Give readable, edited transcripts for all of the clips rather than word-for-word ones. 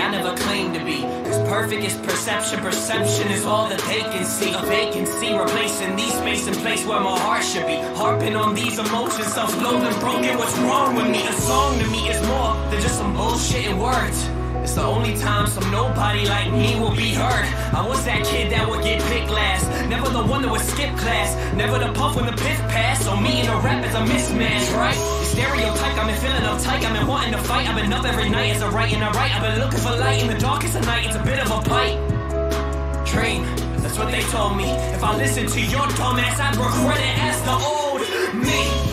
I never claimed to be, cause perfect is perception. Perception is all that they can see. A vacancy replacing these space and place where my heart should be. Harping on these emotions, self-loathing, broken. What's wrong with me? A song to me is more than just some bullshit in words. It's the only time some nobody like me will be heard. I was that kid that would get picked last, never the one that would skip class, never the puff when the piff passed. So me and a rap is a mismatch, right? The stereotype, I've been feeling uptight, I've been wanting to fight, I've been up every night as a right and a right. I've been looking for light in the darkest of night, it's a bit of a pipe dream, that's what they told me. If I listen to your dumbass, I'd regret it as the old me.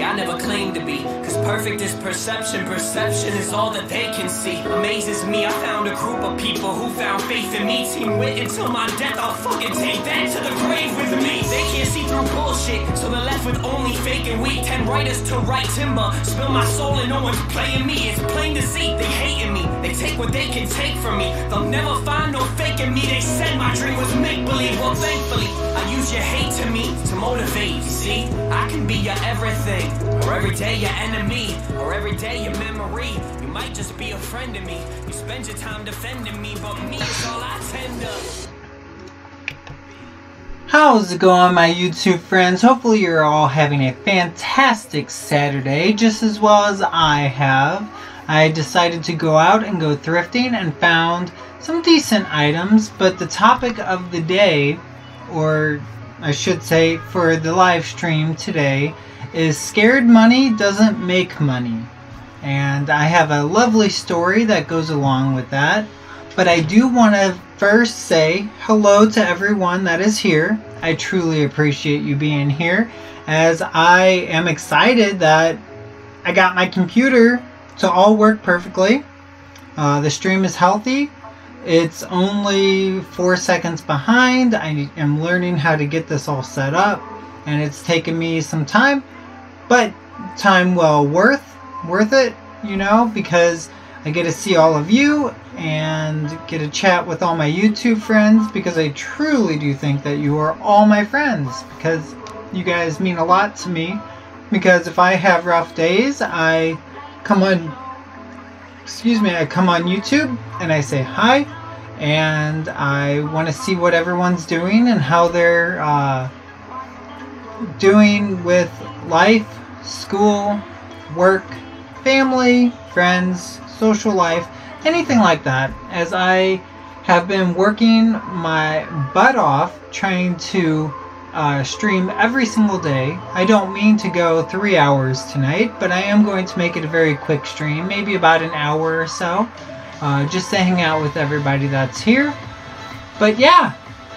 I never claimed to be, cause perfect is perception. Perception is all that they can see. Amazes me, I found a group of people who found faith in me. Team wit until my death, I'll fucking take that to the grave with me. They can't see through bullshit, so they're left with only fake and weak. 10 writers to write timber, spill my soul and no one's playing me. It's plain to see, they hating me, they take what they can take from me. They'll never find no fake in me. They said my dream was make-believe, well thankfully I use your hate to me to motivate. You see, I can be your everything, or every day your enemy, or every day your memory. You might just be a friend to me. You spend your time defending me, but me is all I tend to. How's it going, my YouTube friends? Hopefully you're all having a fantastic Saturday, just as well as I have. I decided to go out and go thrifting and found some decent items, but the topic of the day, or I should say for the live stream today, is scared money doesn't make money. And I have a lovely story that goes along with that. But I do want to first say hello to everyone that is here. I truly appreciate you being here, as I am excited that I got my computer to all work perfectly. The stream is healthy. It's only 4 seconds behind. I am learning how to get this all set up, and it's taken me some time, but time well worth it, you know, because I get to see all of you and get to chat with all my YouTube friends, because I truly do think that you are all my friends, because you guys mean a lot to me. Because if I have rough days, I come on YouTube and I say hi, and I want to see what everyone's doing and how they're doing with life, school, work, family, friends, social life, anything like that, as I have been working my butt off trying to stream every single day. I don't mean to go 3 hours tonight, but I am going to make it a very quick stream, maybe about an hour or so, just to hang out with everybody that's here. But yeah,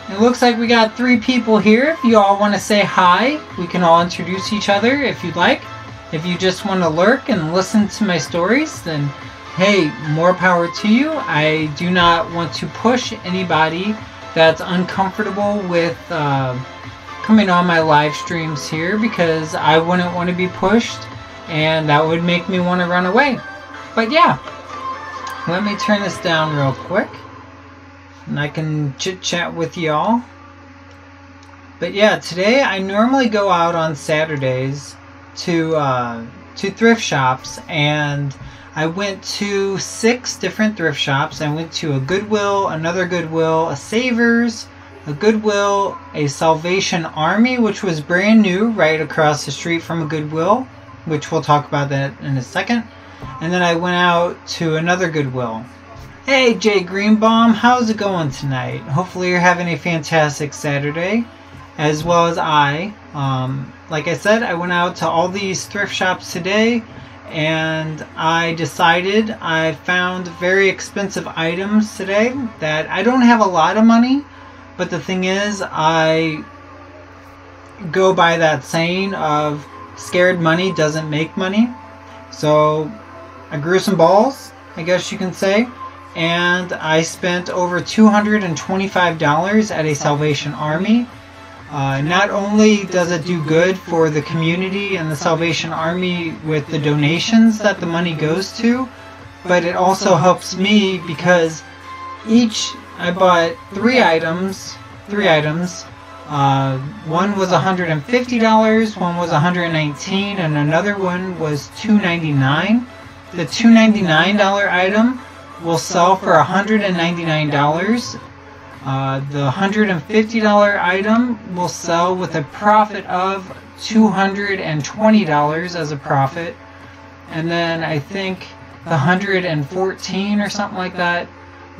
it looks like we got 3 people here. If you all want to say hi, we can all introduce each other if you'd like. If you just want to lurk and listen to my stories, then hey, more power to you. I do not want to push anybody that's uncomfortable with coming on my live streams here, because I wouldn't want to be pushed, and that would make me want to run away. But yeah, let me turn this down real quick, and I can chit chat with y'all. But yeah, today I normally go out on Saturdays to thrift shops, and I went to 6 different thrift shops. I went to a Goodwill, another Goodwill, a Savers, a Goodwill, a Salvation Army, which was brand new, right across the street from a Goodwill, which we'll talk about that in a second. And then I went out to another Goodwill. Hey Jay Greenbaum, how's it going tonight? Hopefully you're having a fantastic Saturday, as well as I. Like I said, I went out to all these thrift shops today, and I decided I found very expensive items today that I don't have a lot of money. But the thing is, I go by that saying of scared money doesn't make money. So I grew some balls, I guess you can say, and I spent over $225 at a Salvation Army. Not only does it do good for the community and the Salvation Army with the donations that the money goes to, but it also helps me because I bought three items. One was $150, one was $119, and another one was $299. The $299 item will sell for $199. The $150 item will sell with a profit of $220 as a profit, and then I think the $114 or something like that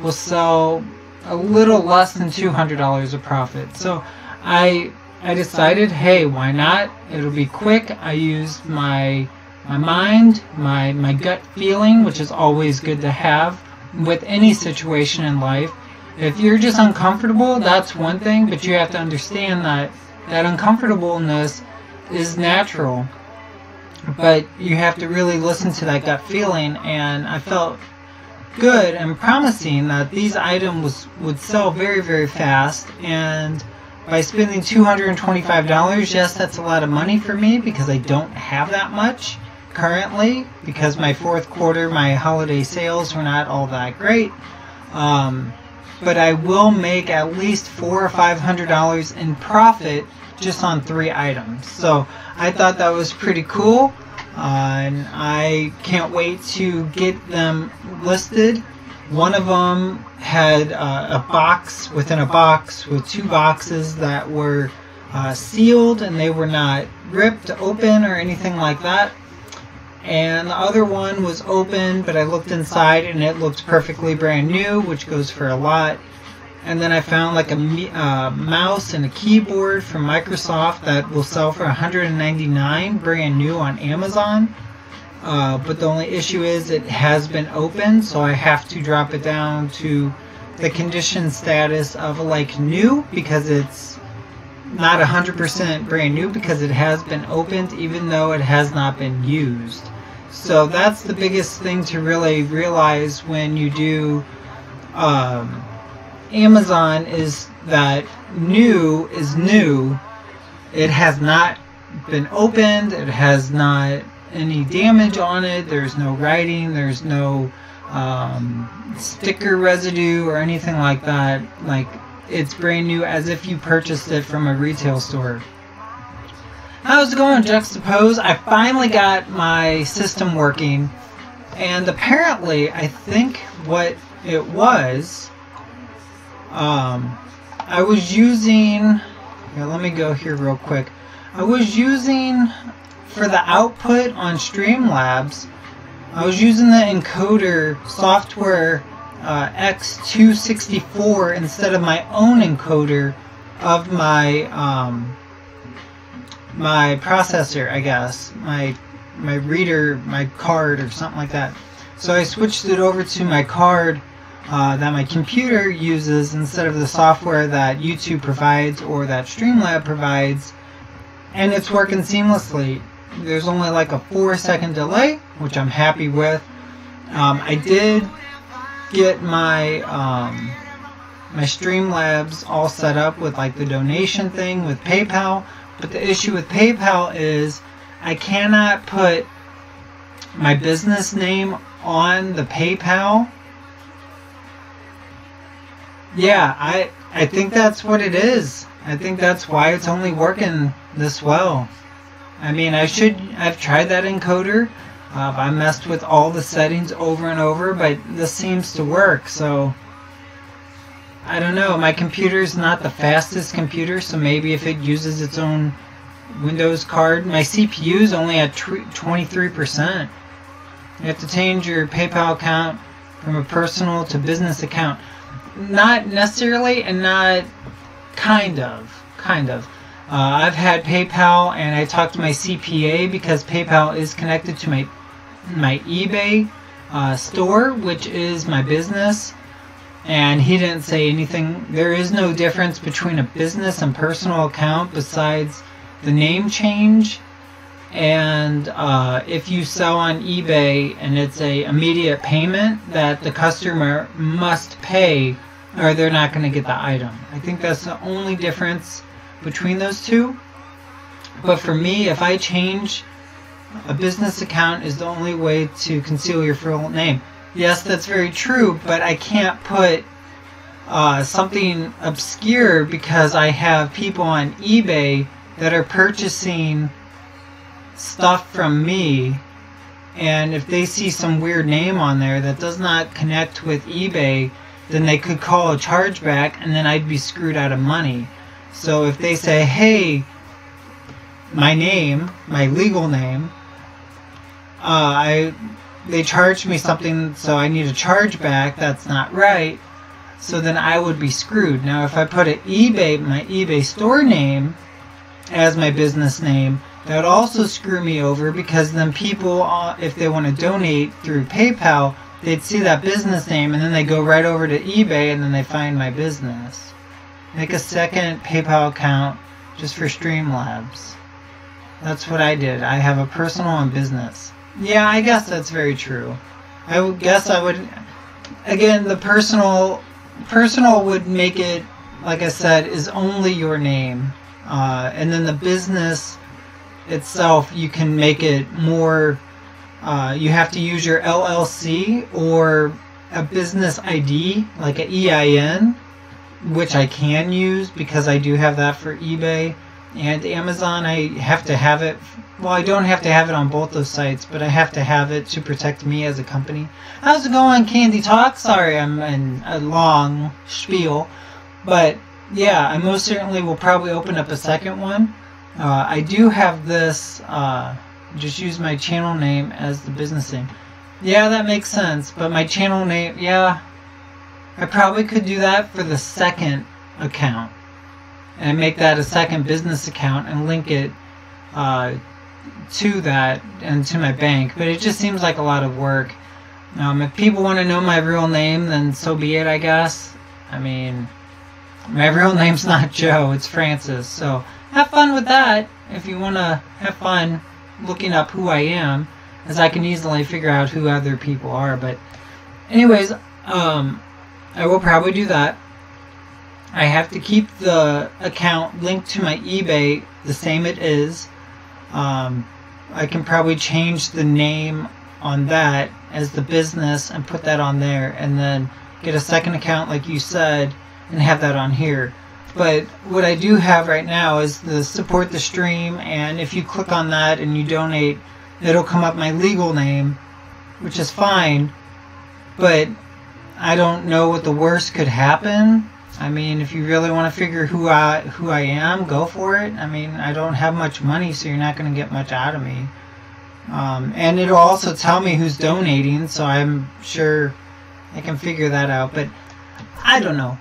will sell a little less than $200 a profit. So I decided, hey, why not? It'll be quick. I used my mind, my gut feeling, which is always good to have with any situation in life. If you're just uncomfortable, that's one thing, but you have to understand that uncomfortableness is natural. But you have to really listen to that gut feeling, and I felt good and promising that these items would sell very, very fast. And by spending $225, yes, that's a lot of money for me because I don't have that much currently, because my fourth quarter, my holiday sales were not all that great. But I will make at least $400 or $500 in profit just on three items. So I thought that was pretty cool, and I can't wait to get them listed. One of them had a box within a box with two boxes that were sealed, and they were not ripped open or anything like that. And the other one was open, but I looked inside and it looked perfectly brand new, which goes for a lot. And then I found like a mouse and a keyboard from Microsoft that will sell for $199 brand new on Amazon. But the only issue is it has been opened, so I have to drop it down to the condition status of like new, because it's not 100% brand new, because it has been opened even though it has not been used. So that's the biggest thing to really realize when you do Amazon, is that new is new. It has not been opened. It has not any damage on it. There's no writing. There's no sticker residue or anything like that. Like, it's brand new as if you purchased it from a retail store. How's it going, Juxtapose? I finally got my system working, and apparently I think what it was, I was using, here, let me go here real quick. I was using, for the output on Streamlabs, I was using the encoder software X264 instead of my own encoder of my my processor, I guess, my reader, my card or something like that. So I switched it over to my card that my computer uses instead of the software that YouTube provides or that Streamlab provides, and it's working seamlessly. There's only like a 4-second delay, which I'm happy with. I did get my my Streamlabs all set up with like the donation thing with PayPal, but the issue with PayPal is I cannot put my business name on the PayPal. Yeah, I think that's what it is. I think that's why it's only working this well. I mean, I've tried that encoder. I messed with all the settings over and over, but this seems to work. So I don't know. My computer's not the fastest computer, so maybe if it uses its own Windows card. My CPU is only at 23%. You have to change your PayPal account from a personal to business account. Not necessarily, and not kind of. I've had PayPal, and I talked to my CPA because PayPal is connected to my eBay store, which is my business, and he didn't say anything. There is no difference between a business and personal account besides the name change And if you sell on eBay and it's a immediate payment that the customer must pay, or they're not going to get the item. I think that's the only difference between those two. But for me, if I change, a business account is the only way to conceal your full name. Yes, that's very true, but I can't put something obscure because I have people on eBay that are purchasing stuff from me, and if they see some weird name on there that does not connect with eBay, then they could call a chargeback and then I'd be screwed out of money. So if they say, hey, my name, my legal name, they charged me something, so I need a chargeback, that's not right, so then I would be screwed. Now if I put my eBay store name as my business name, that would also screw me over, because then people, if they want to donate through PayPal, they'd see that business name and then they go right over to eBay and then they find my business. Make a second PayPal account just for Streamlabs. That's what I did. I have a personal and business. Yeah, I guess that's very true. I would guess I would, again, the personal would make it, like I said, is only your name. And then the business itself, you can make it more, you have to use your LLC or a business ID, like an EIN, which I can use because I do have that for eBay and Amazon. I have to have it, well, I don't have to have it on both those sites, but I have to have it to protect me as a company. How's it going, Candy Talk? Sorry, I'm in a long spiel, but yeah, I most certainly will probably open up a second one. I do have this, just use my channel name as the business name. Yeah, that makes sense, but my channel name, yeah, I probably could do that for the second account and make that a second business account and link it to that and to my bank, but it just seems like a lot of work. If people want to know my real name, then so be it, I guess. I mean, my real name's not Joe, it's Francis, so have fun with that if you want to have fun looking up who I am, as I can easily figure out who other people are. But anyways, I will probably do that. I have to keep the account linked to my eBay the same it is. I can probably change the name on that as the business and put that on there, and then get a second account like you said and have that on here. But what I do have right now is the support the stream, and if you click on that and you donate, it'll come up my legal name, which is fine, but I don't know what the worst could happen. I mean, if you really want to figure who I am, go for it. I mean, I don't have much money, so you're not going to get much out of me. And it'll also tell me who's donating, so I'm sure I can figure that out. But I don't know.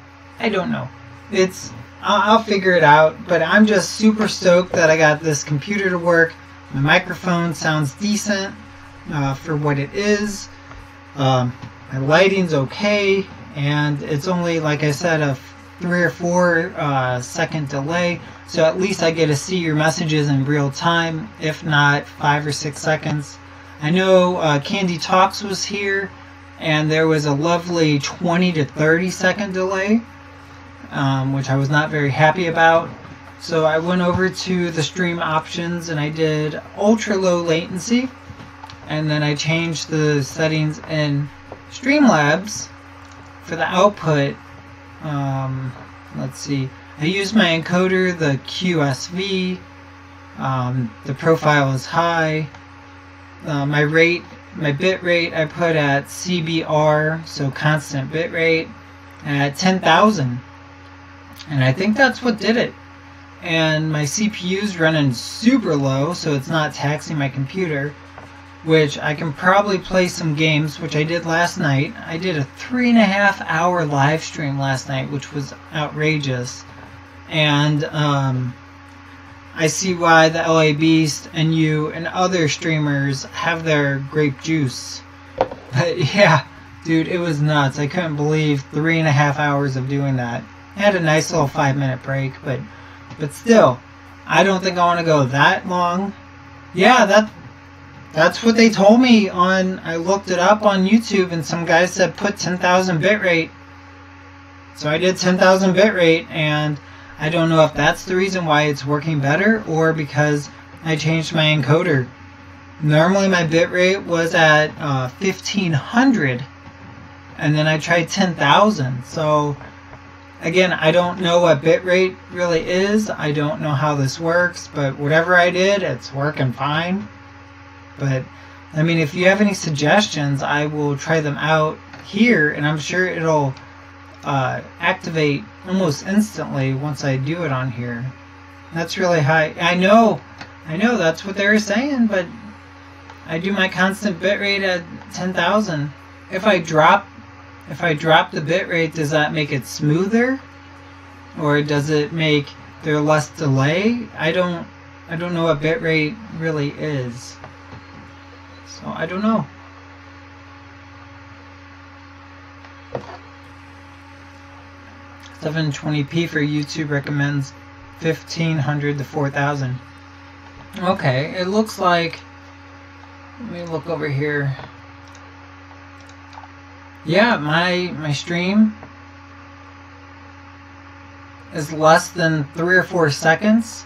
I'll figure it out, but I'm just super stoked that I got this computer to work. My microphone sounds decent for what it is. My lighting's okay, and it's only, like I said, a 3 or 4 second delay, so at least I get to see your messages in real time, if not 5 or 6 seconds. I know Candy Talks was here, and there was a lovely 20 to 30 second delay, which I was not very happy about. So I went over to the stream options and I did ultra low latency, and then I changed the settings in Streamlabs for the output. Let's see, I used my encoder, the QSV. The profile is high. My bit rate I put at CBR, so constant bit rate, at 10,000. And I think that's what did it. And my CPU's running super low, so it's not taxing my computer, which I can probably play some games, which I did last night. I did a 3.5 hour live stream last night, which was outrageous. And I see why the LA Beast and you and other streamers have their grape juice. But yeah, dude, it was nuts. I couldn't believe 3.5 hours of doing that. I had a nice little 5-minute break, but still, I don't think I want to go that long Yeah, that's what they told me on. I looked it up on YouTube, and some guy said put 10,000 bitrate. So I did 10,000 bitrate, and I don't know if that's the reason why it's working better, or because I changed my encoder. Normally my bitrate was at 1500, and then I tried 10,000. So again, I don't know what bitrate really is. I don't know how this works, but whatever I did, it's working fine. But I mean, if you have any suggestions, I will try them out here, and I'm sure it'll activate almost instantly once I do it on here. That's really high. I know that's what they were saying, but I do my constant bitrate at 10,000. If I drop the bitrate, does that make it smoother, or does it make there less delay? I don't know what bitrate really is, so I don't know. .720p for YouTube recommends 1500 to 4000. Okay, it looks like, let me look over here. Yeah, my stream is less than 3 or 4 seconds,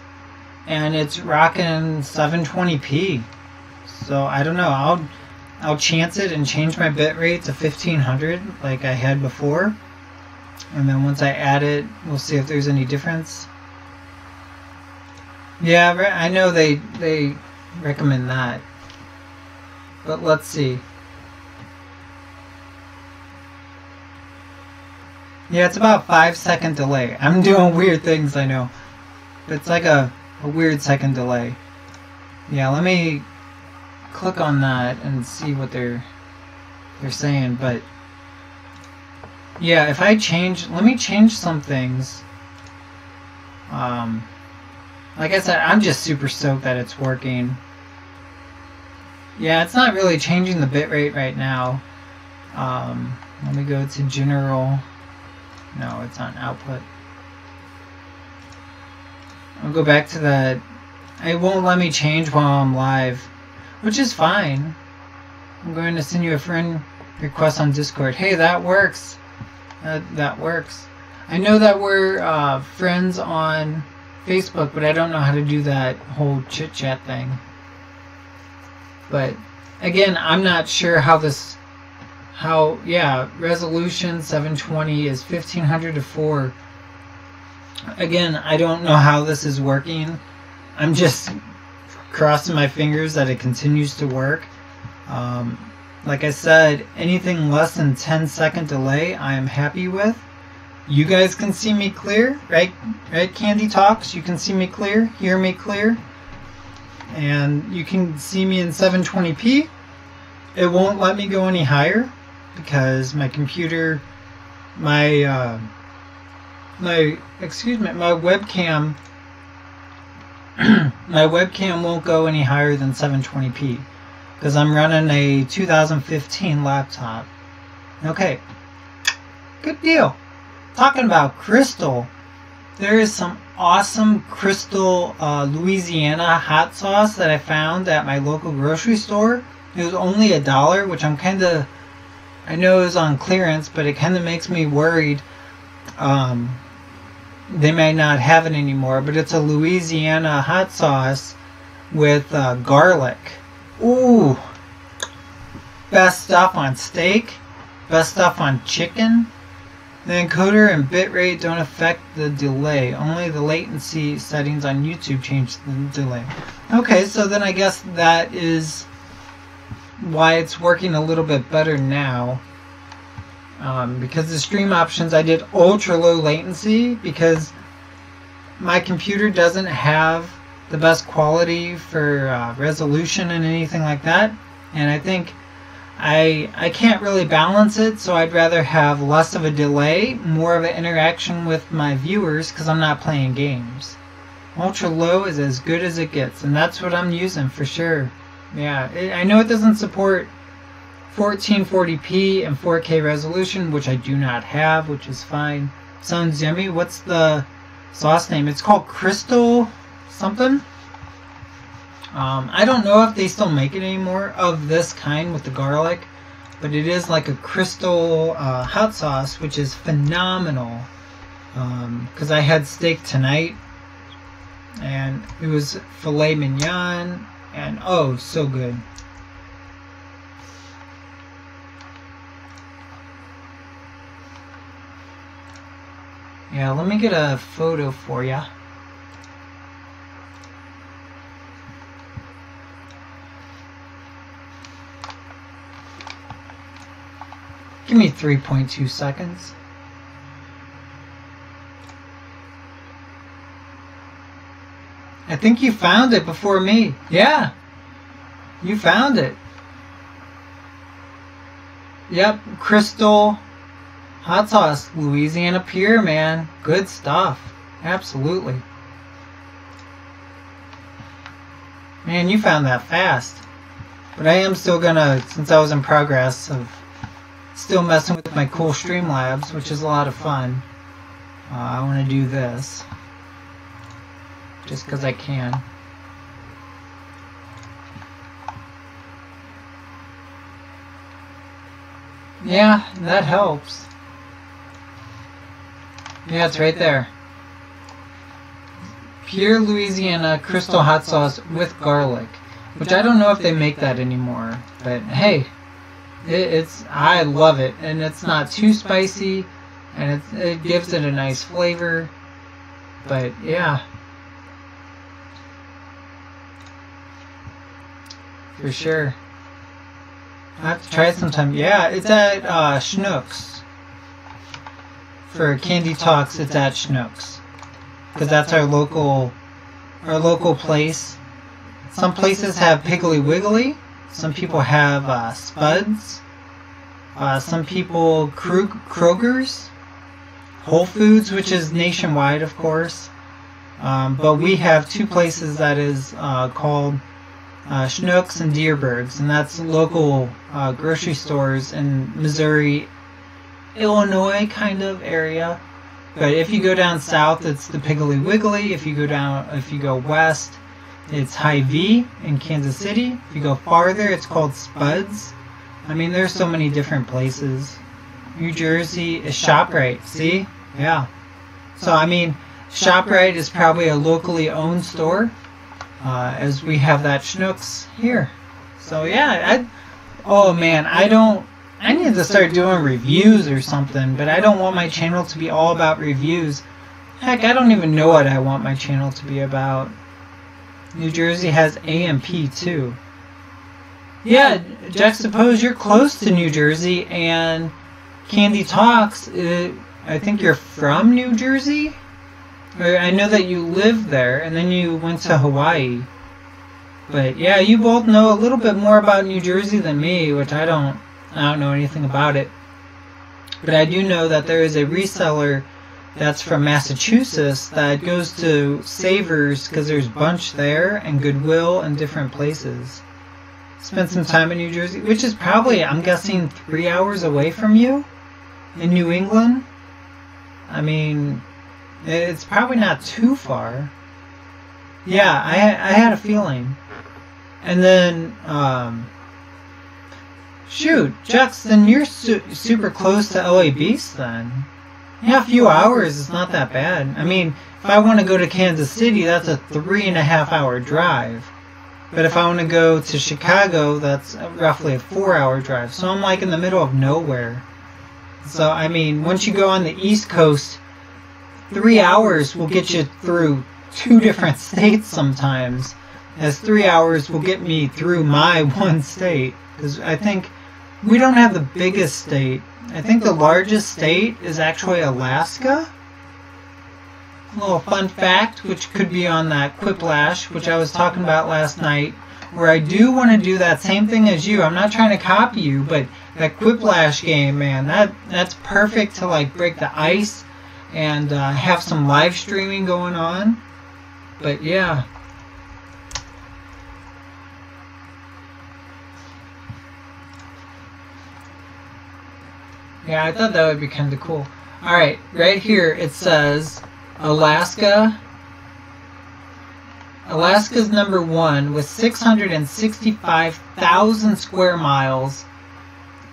and it's rocking 720p. So I don't know. I'll chance it and change my bitrate to 1500 like I had before, and then once I add it, we'll see if there's any difference. Yeah, I know they recommend that, but let's see. Yeah, it's about 5-second delay. I'm doing weird things, I know. It's like a weird second delay. Yeah, let me click on that and see what they're saying. But yeah, if I change, let me change some things. Like I said, I'm just super stoked that it's working. Yeah, it's not really changing the bitrate right now. Let me go to general. No, it's on output. I'll go back to that. It won't let me change while I'm live, which is fine. I'm going to send you a friend request on Discord. Hey, that works. That works. I know that we're friends on Facebook, but I don't know how to do that whole chit-chat thing. But again, I'm not sure how this... yeah, resolution 720 is 1500 to 4. Again, I don't know how this is working. I'm just crossing my fingers that it continues to work. Like I said, anything less than 10-second delay, I am happy with. You guys can see me clear, right? Right, Candy Talks? You can see me clear, hear me clear. And you can see me in 720p. It won't let me go any higher, because my computer, my webcam, my webcam won't go any higher than 720p, because I'm running a 2015 laptop. Okay, good deal. Talking about crystal, there is some awesome crystal Louisiana hot sauce that I found at my local grocery store. It was only $1, which I'm kind of, I know it was on clearance, but it kind of makes me worried. They may not have it anymore, but it's a Louisiana hot sauce with garlic. Ooh, best stuff on steak, best stuff on chicken. The encoder and bitrate don't affect the delay. Only the latency settings on YouTube change the delay. Okay, so then I guess that is why it's working a little bit better now. Because the stream options, I did ultra low latency because my computer doesn't have the best quality for resolution and anything like that, and I think I can't really balance it, so I'd rather have less of a delay, more of an interaction with my viewers, because I'm not playing games. Ultra low is as good as it gets, and that's what I'm using for sure. Yeah, I know it doesn't support 1440p and 4K resolution, which I do not have, which is fine. Sounds yummy. What's the sauce name? It's called Crystal something. I don't know if they still make it anymore of this kind with the garlic, but it is like a crystal hot sauce, which is phenomenal. Because I had steak tonight, and it was filet mignon, and oh, so good. Yeah, let me get a photo for ya. Give me 3.2 seconds. I think you found it before me. Yeah, you found it. Yep, Crystal Hot Sauce, Louisiana Pure, man. Good stuff. Absolutely. Man, you found that fast. But I am still gonna, since I was in progress of still messing with my cool Streamlabs, which is a lot of fun, I want to do this. Just because I can. Yeah, that helps. Yeah, it's right there. Pure Louisiana Crystal Hot Sauce with garlic. Which I don't know if they make that anymore. But hey, I love it. And it's not too spicy. And it gives it a nice flavor. But yeah. For sure. I have to try it sometime. Yeah, it's at Schnucks. For Candy Talks, it's at Schnucks. Because that's our local place. Some places have Piggly Wiggly. Some people have Spuds. Some people Kroger's. Whole Foods, which is nationwide, of course. But we have two places that is called Schnucks and Deerbergs, and that's local grocery stores in Missouri, Illinois kind of area. But if you go down south, it's the Piggly Wiggly. If you go west, it's Hy-Vee in Kansas City. If you go farther, it's called Spuds. I mean, there's so many different places. New Jersey is ShopRite. See? Yeah. So I mean, ShopRite is probably a locally owned store. As we have that Schnucks here. So yeah, oh man, I need to start doing reviews or something, but I don't want my channel to be all about reviews. Heck, I don't even know what I want my channel to be about. New Jersey has AMP too. Yeah, juxtapose, you're close to New Jersey, and Candy Talks, I think you're from New Jersey? I know that you lived there, and then you went to Hawaii. But yeah, you both know a little bit more about New Jersey than me, which I don't know anything about it. But I do know that there is a reseller that's from Massachusetts that goes to Savers, because there's Bunch there, and Goodwill, and different places. Spent some time in New Jersey, which is probably, I'm guessing, 3 hours away from you in New England. I mean, it's probably not too far. Yeah, I had a feeling. And then, shoot, Jux, then you're super close to LA Beast then. Yeah, a few hours is not that bad. I mean, if I want to go to Kansas City, that's a 3.5 hour drive. But if I want to go to Chicago, that's roughly a 4-hour drive. So I'm like in the middle of nowhere. So, I mean, once you go on the East Coast, 3 hours will get you through 2 different states sometimes. As 3 hours will get me through my one state. Because I think we don't have the biggest state. I think the largest state is actually Alaska. A little fun fact, which could be on that Quiplash, which I was talking about last night, where I do want to do that same thing as you. I'm not trying to copy you, but that Quiplash game, man, that's perfect to like break the ice and have some live streaming going on. But yeah. Yeah, I thought that would be kind of cool. Alright, right here it says Alaska, Alaska's number 1 with 665,000 square miles.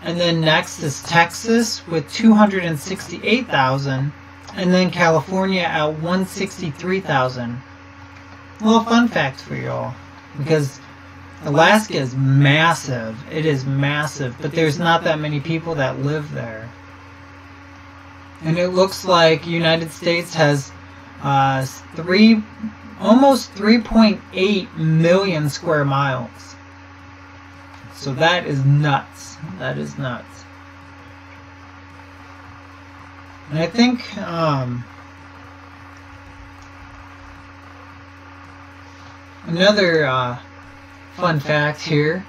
And then next is Texas with 268,000. And then California at 163,000. Little fun fact for y'all. Because Alaska is massive. It is massive. But there's not that many people that live there. And it looks like United States has almost 3.8 million square miles. So that is nuts. That is nuts. And I think another fun fact here.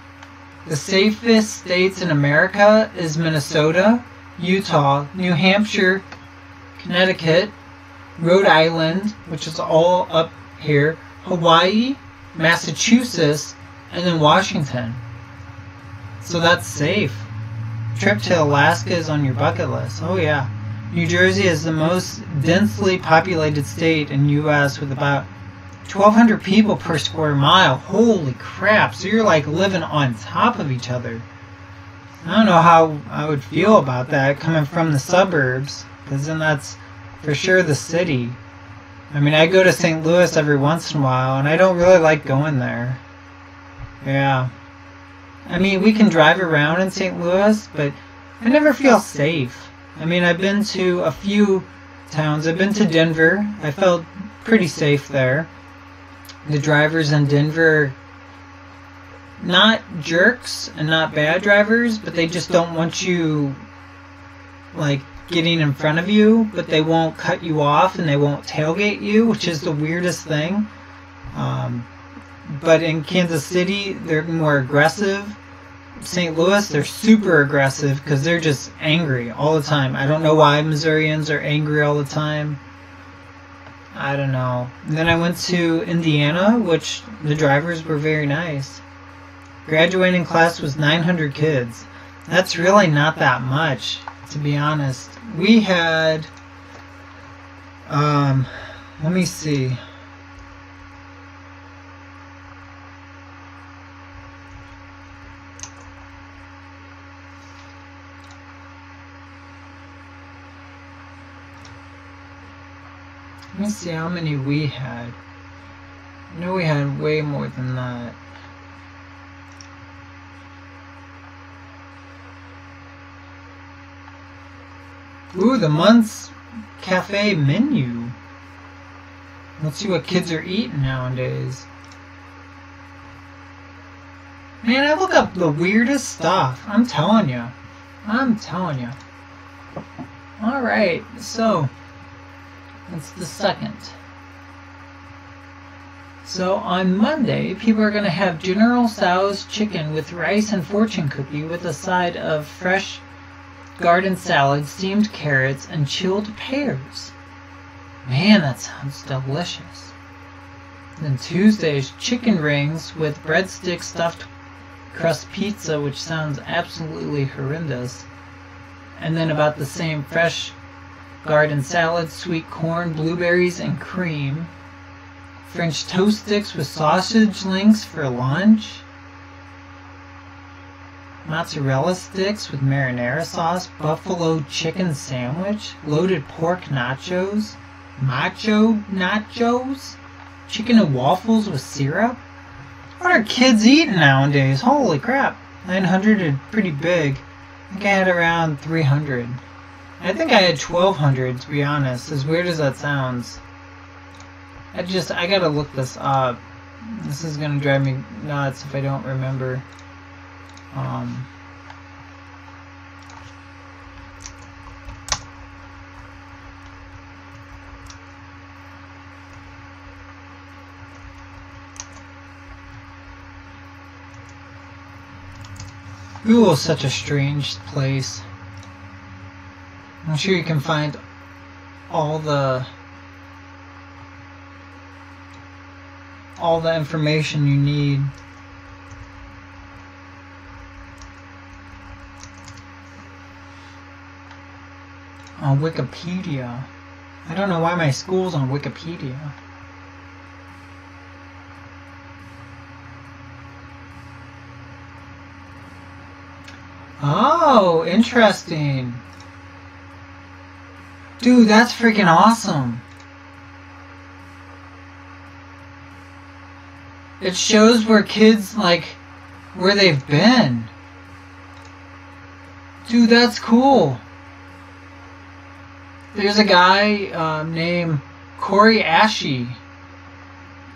The safest states in America is Minnesota, Utah, New Hampshire, Connecticut, Rhode Island, which is all up here, Hawaii, Massachusetts, and then Washington. So that's safe. Trip to Alaska is on your bucket list. Oh yeah. New Jersey is the most densely populated state in the U.S. with about 1,200 people per square mile. Holy crap. So you're like living on top of each other. I don't know how I would feel about that coming from the suburbs, because then that's for sure the city. I mean, I go to St. Louis every once in a while, and I don't really like going there. Yeah. I mean, we can drive around in St. Louis, but I never feel safe. I mean, I've been to a few towns. I've been to Denver. I felt pretty safe there. The drivers in Denver, not jerks and not bad drivers, but they just don't want you, like, getting in front of you, but they won't cut you off and they won't tailgate you, which is the weirdest thing. But in Kansas City, they're more aggressive. St. Louis, they're super aggressive because they're just angry all the time. I don't know why Missourians are angry all the time. I don't know. And then I went to Indiana, which the drivers were very nice. Graduating class was 900 kids. That's really not that much, to be honest. We had, let me see. Let me see how many we had. I know we had way more than that. Ooh, the month's cafe menu. Let's see what kids are eating nowadays. Man, I look up the weirdest stuff. I'm telling you. I'm telling you. Alright, so that's the 2nd. So on Monday, people are going to have General Tso's chicken with rice and fortune cookie with a side of fresh garden salad, steamed carrots, and chilled pears. Man, that sounds delicious. Then Tuesday's chicken rings with breadstick stuffed crust pizza, which sounds absolutely horrendous. And then about the same fresh garden salad, sweet corn, blueberries, and cream. French toast sticks with sausage links for lunch. Mozzarella sticks with marinara sauce, buffalo chicken sandwich, loaded pork nachos, macho nachos, chicken and waffles with syrup. What are kids eating nowadays? Holy crap. 900 is pretty big. I think I had around 300. I think I had 1,200, to be honest, as weird as that sounds. I gotta look this up. This is gonna drive me nuts if I don't remember. Google is such a strange place. I'm sure you can find all the information you need. On Wikipedia. I don't know why my school's on Wikipedia. Oh, interesting. Dude, that's freaking awesome. It shows where kids, like, where they've been. Dude, that's cool. There's a guy named Corey Ashe.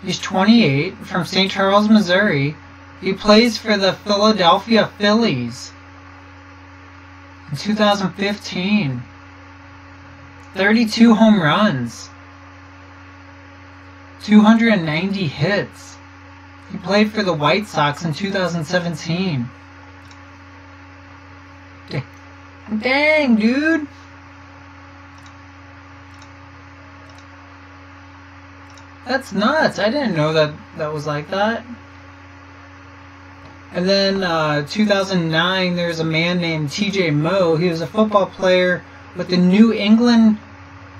He's 28, from St. Charles, Missouri. He plays for the Philadelphia Phillies. In 2015. 32 home runs. 290 hits. He played for the White Sox in 2017. Dang, dude. That's nuts. I didn't know that was like that. And then 2009, there's a man named TJ Moe. He was a football player with the New England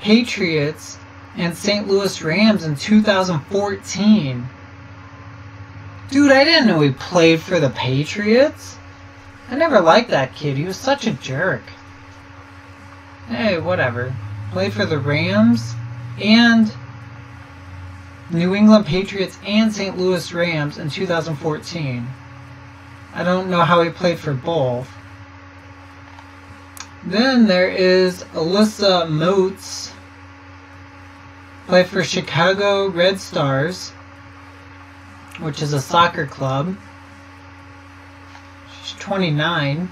Patriots and St. Louis Rams in 2014. Dude, I didn't know he played for the Patriots. I never liked that kid. He was such a jerk. Hey, whatever. Played for the Rams and New England Patriots and St. Louis Rams in 2014. I don't know how he played for both. Then there is Alyssa Moats. Played for Chicago Red Stars, which is a soccer club. She's 29.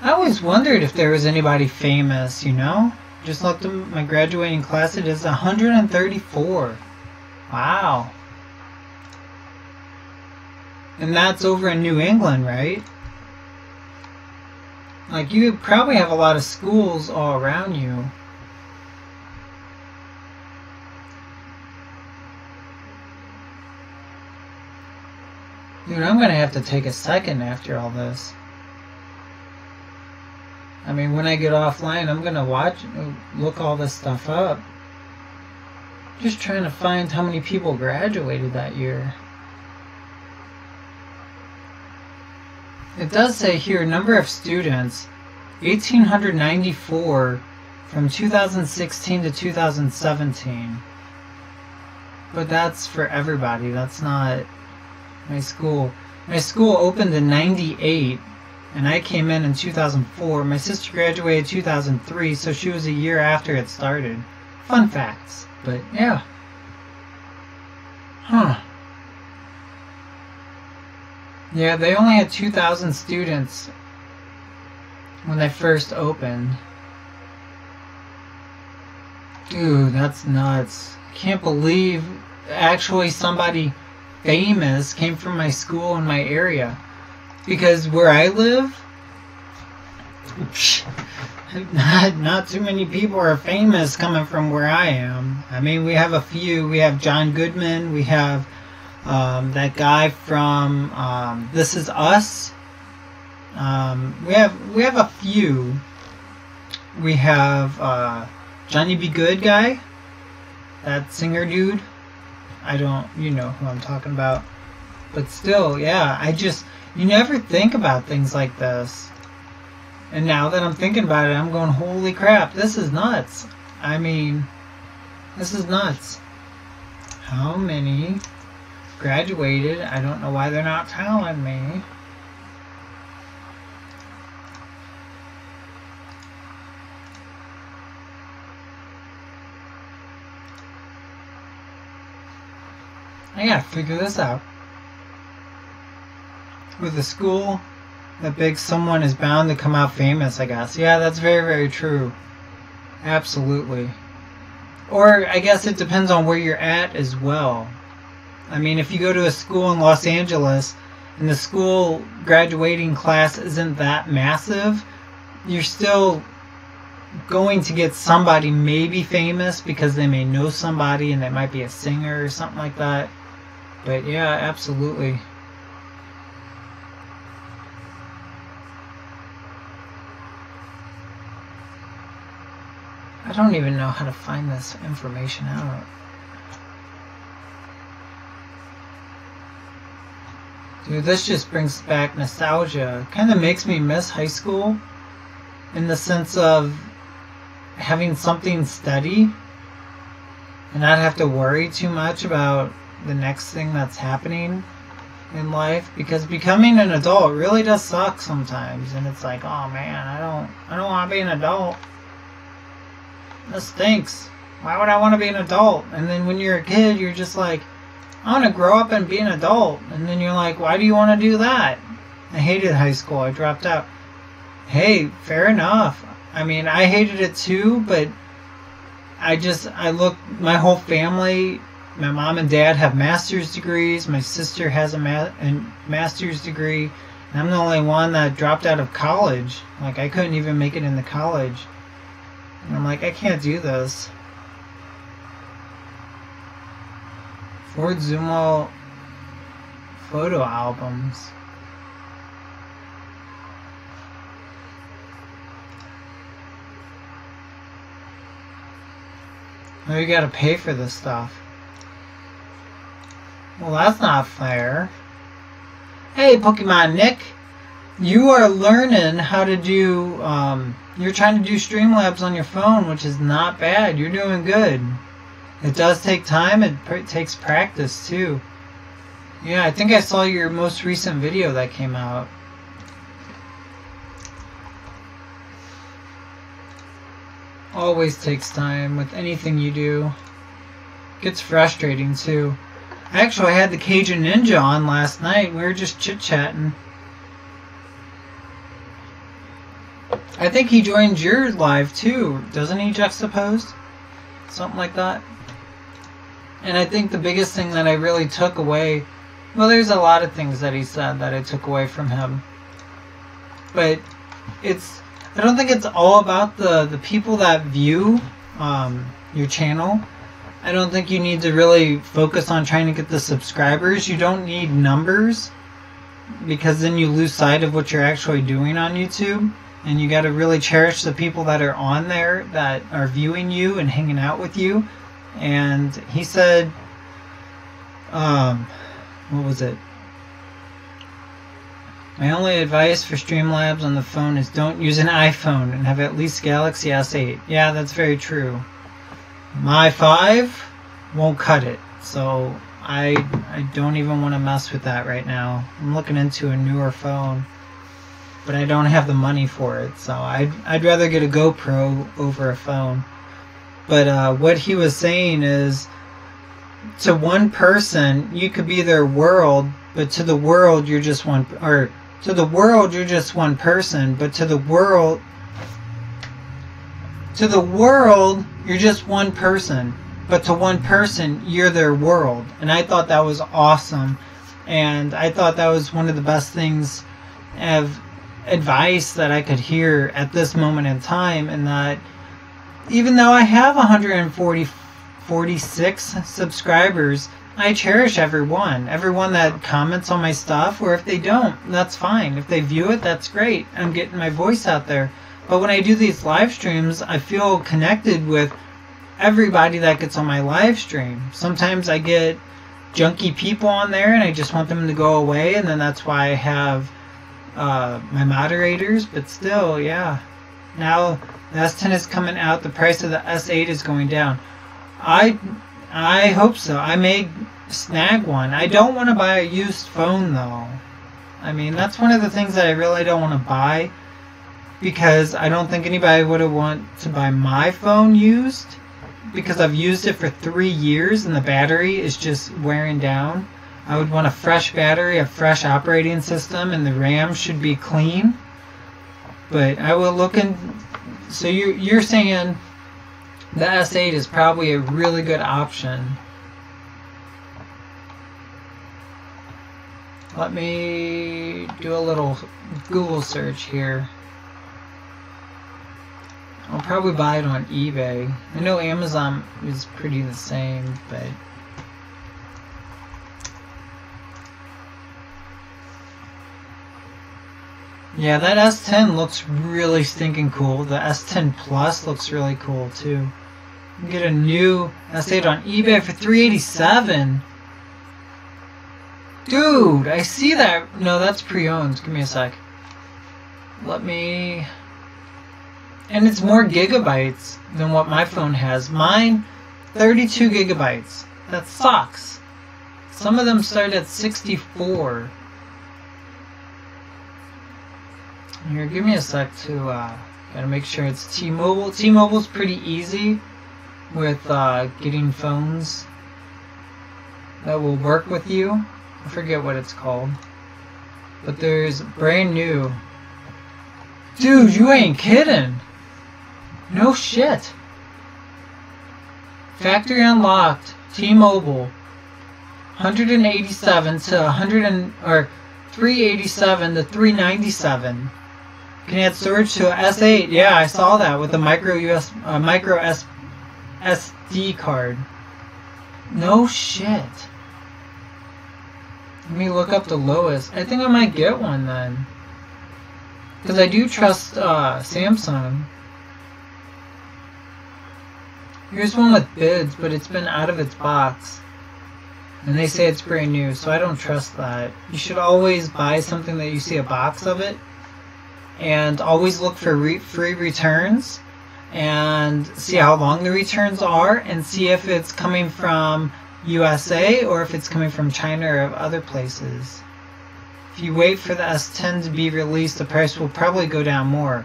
I always wondered if there was anybody famous, you know? Just looked at my graduating class. It is 134. Wow. And that's over in New England, right? Like, you probably have a lot of schools all around you. Dude, I'm gonna have to take a second after all this. I mean, when I get offline, I'm gonna look all this stuff up. Just trying to find how many people graduated that year. It does say here, number of students, 1,894 from 2016 to 2017. But that's for everybody. That's not my school. My school opened in 98. And I came in 2004. My sister graduated 2003, so she was a year after it started. Fun facts, but yeah. Huh. Yeah, they only had 2,000 students when they first opened. Dude, that's nuts. I can't believe actually somebody famous came from my school in my area. Because where I live, not too many people are famous coming from where I am. I mean, we have a few. We have John Goodman. We have that guy from This Is Us. We have a few. We have Johnny B. Good guy, that singer dude. You know who I'm talking about. But still, yeah, you never think about things like this. And now that I'm thinking about it, I'm going, holy crap, this is nuts. I mean, this is nuts. How many graduated? I don't know why they're not telling me. I gotta figure this out. With a school that big, someone is bound to come out famous, I guess. Yeah, that's very, very true. Absolutely. Or I guess it depends on where you're at as well. I mean, if you go to a school in Los Angeles and the school graduating class isn't that massive, you're still going to get somebody maybe famous because they may know somebody and they might be a singer or something like that. But yeah, absolutely. I don't even know how to find this information out. Dude, this just brings back nostalgia. Kind of makes me miss high school in the sense of having something steady and not have to worry too much about the next thing that's happening in life, because becoming an adult really does suck sometimes, and it's like, oh man, I don't want to be an adult. This stinks. Why would I want to be an adult? And then when you're a kid, you're just like, I want to grow up and be an adult. And then you're like, why do you want to do that? I hated high school. I dropped out. Hey, fair enough. I mean, I hated it too, but I look, my whole family, my mom and dad have master's degrees. My sister has a master's degree. And I'm the only one that dropped out of college. Like, I couldn't even make it into college. And I'm like, I can't do this. Ford Zumo photo albums. Oh, you gotta pay for this stuff. Well, that's not fair. Hey, Pokemon Nick. You are learning how to do, you're trying to do Streamlabs on your phone, which is not bad. You're doing good. It does take time. It takes practice, too. Yeah, I think I saw your most recent video that came out. Always takes time with anything you do. Gets frustrating, too. Actually, I had the Cajun Ninja on last night. We were just chit-chatting. I think he joined your live, too. Doesn't he, Juxtaposed? Something like that. And I think the biggest thing that I really took away... Well, there's a lot of things that he said that I took away from him. But it's... I don't think it's all about the people that view your channel. I don't think you need to really focus on trying to get the subscribers. You don't need numbers, because then you lose sight of what you're actually doing on YouTube. And you got to really cherish the people that are on there, that are viewing you and hanging out with you. And he said, what was it? My only advice for Streamlabs on the phone is don't use an iPhone and have at least Galaxy S8. Yeah, that's very true. My 5 won't cut it, so I don't even want to mess with that right now. I'm looking into a newer phone, but I don't have the money for it, so I'd rather get a GoPro over a phone. But what he was saying is, to one person, you could be their world, but to the world, you're just one, or to the world, you're just one person, but to the world, you're just one person, but to one person, you're their world. And I thought that was awesome, and I thought that was one of the best things of advice that I could hear at this moment in time, and that even though I have 146 subscribers, I cherish everyone that comments on my stuff, or if they don't, that's fine. If they view it, that's great. I'm getting my voice out there. But when I do these live streams, I feel connected with everybody that gets on my live stream. Sometimes I get junky people on there and I just want them to go away, and then that's why I have my moderators. But still, yeah. Now the S10 is coming out, the price of the S8 is going down. I hope so. I may snag one. I don't want to buy a used phone, though. I mean, that's one of the things that I really don't want to buy, because I don't think anybody would want to buy my phone used, because I've used it for 3 years and the battery is just wearing down. I would want a fresh battery, a fresh operating system, and the RAM should be clean. But I will look in. So you're saying the S8 is probably a really good option. Let me do a little Google search here. I'll probably buy it on eBay. I know Amazon is pretty the same, but... Yeah, that S10 looks really stinking cool. The S10 Plus looks really cool, too. You can get a new S8 on eBay for $387. Dude, I see that. No, that's pre-owned. Give me a sec. Let me... And it's more gigabytes than what my phone has. Mine, 32 gigabytes. That sucks. Some of them start at 64. Here, give me a sec to, gotta make sure it's T-Mobile. T-Mobile's pretty easy with, getting phones that will work with you. I forget what it's called. But there's brand new. Dude, you ain't kidding. No shit. Factory unlocked. T-Mobile. 187 to 387 to 397. Can add storage to a S8. Yeah, I saw that with the micro SD card. No shit. Let me look up the lowest. I think I might get one then. Because I do trust Samsung. Here's one with bids, but it's been out of its box. And they say it's brand new, so I don't trust that. You should always buy something that you see a box of it. And always look for free returns. And see how long the returns are. And see if it's coming from USA or if it's coming from China or other places. If you wait for the S10 to be released, the price will probably go down more.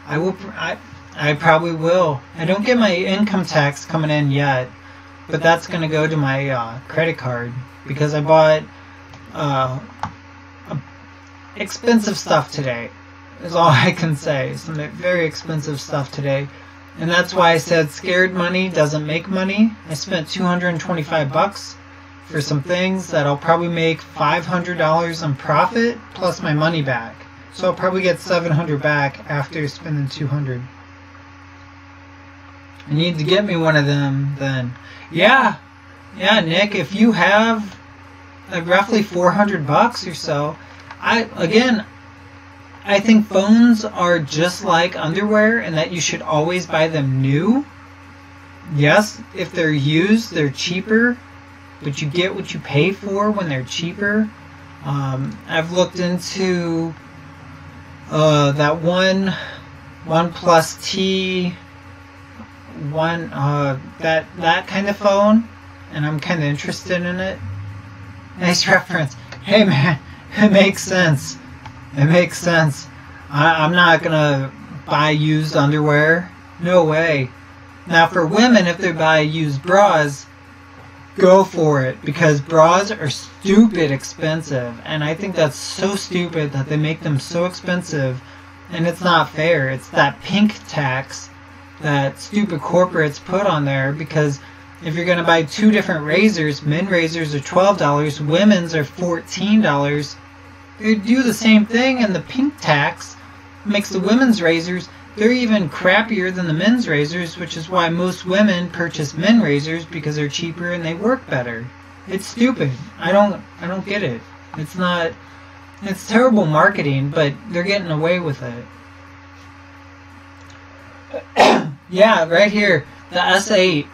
I probably will. I don't get my income tax coming in yet, but that's going to go to my credit card because I bought expensive stuff today. Is all I can say. Some very expensive stuff today. And that's why I said scared money doesn't make money. I spent $225 for some things that I'll probably make $500 in profit plus my money back. So I'll probably get $700 back after spending $200. I need to get me one of them then. Yeah, Nick, if you have like roughly $400 or so, I think phones are just like underwear and that you should always buy them new. Yes, if they're used, they're cheaper, but you get what you pay for when they're cheaper. I've looked into that OnePlus T that kind of phone, and I'm kind of interested in it. Nice reference. Hey man, it makes sense. It makes sense. I'm not gonna buy used underwear. No way. Now for women, if they buy used bras, go for it, because bras are stupid expensive, and I think that's so stupid that they make them so expensive, and it's not fair. It's that pink tax that stupid corporates put on there, because if you're gonna buy two different razors, men razors are $12, women's are $14. They do the same thing, and the pink tax makes the women's razors, they're even crappier than the men's razors, which is why most women purchase men razors, because they're cheaper and they work better. It's stupid. I don't get it. It's terrible marketing, but they're getting away with it. Yeah, right here, the S8,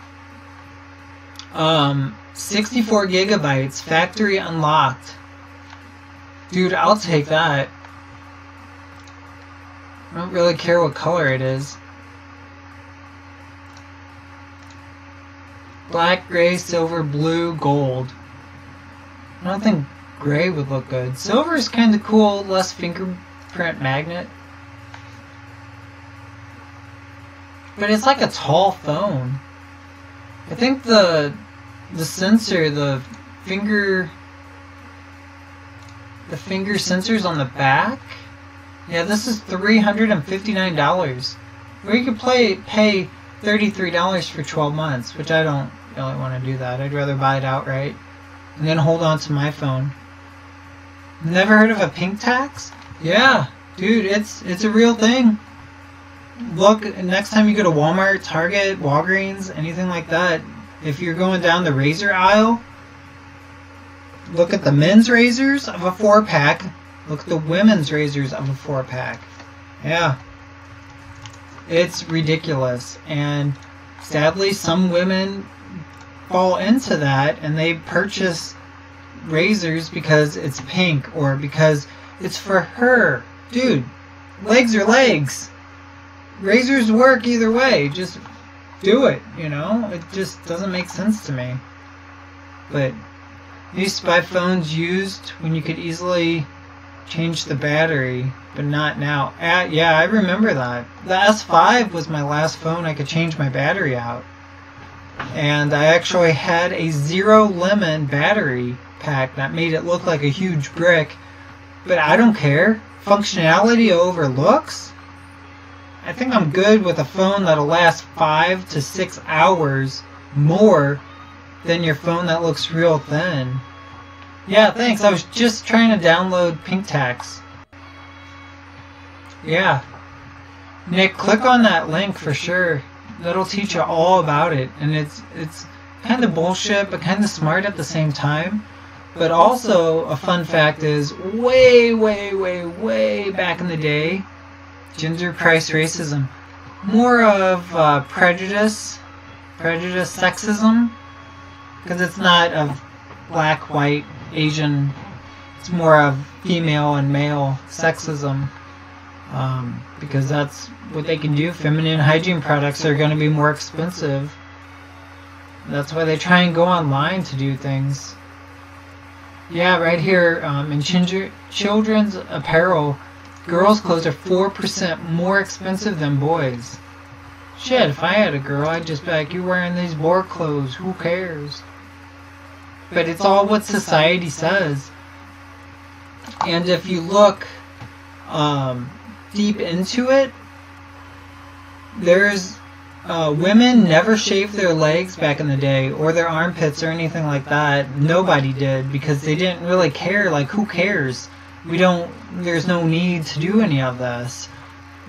64 gigabytes, factory unlocked. Dude, I'll take that. I don't really care what color it is. Black, gray, silver, blue, gold. I don't think gray would look good. Silver is kind of cool, less fingerprint magnet. But it's like a tall phone. I think the sensor, the finger sensors on the back. Yeah, this is $359. Or you could pay $33 for 12 months, which I don't really want to do that. I'd rather buy it outright and then hold on to my phone. Never heard of a pink tax? Yeah, dude, it's a real thing. Look, next time you go to Walmart, Target, Walgreens, anything like that, if you're going down the razor aisle, look at the men's razors of a 4-pack. Look at the women's razors of a 4-pack. Yeah. It's ridiculous. And sadly, some women fall into that and they purchase razors because it's pink or because it's for her. Dude, legs are legs. Razors work either way. Just do it, you know? It just doesn't make sense to me. But I used to buy phones used when you could easily change the battery, but not now. Yeah, I remember that. The S5 was my last phone I could change my battery out. And I actually had a zero lemon battery pack that made it look like a huge brick. But I don't care. Functionality over looks. I think I'm good with a phone that'll last 5 to 6 hours more than your phone that looks real thin. Yeah, thanks. I was just trying to download PinkTax. Yeah. Nick, click on that link for sure. That'll teach you all about it. And it's kind of bullshit, but kind of smart at the same time. But also, a fun fact is, way back in the day, gender price racism. More of prejudice, sexism. Because it's not of black, white, Asian. It's more of female and male sexism. Because that's what they can do. Feminine hygiene products are going to be more expensive. That's why they try and go online to do things. Yeah, right here in children's apparel, girls' clothes are 4% more expensive than boys. Shit, if I had a girl, I'd just be like, you're wearing these boy clothes, who cares? But it's all what society says. And if you look deep into it, there's women never shaved their legs back in the day, or their armpits or anything like that. Nobody did, because they didn't really care. Like, who cares? There's no need to do any of this.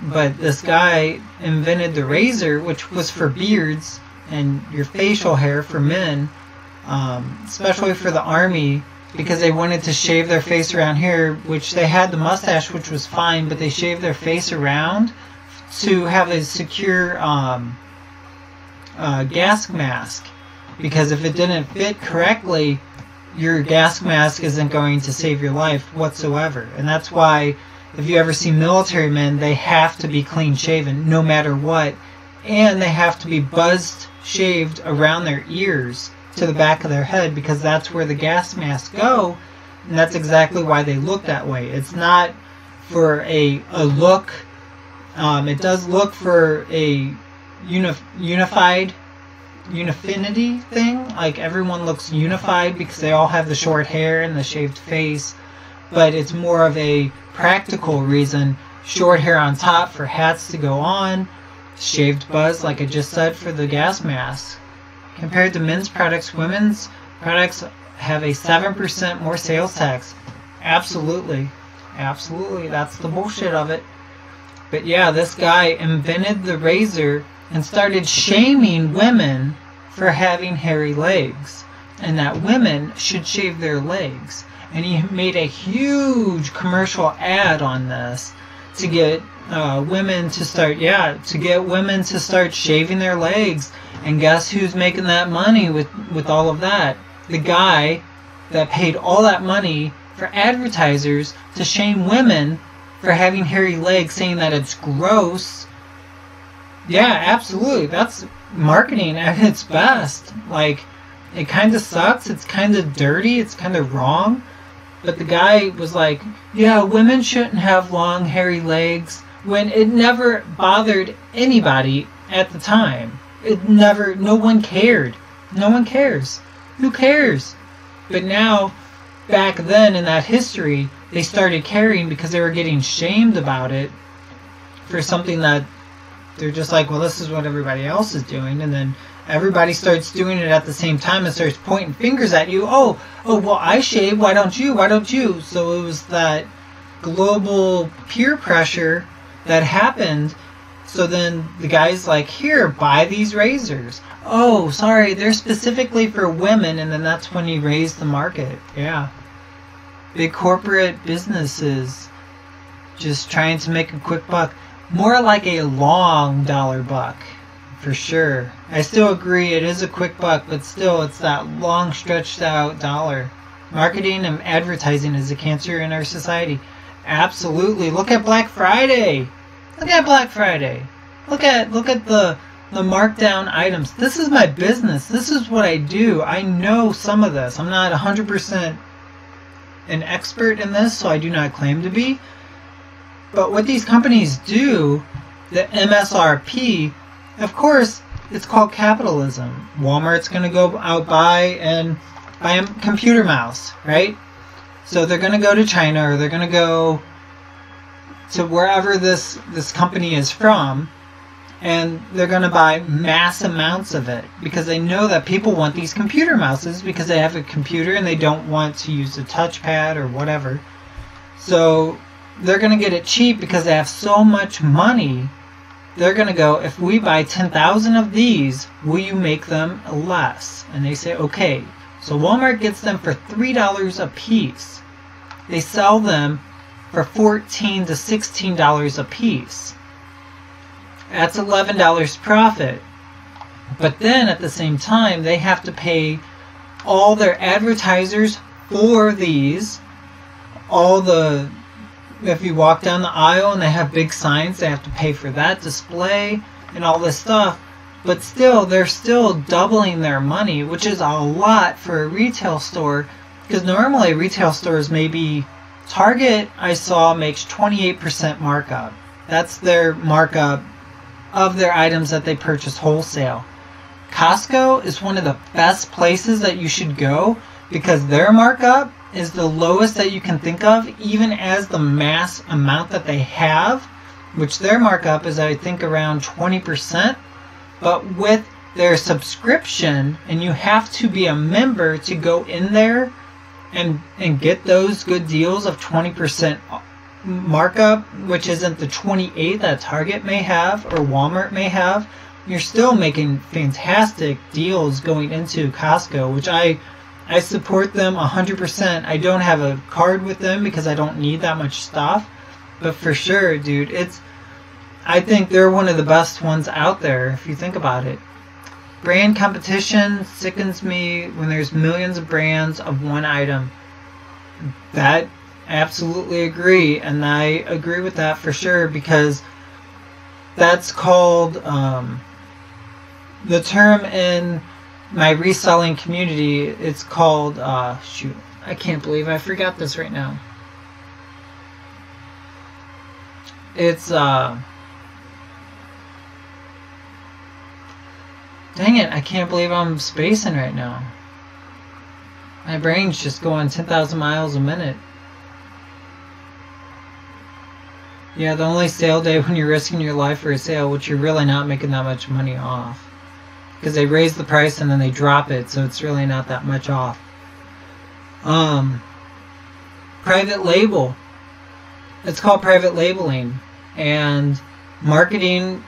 But this guy invented the razor, which was for beards and your facial hair for men, especially for the army, because they wanted to shave their face around here, which they had the mustache, which was fine, but they shaved their face around to have a secure gas mask, because if it didn't fit correctly, your gas mask isn't going to save your life whatsoever. And that's why if you ever see military men, they have to be clean shaven no matter what, and they have to be buzzed shaved around their ears to the back of their head, because that's where the gas masks go, and that's exactly why they look that way. It's not for a look. It does look for a unified unifinity thing, like everyone looks unified because they all have the short hair and the shaved face, but it's more of a practical reason. Short hair on top for hats to go on, shaved buzz, like I just said, for the gas mask. Compared to men's products, women's products have a 7% more sales tax. Absolutely, that's the bullshit of it. But yeah, this guy invented the razor and started shaming women for having hairy legs, and that women should shave their legs. And he made a huge commercial ad on this to get women to start shaving their legs. And guess who's making that money with all of that? The guy that paid all that money for advertisers to shame women for having hairy legs, saying that it's gross. Yeah, absolutely. That's marketing at its best. Like, it kind of sucks. It's kind of dirty. It's kind of wrong. But the guy was like, yeah, women shouldn't have long, hairy legs, when it never bothered anybody at the time. No one cared. No one cares. Who cares? But now, back then in that history, they started caring because they were getting shamed about it for something that they're just like, well, this is what everybody else is doing. And then everybody starts doing it at the same time and starts pointing fingers at you. Oh, well, I shave. Why don't you? Why don't you? So it was that global peer pressure that happened. So then the guy's like, here, buy these razors. Oh, sorry, they're specifically for women. And then that's when he raised the market. Yeah. Big corporate businesses just trying to make a quick buck. More like a long dollar buck, for sure. I still agree it is a quick buck, but still it's that long stretched out dollar. Marketing and advertising is a cancer in our society. Absolutely. Look at Black Friday. Look at Black Friday. Look at the markdown items. This is my business. This is what I do. I know some of this. I'm not 100% an expert in this, so I do not claim to be. But what these companies do, the MSRP, of course, it's called capitalism. Walmart's going to go out buy a computer mouse, right? So they're going to go to China, or they're going to go to wherever this company is from, and they're going to buy mass amounts of it because they know that people want these computer mouses because they have a computer and they don't want to use a touchpad or whatever. So they're going to get it cheap because they have so much money. They're going to go, if we buy 10,000 of these, will you make them less? And they say, okay. So Walmart gets them for $3 a piece. They sell them for $14 to $16 a piece. That's $11 profit. But then at the same time, they have to pay all their advertisers for these. If you walk down the aisle and they have big signs, they have to pay for that display and all this stuff. But still, they're still doubling their money, which is a lot for a retail store. Because normally retail stores, maybe Target, I saw, makes 28% markup. That's their markup of their items that they purchase wholesale. Costco is one of the best places that you should go because their markup is the lowest that you can think of, even as the mass amount that they have, which their markup is, I think, around 20%. But with their subscription, and you have to be a member to go in there and get those good deals of 20% markup, which isn't the 28 that Target may have or Walmart may have. You're still making fantastic deals going into Costco, which I support them 100%. I don't have a card with them because I don't need that much stuff, but for sure, dude, I think they're one of the best ones out there if you think about it. Brand competition sickens me when there's millions of brands of one item. That, absolutely agree, and I agree with that for sure, because that's called the term in my reselling community, it's called shoot, I can't believe I forgot this right now. It's dang it, I can't believe I'm spacing right now. My brain's just going 10,000 miles a minute. Yeah, the only sale day when you're risking your life for a sale, which you're really not making that much money off. Because they raise the price and then they drop it, so it's really not that much off. Private label. It's called private labeling. And marketing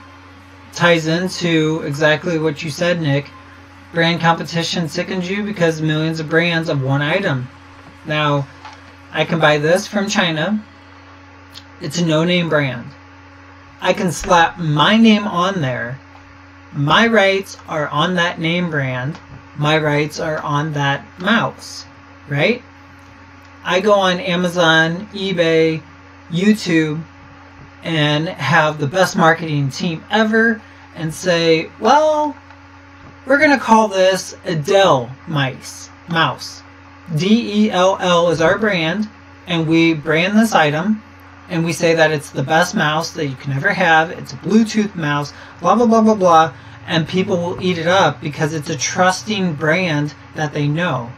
ties into exactly what you said, Nick. Brand competition sickens you because millions of brands of one item. Now, I can buy this from China. It's a no-name brand. I can slap my name on there. My rights are on that name brand. My rights are on that mouse, right? I go on Amazon, eBay, YouTube, and have the best marketing team ever and say, well, we're going to call this a Dell mouse. D-E-L-L is our brand, and we brand this item, and we say that it's the best mouse that you can ever have. It's a Bluetooth mouse, blah, blah, blah, blah, blah, and people will eat it up because it's a trusting brand that they know.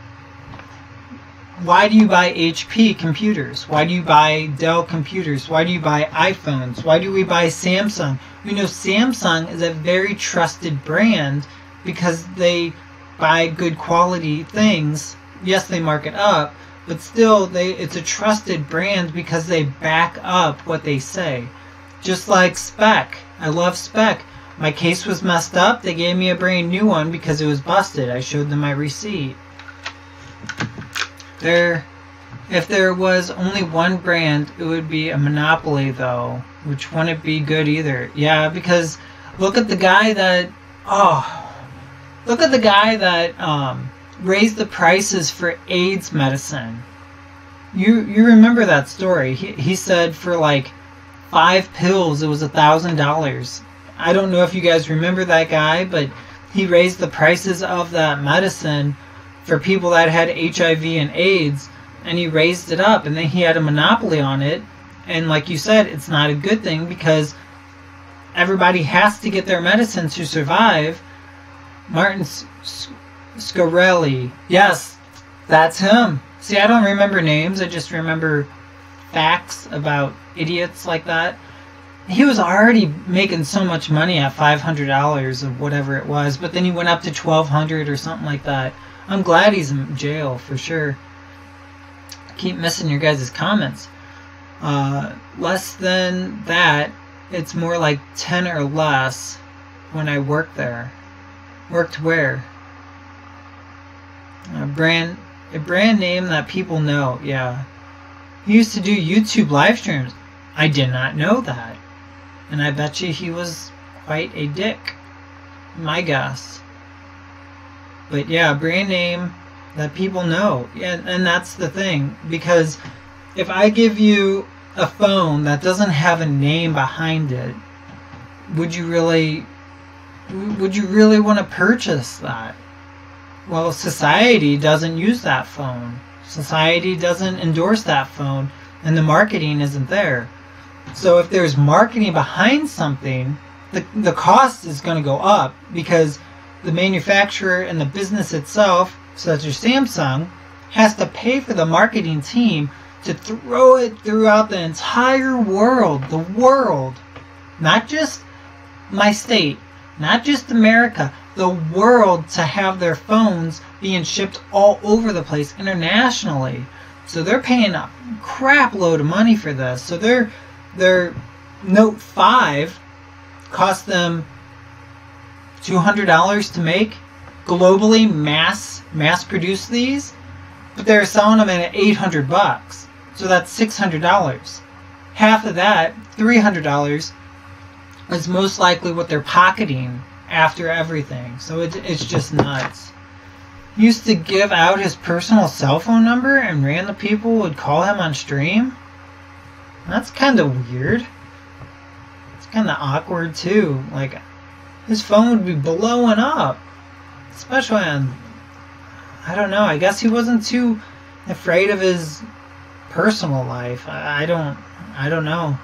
Why do you buy HP computers? Why do you buy Dell computers? Why do you buy iPhones? Why do we buy Samsung? We know Samsung is a very trusted brand because they buy good quality things. Yes, they mark it up, but still it's a trusted brand because they back up what they say. Just like Spec. I love Spec. My case was messed up. They gave me a brand new one because it was busted. I showed them my receipt. If there was only one brand, it would be a monopoly, though, which wouldn't be good either. Yeah, because look at the guy that raised the prices for AIDS medicine. You remember that story. He said for like 5 pills it was $1,000. I don't know if you guys remember that guy, but he raised the prices of that medicine for people that had HIV and AIDS, and he raised it up, and then he had a monopoly on it. And like you said, it's not a good thing because everybody has to get their medicine to survive. Martin Scarelli. Yes, that's him. See, I don't remember names. I just remember facts about idiots like that. He was already making so much money at $500 or whatever it was, but then he went up to $1,200 or something like that. I'm glad he's in jail for sure. I keep missing your guys' comments. Less than that, it's more like 10 or less when I worked there. Worked where? A brand name that people know. Yeah. He used to do YouTube live streams. I did not know that. And I bet you he was quite a dick. My guess. But yeah, brand name that people know. And that's the thing. Because if I give you a phone that doesn't have a name behind it, would you really want to purchase that? Well, society doesn't use that phone. Society doesn't endorse that phone, and the marketing isn't there. So if there's marketing behind something, the cost is going to go up because the manufacturer and the business itself, such as Samsung, has to pay for the marketing team to throw it throughout the entire world. The world. Not just my state. Not just America. The world, to have their phones being shipped all over the place internationally. So they're paying a crap load of money for this. So their Note 5 cost them $200 to make. Globally mass produce these, but they're selling them at $800. So that's $600. Half of that, $300, is most likely what they're pocketing after everything. So it's just nuts. He used to give out his personal cell phone number and random people would call him on stream. That's kind of weird. It's kind of awkward too. Like, his phone would be blowing up. Especially on, I don't know, I guess he wasn't too afraid of his personal life. I don't know.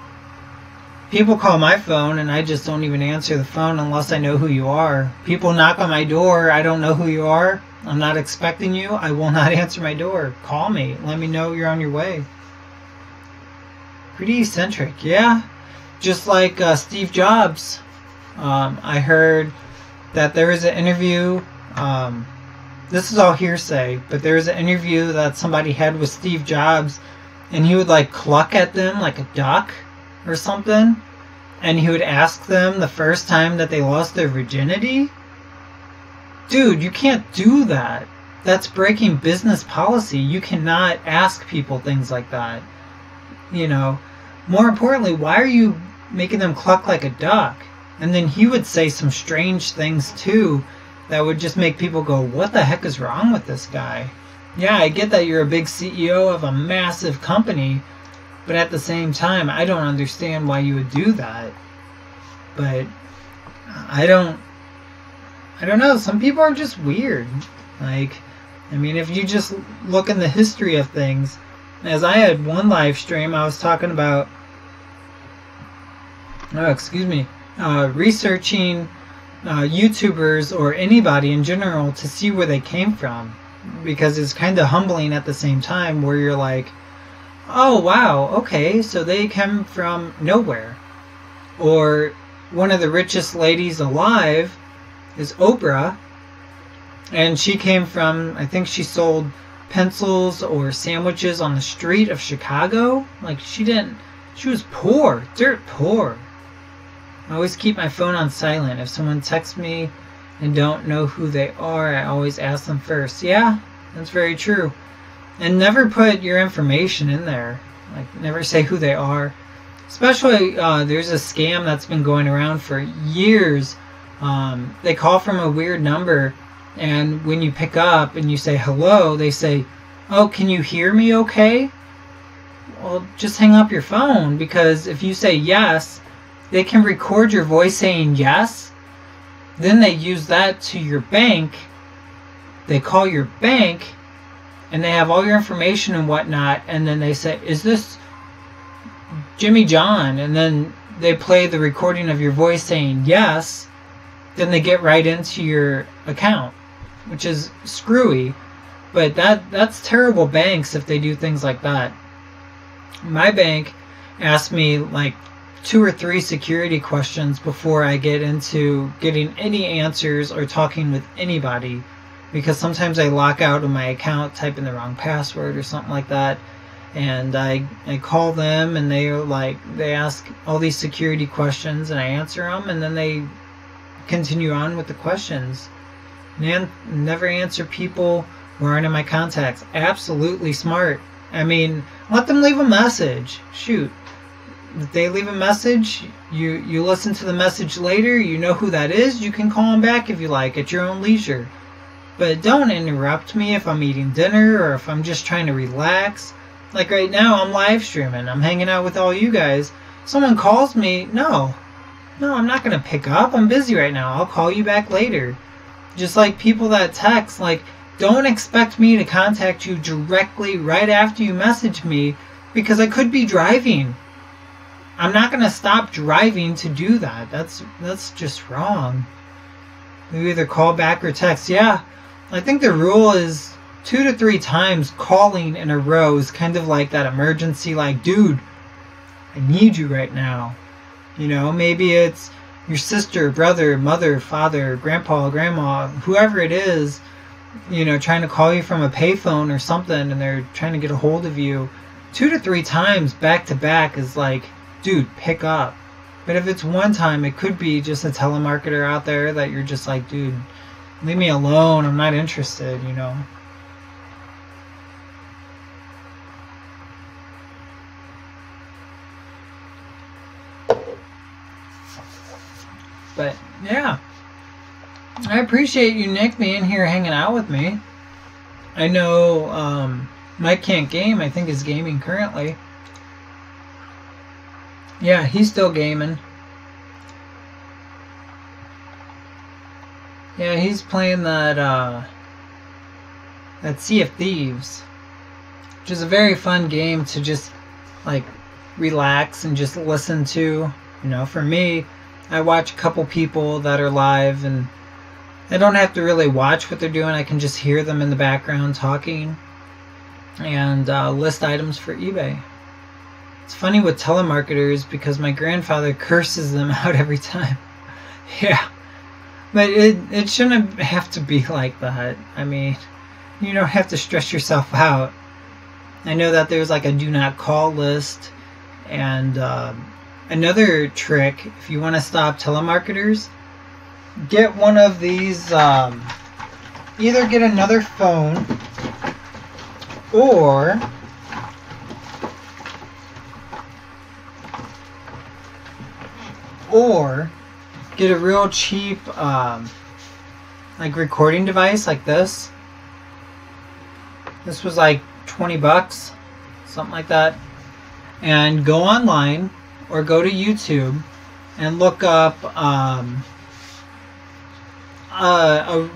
People call my phone and I just don't even answer the phone unless I know who you are. People knock on my door, I don't know who you are. I'm not expecting you. I will not answer my door. Call me. Let me know you're on your way. Pretty eccentric, yeah. Just like Steve Jobs. I heard that there is an interview. This is all hearsay, but there was an interview that somebody had with Steve Jobs, and he would like cluck at them like a duck or something, and he would ask them the first time that they lost their virginity. Dude, you can't do that. That's breaking business policy. You cannot ask people things like that. You know, more importantly, why are you making them cluck like a duck? And then he would say some strange things too that would just make people go, what the heck is wrong with this guy? Yeah, I get that you're a big CEO of a massive company, but at the same time, I don't understand why you would do that. But I don't know. Some people are just weird. Like, I mean, if you just look in the history of things, as I had one live stream, I was talking about, researching YouTubers or anybody in general to see where they came from, because it's kind of humbling at the same time, where you're like, oh wow, okay, so they come from nowhere. Or one of the richest ladies alive is Oprah, and she came from, I think she sold pencils or sandwiches on the street of Chicago. Like, she was poor, dirt poor. I always keep my phone on silent. If someone texts me and don't know who they are, I always ask them first. Yeah, that's very true. And never put your information in there. Like, never say who they are. Especially, there's a scam that's been going around for years. They call from a weird number, And when you pick up and you say hello, they say, "Oh, can you hear me okay?" Well, just hang up your phone, because if you say yes, they can record your voice saying yes. Then they use that to your bank. They call your bank and they have all your information and whatnot. And then they say, "Is this Jimmy John?" And then they play the recording of your voice saying yes. Then they get right into your account, which is screwy. But that's terrible banks if they do things like that. My bank asked me like 2 or 3 security questions before I get into getting any answers or talking with anybody, because sometimes I lock out of my account, type in the wrong password or something like that, and I call them and they ask all these security questions and I answer them, and then they continue on with the questions. Never answer people who aren't in my contacts. Absolutely smart. I mean, let them leave a message. Shoot. If they leave a message, you listen to the message later, you know who that is, you can call them back if you like, at your own leisure. But don't interrupt me if I'm eating dinner or if I'm just trying to relax. Like right now, I'm live streaming, I'm hanging out with all you guys. Someone calls me, no, I'm not going to pick up, I'm busy right now, I'll call you back later. Just like people that text, like, don't expect me to contact you directly right after you message me, because I could be driving. I'm not going to stop driving to do that. That's just wrong. You either call back or text. Yeah, I think the rule is 2 to 3 times calling in a row is kind of like that emergency, like, dude, I need you right now. You know, maybe it's your sister, brother, mother, father, grandpa, grandma, whoever it is, you know, trying to call you from a payphone or something, and they're trying to get a hold of you. 2 to 3 times back to back is like, dude, pick up. But if it's one time, it could be just a telemarketer out there that you're just like, dude, leave me alone, I'm not interested, you know. But yeah, I appreciate you, Nick, being here hanging out with me. I know Mike Can't Game, I think, is gaming currently. Yeah, he's still gaming. Yeah, he's playing that Sea of Thieves, which is a very fun game to just like relax and just listen to. You know, for me, I watch a couple people that are live, and I don't have to really watch what they're doing. I can just hear them in the background talking and list items for eBay. It's funny with telemarketers because my grandfather curses them out every time. Yeah. But it shouldn't have to be like that. I mean, you don't have to stress yourself out. I know that there's like a do not call list. And another trick, if you want to stop telemarketers, get one of these, either get another phone or get a real cheap like recording device like this. This was like 20 bucks, something like that. And go online or go to YouTube and look up a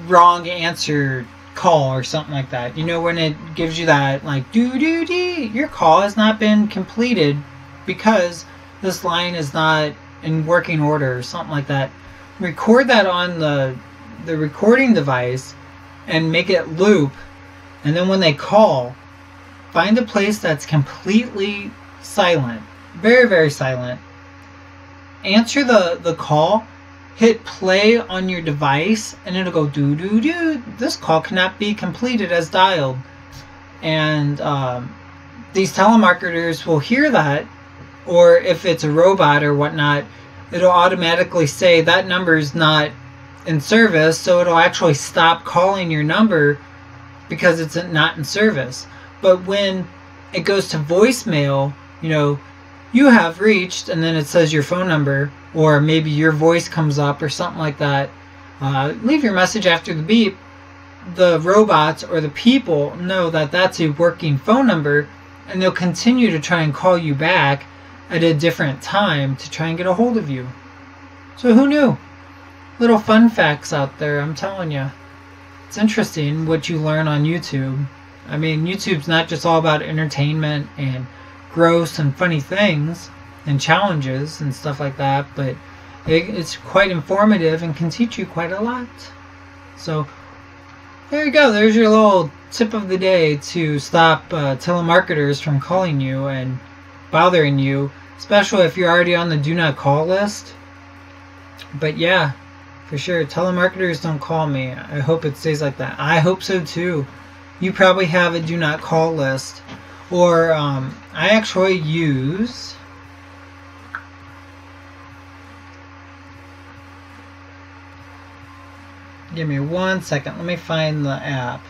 wrong answer call or something like that. You know, when it gives you that like doo-doo-dee, your call has not been completed because this line is not in working order or something like that. Record that on the recording device and make it loop, and then when they call, find a place that's completely silent, very, very silent. Answer the call, hit play on your device, and it'll go doo doo doo. This call cannot be completed as dialed. And these telemarketers will hear that, or if it's a robot or whatnot, it'll automatically say that number is not in service, so it'll actually stop calling your number because it's not in service. But when it goes to voicemail, you know, you have reached, and then it says your phone number, or maybe your voice comes up or something like that. Leave your message after the beep. the robots or the people know that that's a working phone number, and they'll continue to try and call you back at a different time to try and get a hold of you. So who knew? Little fun facts out there, I'm telling you. It's interesting what you learn on YouTube. I mean, YouTube's not just all about entertainment and gross and funny things and challenges and stuff like that, but it's quite informative and can teach you quite a lot. So there you go. There's your little tip of the day to stop telemarketers from calling you and bothering you, especially if you're already on the do not call list. But yeah, for sure, telemarketers don't call me. I hope it stays like that. I hope so too. You probably have a do not call list, or I actually use give me 1 second. Let me find the app.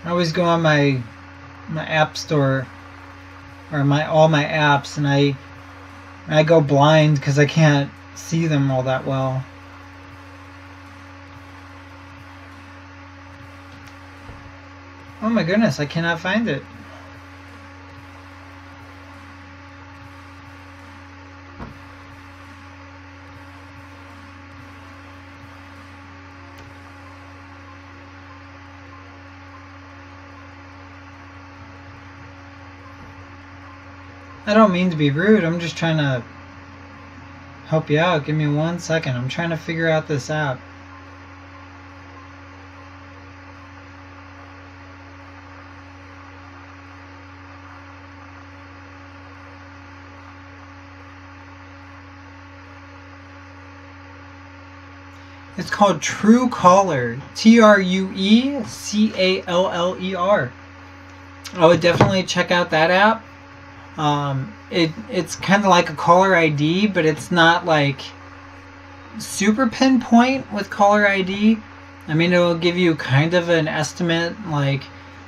I always go on my app store or all my apps, and I go blind because I can't see them all that well. Oh my goodness, I cannot find it. I don't mean to be rude, I'm just trying to help you out. Give me 1 second. I'm trying to figure out this app. It's called Truecaller. Truecaller. I would definitely check out that app. It's kind of like a caller ID, but it's not like super pinpoint with caller ID. I mean, it will give you kind of an estimate, like,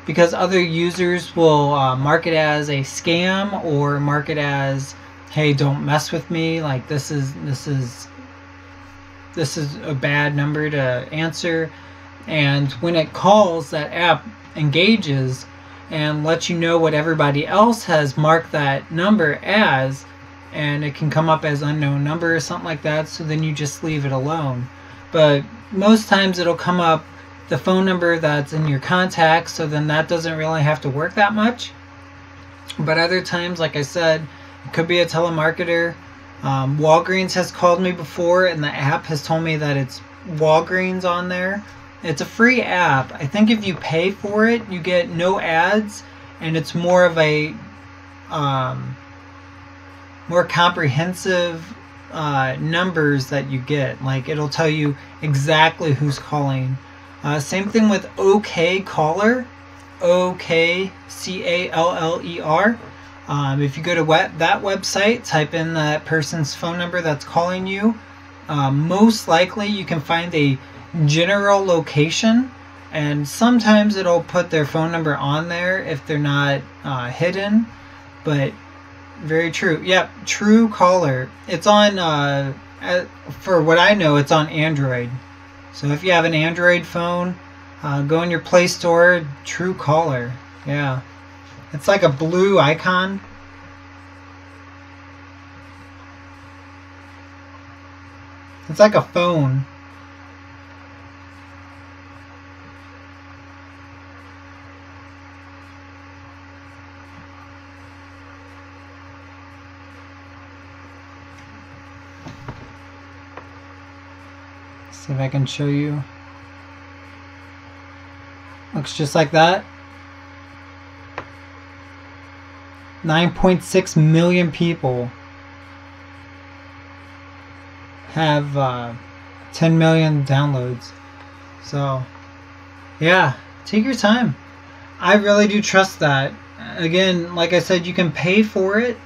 because other users will mark it as a scam or mark it as, hey, don't mess with me, like this is a bad number to answer. And when it calls, that app engages and lets you know what everybody else has marked that number as, and it can come up as unknown number or something like that, so then you just leave it alone. But most times it'll come up the phone number that's in your contacts, so then that doesn't really have to work that much. But other times, like I said, it could be a telemarketer. Walgreens has called me before, and the app has told me that it's Walgreens on there. It's a free app. I think if you pay for it, you get no ads, and it's more of a more comprehensive numbers that you get. Like, it'll tell you exactly who's calling. Same thing with OK Caller, OKCALLER. If you go to that website, type in that person's phone number that's calling you. Most likely you can find a general location, and sometimes it'll put their phone number on there if they're not hidden. But very true. Yep, Truecaller. It's on for what I know, it's on Android. So if you have an Android phone, go in your Play Store, Truecaller. Yeah, it's like a blue icon. It's like a phone. See if I can show you. Looks just like that. 9.6 million people have 10 million downloads. So yeah, take your time. I really do trust that. Again, like I said, you can pay for it.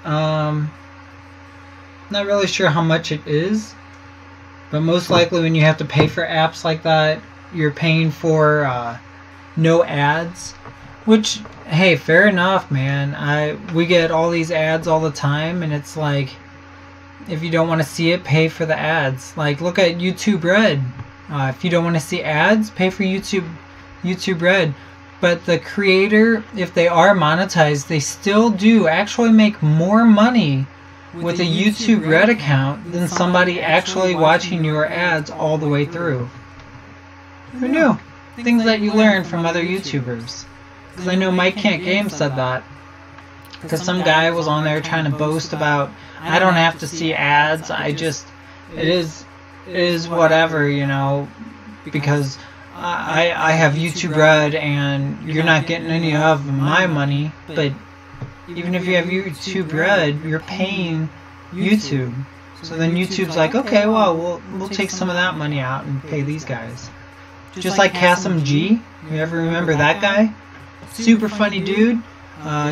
Not really sure how much it is, but most likely when you have to pay for apps like that, you're paying for no ads. Which, hey, fair enough, man. We get all these ads all the time, and it's like, if you don't want to see it, pay for the ads. Like, look at YouTube Red. If you don't want to see ads, pay for YouTube Red. But the creator, if they are monetized, they still do actually make more money with a YouTube Red account than somebody actually watching your ads all the way through. Who knew? Things that you learn from other YouTubers. Because I know Mike Can't Game said that. Because some guy was on there trying to boast about, I don't have to see ads, it is whatever, you know, because I have YouTube Red and you're not getting any of my money. But even if you have YouTube Red, you're paying YouTube. So then YouTube's like, okay, well, we'll take some of that money out and pay these guys. Just like Kasim G. You ever remember that guy? Super funny dude.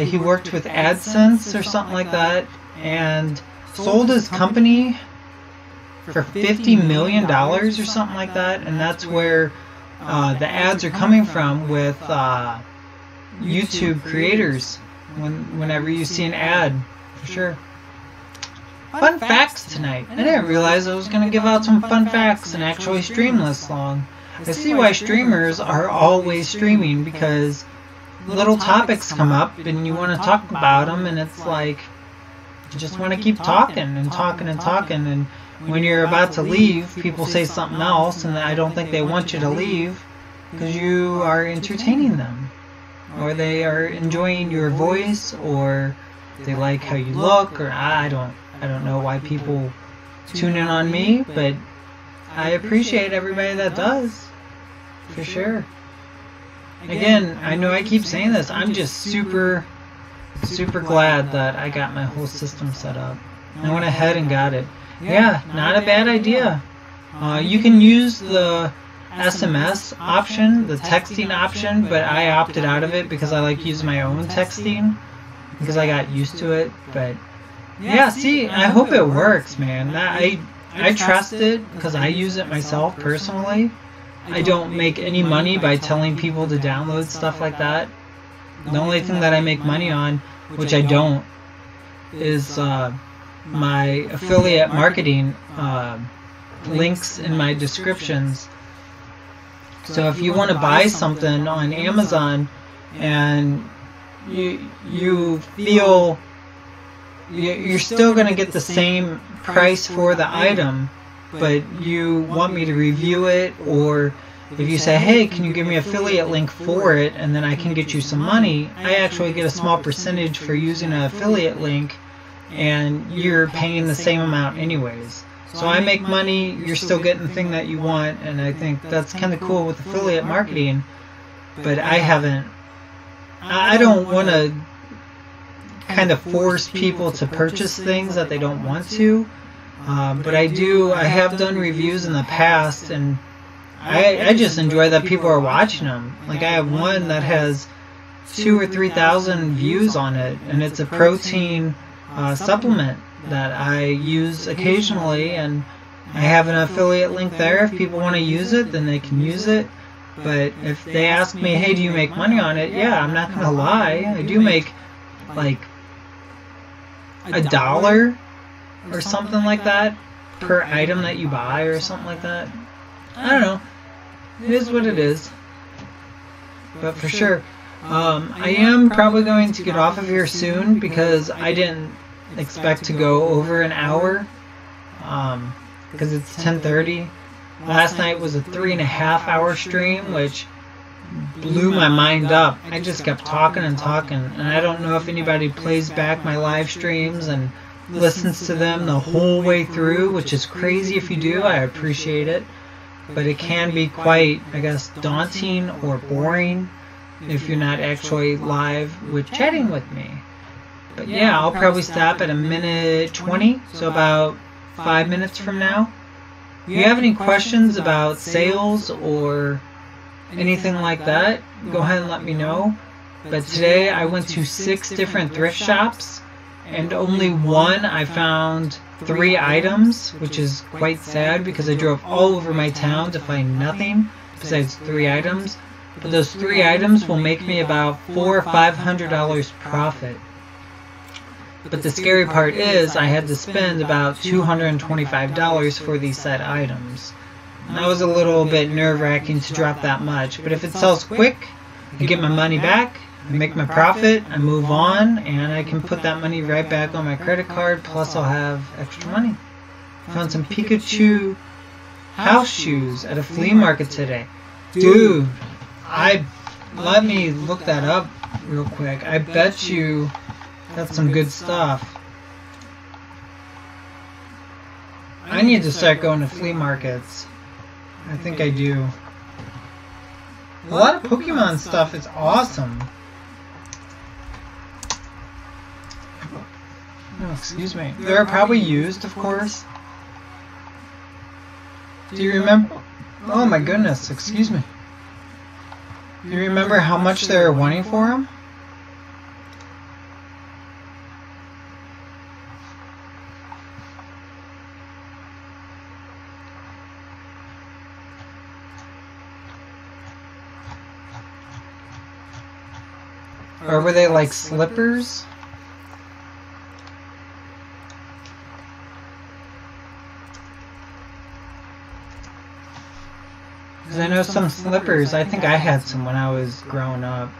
He worked with AdSense or something like that, and sold his company for $50 million or something like that, and that's where the ads are coming from with YouTube creators. Whenever you see an ad, for sure. Fun facts tonight. I didn't realize I was going to give out some fun facts and actually stream this long. I see why streamers are always streaming, because little topics come up and you want to talk about them, and it's like you just want to keep talking and talking and talking, and when you're about to leave, people say something else, and I don't think they want you to leave because you are entertaining them, or they are enjoying your voice, or they like how you look, or I don't know why people tune in on me, but I appreciate everybody that does, for sure. Again, I know I keep saying this, I'm just super glad that I got my whole system set up. I went ahead and got it. Yeah, not a bad idea. You can use the SMS option, the texting option, but I opted out of it because I like using my own texting, because I got used to it. But yeah, see, I hope it works, man. I trust it because I use it myself personally. I don't make any money by telling people to download stuff like that. The only thing that I make money on, which I don't, is my affiliate marketing links in my descriptions. So if you want to buy something on Amazon and you feel you're still going to get the same price for the item, but you want me to review it, or if you say, hey, can you give me an affiliate link for it and then I can get you some money, I actually get a small percentage for using an affiliate link, and you're paying the same amount anyways. So I make money, you're still getting the thing that you want, and I think that's kind of cool with affiliate marketing. But I don't want to kind of force people to purchase things that they don't want to. But I have done reviews in the past, and I just enjoy that people are watching them. Like, I have one that has 2,000 or 3,000 views on it, and it's a protein supplement that I use occasionally, and I have an affiliate link there. If people want to use it, then they can use it. But if they ask me, hey, do you make money on it? Yeah, I'm not going to lie. I do make like $1 or something like that per item that you buy, or something like that. I don't know. It is what it is. But for sure, I am probably going to get off of here soon, because I didn't expect to go over an hour, because it's 10:30. Last night was a 3.5 hour stream, which blew my mind up. I just kept talking and talking, and I don't know if anybody plays back my live streams and listens to them the whole way through, which is crazy. If you do, I appreciate it, but it can be quite, I guess, daunting or boring if you're not actually live with chatting with me. But yeah, I'll probably stop at 1:20, so about 5 minutes from now. If you have any questions about sales or anything like that, go ahead and let me know. But today I went to 6 different thrift shops, and only one I found 3 items, which is quite sad because I drove all over my town to find nothing besides 3 items. But those 3 items will make me about $400 or $500 profit. But the scary part is I had to spend about $225 for these set items. And that was a little bit nerve-wracking to drop that much, but if it sells quick, I get my money back, I make my profit, I move on, and I can put that money right back on my credit card, plus I'll have extra money. Found some Pikachu house shoes at a flea market today. Dude, let me look that up real quick. I bet you that's some good stuff. I need to start going to flea markets. I think I do. A lot of Pokemon stuff is awesome. Oh, excuse me. They're probably used, of course. Do you remember? Oh my goodness, excuse me. Do you remember how much they were wanting for them? Or were they like slippers? Because I know some slippers, I think I had some when I was growing up.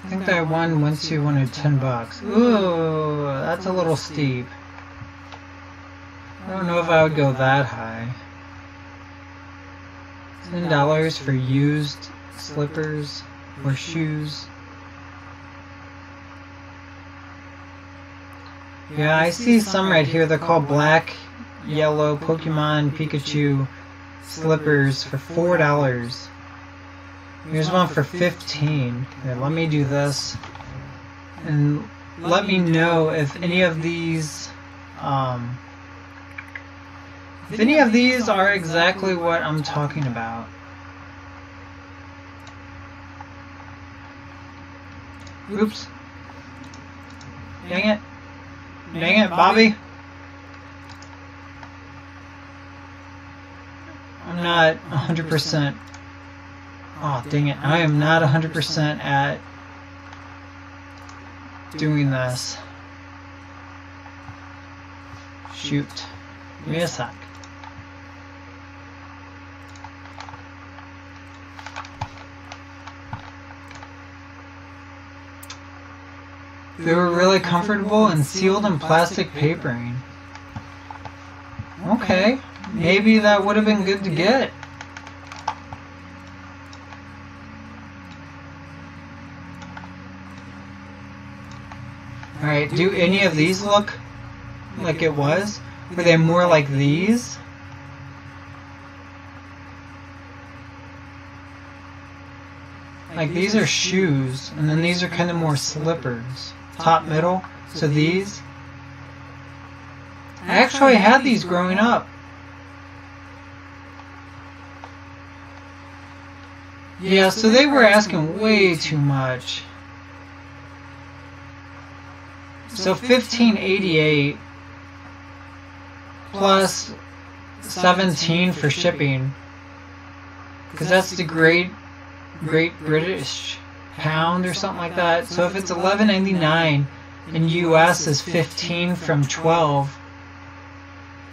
I think that one went to $10. Ooh, that's a little steep. I don't know if I would go that high. $10 for used slippers or shoes. Yeah, I see some right here. They're called black, yellow Pokemon Pikachu slippers for $4. Here's one for $15. Here, let me do this, and let me know if any of these, are exactly what I'm talking about. Oops. Dang it. Dang it, Bobby. I'm not 100%. Oh, dang it. I am not 100% at doing this. Shoot. Give me a sec. They were really comfortable and sealed in plastic papering. Okay, maybe that would have been good to get. Alright, do any of these look like it was? Were they more like these? Like these are shoes, and then these are kind of more slippers. Top, middle. So these. I actually had these growing up. Yeah, so they were asking way too much. So $15.88 plus $17 for shipping, because that's the Great British pound or something like that. So if it's $11.99 in US is 15 from 12,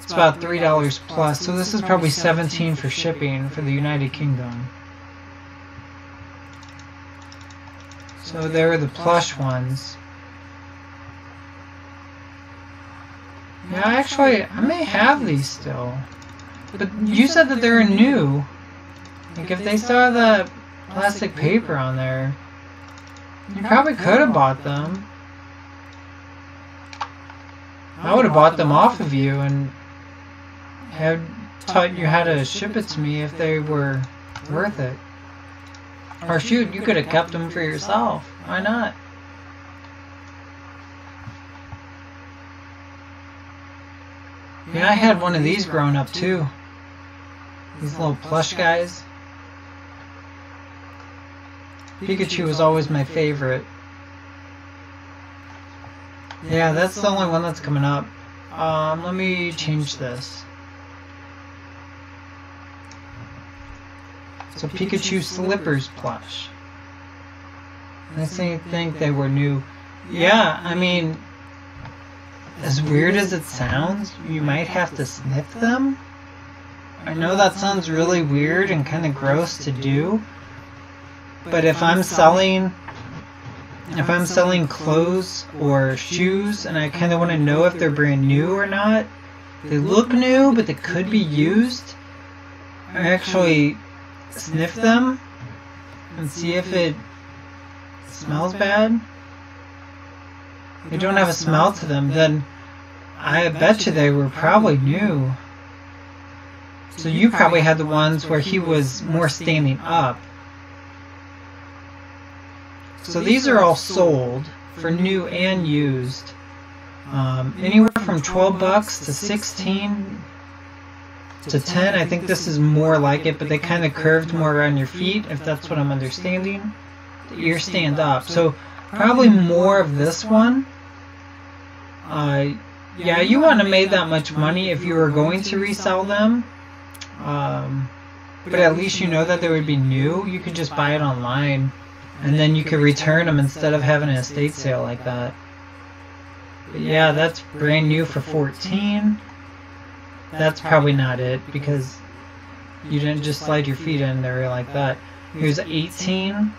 it's about $3 plus. So this is probably 17 for shipping for the United Kingdom. So there are the plush ones. Yeah, actually, I may have these still. But you said that they're new. Like if they still have the plastic paper on there, you probably could have bought them. I would have bought them off of you and had taught you how to ship it to me if they were worth it. Or shoot, you could have kept them for yourself. Why not? Yeah, I had one of these growing up too. These little plush guys. Pikachu was always my favorite. Yeah, that's the only one that's coming up. Let me change this. So Pikachu slippers plush. I think they were new. Yeah, I mean, as weird as it sounds, you might have to sniff them. I know that sounds really weird and kind of gross to do, but if I'm selling clothes or shoes and I kind of want to know if they're brand new or not, they look new but they could be used, I actually sniff them and see if it smells bad. If they don't have a smell to them, then I bet you they were probably new. So you probably had the ones where he was more standing up. So these are all sold for new and used. Anywhere from 12 bucks to 16 to 10. I think this is more like it, but they kind of curved more around your feet, if that's what I'm understanding. The ears stand up. So probably more of this one. Yeah, you wouldn't have made that much money if you were going to resell them. But at least you know that they would be new. You could just buy it online, and then you could return them instead of having an estate sale like that. But yeah, that's brand new for 14. That's probably not it, because you didn't just slide your feet in there like that. Here's 18.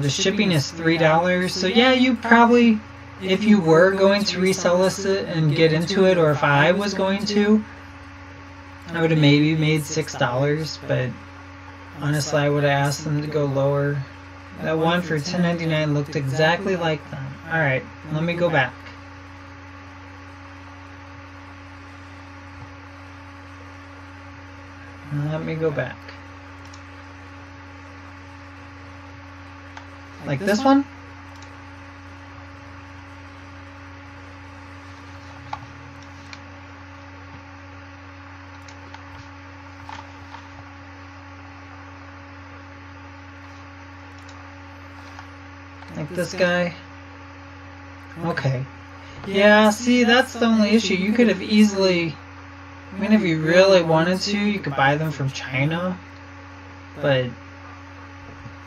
The shipping is $3. So yeah, you probably, if you were going to resell this and get into it, or if I was going to, I would have maybe made $6, but honestly I would have asked them to go lower. That one for $10.99 looked exactly like them. Alright, let me go back. Let me go back. Like this one? Like this guy? Okay. Yeah, see, that's the only issue. You could have easily, I mean, if you really wanted to, you could buy them from China. But,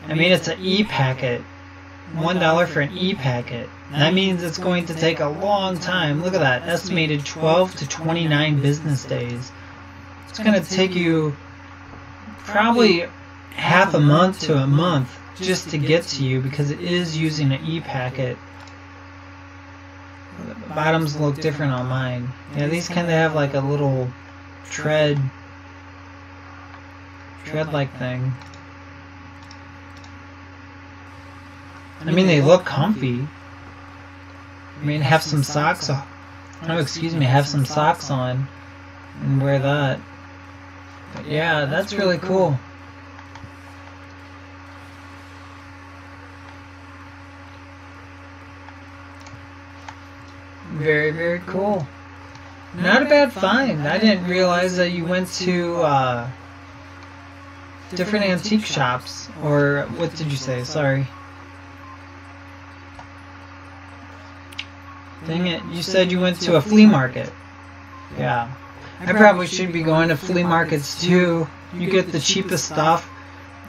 I mean, it's an e-packet. $1 for an e-packet. That means it's going to take a long time. Look at that. Estimated 12 to 29 business days. It's going to take you probably half a month to a month just to get to you, because it is using an e-packet. The bottoms look different on mine. Yeah, these kind of have like a little tread-like thing. I mean, they look comfy. I mean, have some socks on. Oh, excuse me, have some socks on and wear that. But yeah, that's really cool. Very, very cool. Not a bad find. I didn't realize that you went to different antique shops. Or what did you say? Sorry. Dang it. You said you went to a flea market. Yeah. I probably should be going to flea markets too. You get the cheapest stuff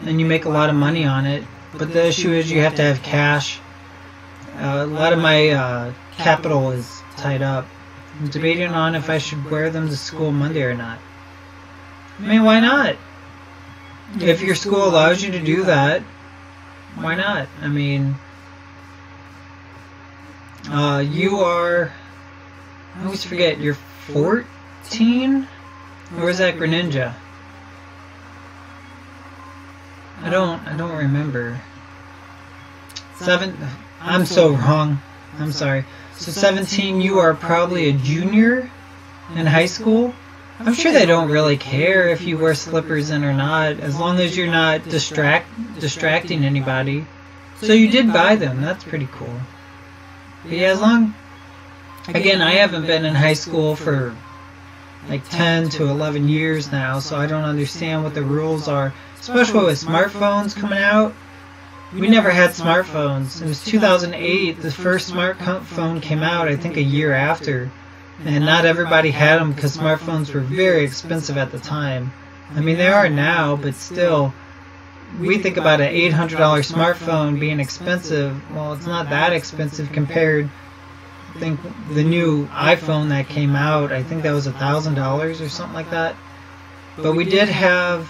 and you make a lot of money on it. But the issue is you have to have cash. A lot of my capital is tied up. I'm debating on if I should wear them to school Monday or not. I mean, why not? If your school allows you to do that, why not? I mean, you are, I always forget, you're 14? Or is that Greninja? I don't remember. I'm so wrong. I'm sorry. So 17, you are probably a junior in high school. I'm sure they don't really care if you wear slippers in or not, as long as you're not distracting anybody. So you did buy them. That's pretty cool. But yeah, as long... Again, I haven't been in high school for like 10 to 11 years now, so I don't understand what the rules are. Especially with smartphones coming out. We never had smartphones. It was 2008, the first smartphone came out, I think a year after. And not everybody had them because smartphones were very expensive at the time. I mean, they are now, but still, we think about an $800 smartphone being expensive. Well, it's not that expensive compared. I think the new iPhone that came out, I think that was $1,000 or something like that. But we did have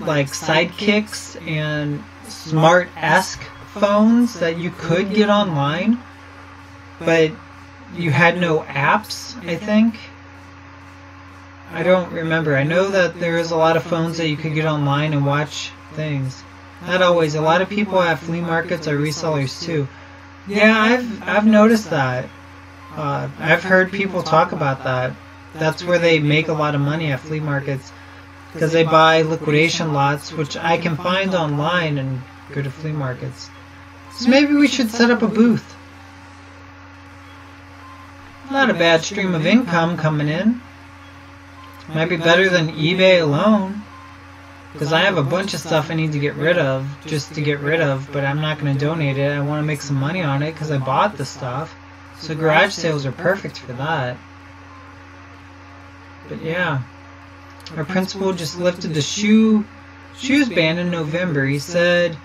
like sidekicks and smart-esque phones that you could get online, but you had no apps, I think. I don't remember. I know that there is a lot of phones that you could get online and watch things. Not always. A lot of people have flea markets or resellers too. Yeah, I've noticed that. I've heard people talk about that. That's where they make a lot of money at flea markets, because they buy liquidation lots, which I can find online and go to flea markets. So maybe we should set up a booth. Not a bad stream of income coming in. Might be better than eBay alone, because I have a bunch of stuff I need to get rid of, just to get rid of, but I'm not going to donate it. I want to make some money on it because I bought the stuff. So garage sales are perfect for that. But yeah, our principal just lifted the shoes ban in November. He said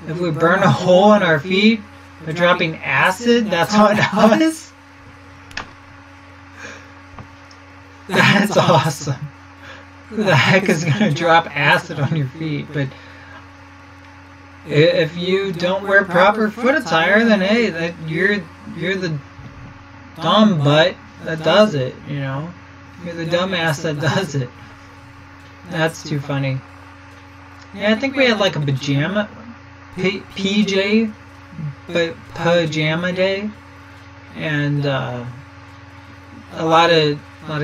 if we burn a hole in our feet by dropping acid, that's how it does. That's awesome. Who the heck is going to drop acid on your feet? But if you don't wear proper foot attire, then hey, that you're the dumb butt that does it, you know? You're the dumbass that does it. That's too funny. Yeah, I think we had like a pajama day, and a lot of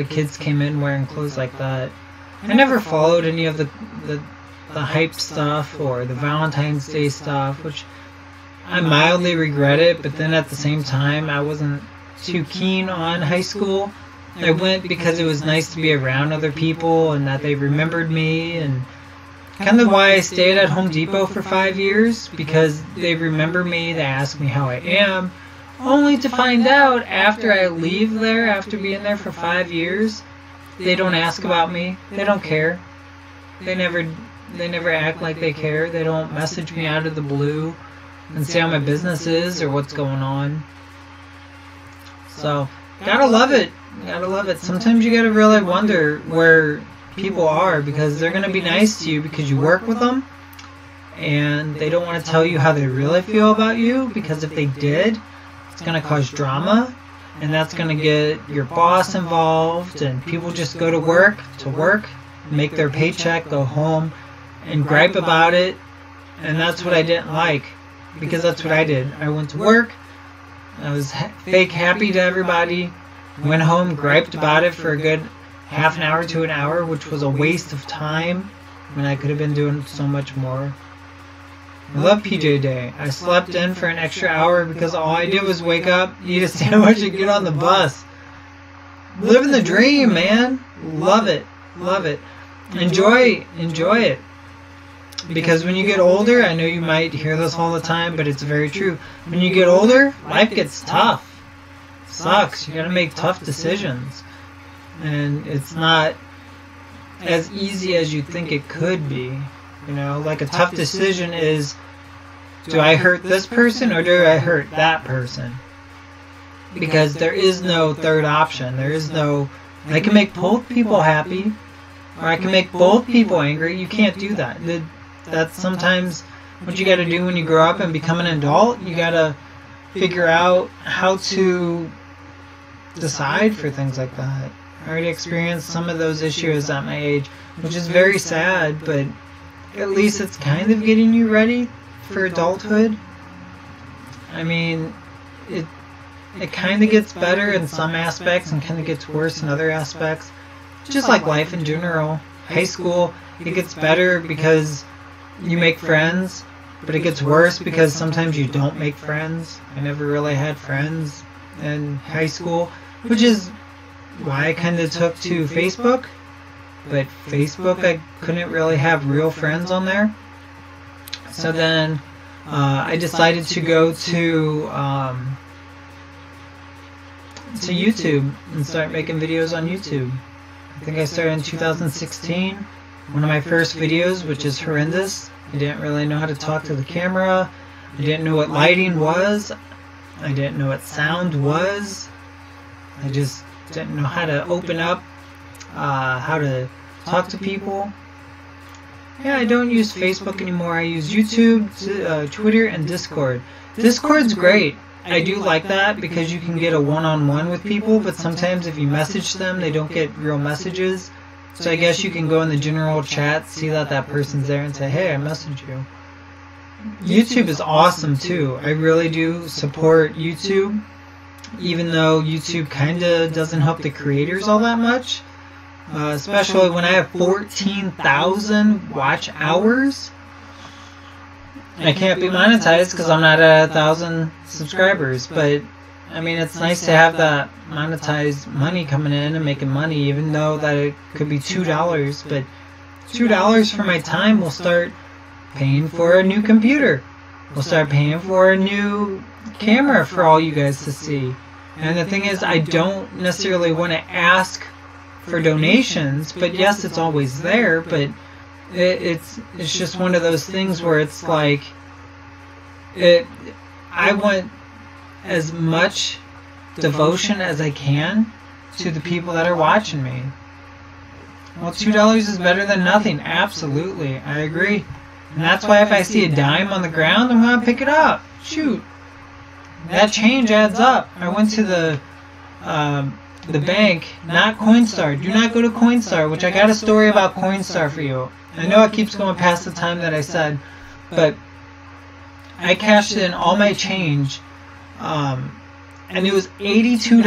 kids came in wearing clothes like that. I never followed any of the hype stuff or the Valentine's Day stuff, which I mildly regret it, but then at the same time I wasn't too keen on high school. I went because it was nice to be around other people and that they remembered me, and kind of why I stayed at Home Depot for 5 years, because they remember me, they ask me how I am, only to find out after I leave there, after being there for 5 years, they don't ask about me. They don't care. They never act like they care. They don't message me out of the blue and say how my business is or what's going on. So, gotta love it. Gotta love it. Sometimes you gotta really wonder where people are, because they're gonna be nice to you because you work with them, and they don't want to tell you how they really feel about you, because if they did, it's gonna cause drama, and that's gonna get your boss involved, and people just go to work, make their paycheck, go home, and gripe about it. And that's what I didn't like, because that's what I did. I went to work, I was fake happy to everybody, went home, griped about it for a good half an hour to an hour, which was a waste of time when I could have been doing so much more. I love PJ Day. I slept in for an extra hour because all I did was wake up, eat a sandwich, and get on the bus. Living the dream, man. Love it. Love it. Enjoy it. Because when you get older, I know you might hear this all the time, but it's very true. When you get older, life gets tough. Sucks. You gotta make tough decisions. And it's not as easy as you think it could be. You know, like a tough decision is, do I hurt this person or do I hurt that person? Because there is no third option. There is no, I can make both people happy or I can make both people angry. You can't do that. That's sometimes what you got to do when you grow up and become an adult. You got to figure out how to decide for things like that. I already experienced some of those issues at my age, which is very sad, but at least it's kind of getting you ready for adulthood. I mean, it kind of gets better in some aspects and kind of gets worse in other aspects. Just like life in general. High school, it gets better because you make friends, but it gets worse because sometimes you don't make friends. I never really had friends in high school, which is why I kind of took to Facebook. But Facebook, I couldn't really have real friends on there. So then I decided to go to YouTube and start making videos on YouTube. I think I started in 2016. one of my first videos, which is horrendous. I didn't really know how to talk to the camera. I didn't know what lighting was. I didn't know what sound was. I just didn't know how to open up, how to talk to people. Yeah, I don't use Facebook anymore. I use YouTube, Twitter, and Discord. Discord's great. I do like that because you can get a one-on-one with people, but sometimes if you message them, they don't get real messages. So I guess you can go in the general chat, see that that person's there, and say, hey, I messaged you. YouTube is awesome, too. I really do support YouTube, even though YouTube kind of doesn't help the creators all that much. Especially when I have 14,000 watch hours. I can't be monetized because I'm not at 1,000 subscribers, but I mean, it's nice to have that monetized money coming in and making money, even though that it could be $2, but $2 for my time will start paying for a new computer. We'll start paying for a new camera for all you guys to see. And the thing is, I don't necessarily want to ask for donations, but yes, it's always there, but it's just one of those things where it's like, I want as much devotion as I can to the people that are watching me. Well, $2 is better than nothing. Absolutely, I agree. And that's why if I see a dime on the ground, I'm going to pick it up. Shoot. That change adds up. I went to the bank, not Coinstar. Do not go to Coinstar, which I got a story about Coinstar for you. I know it keeps going past the time that I said, but I cashed in all my change, and it was $82.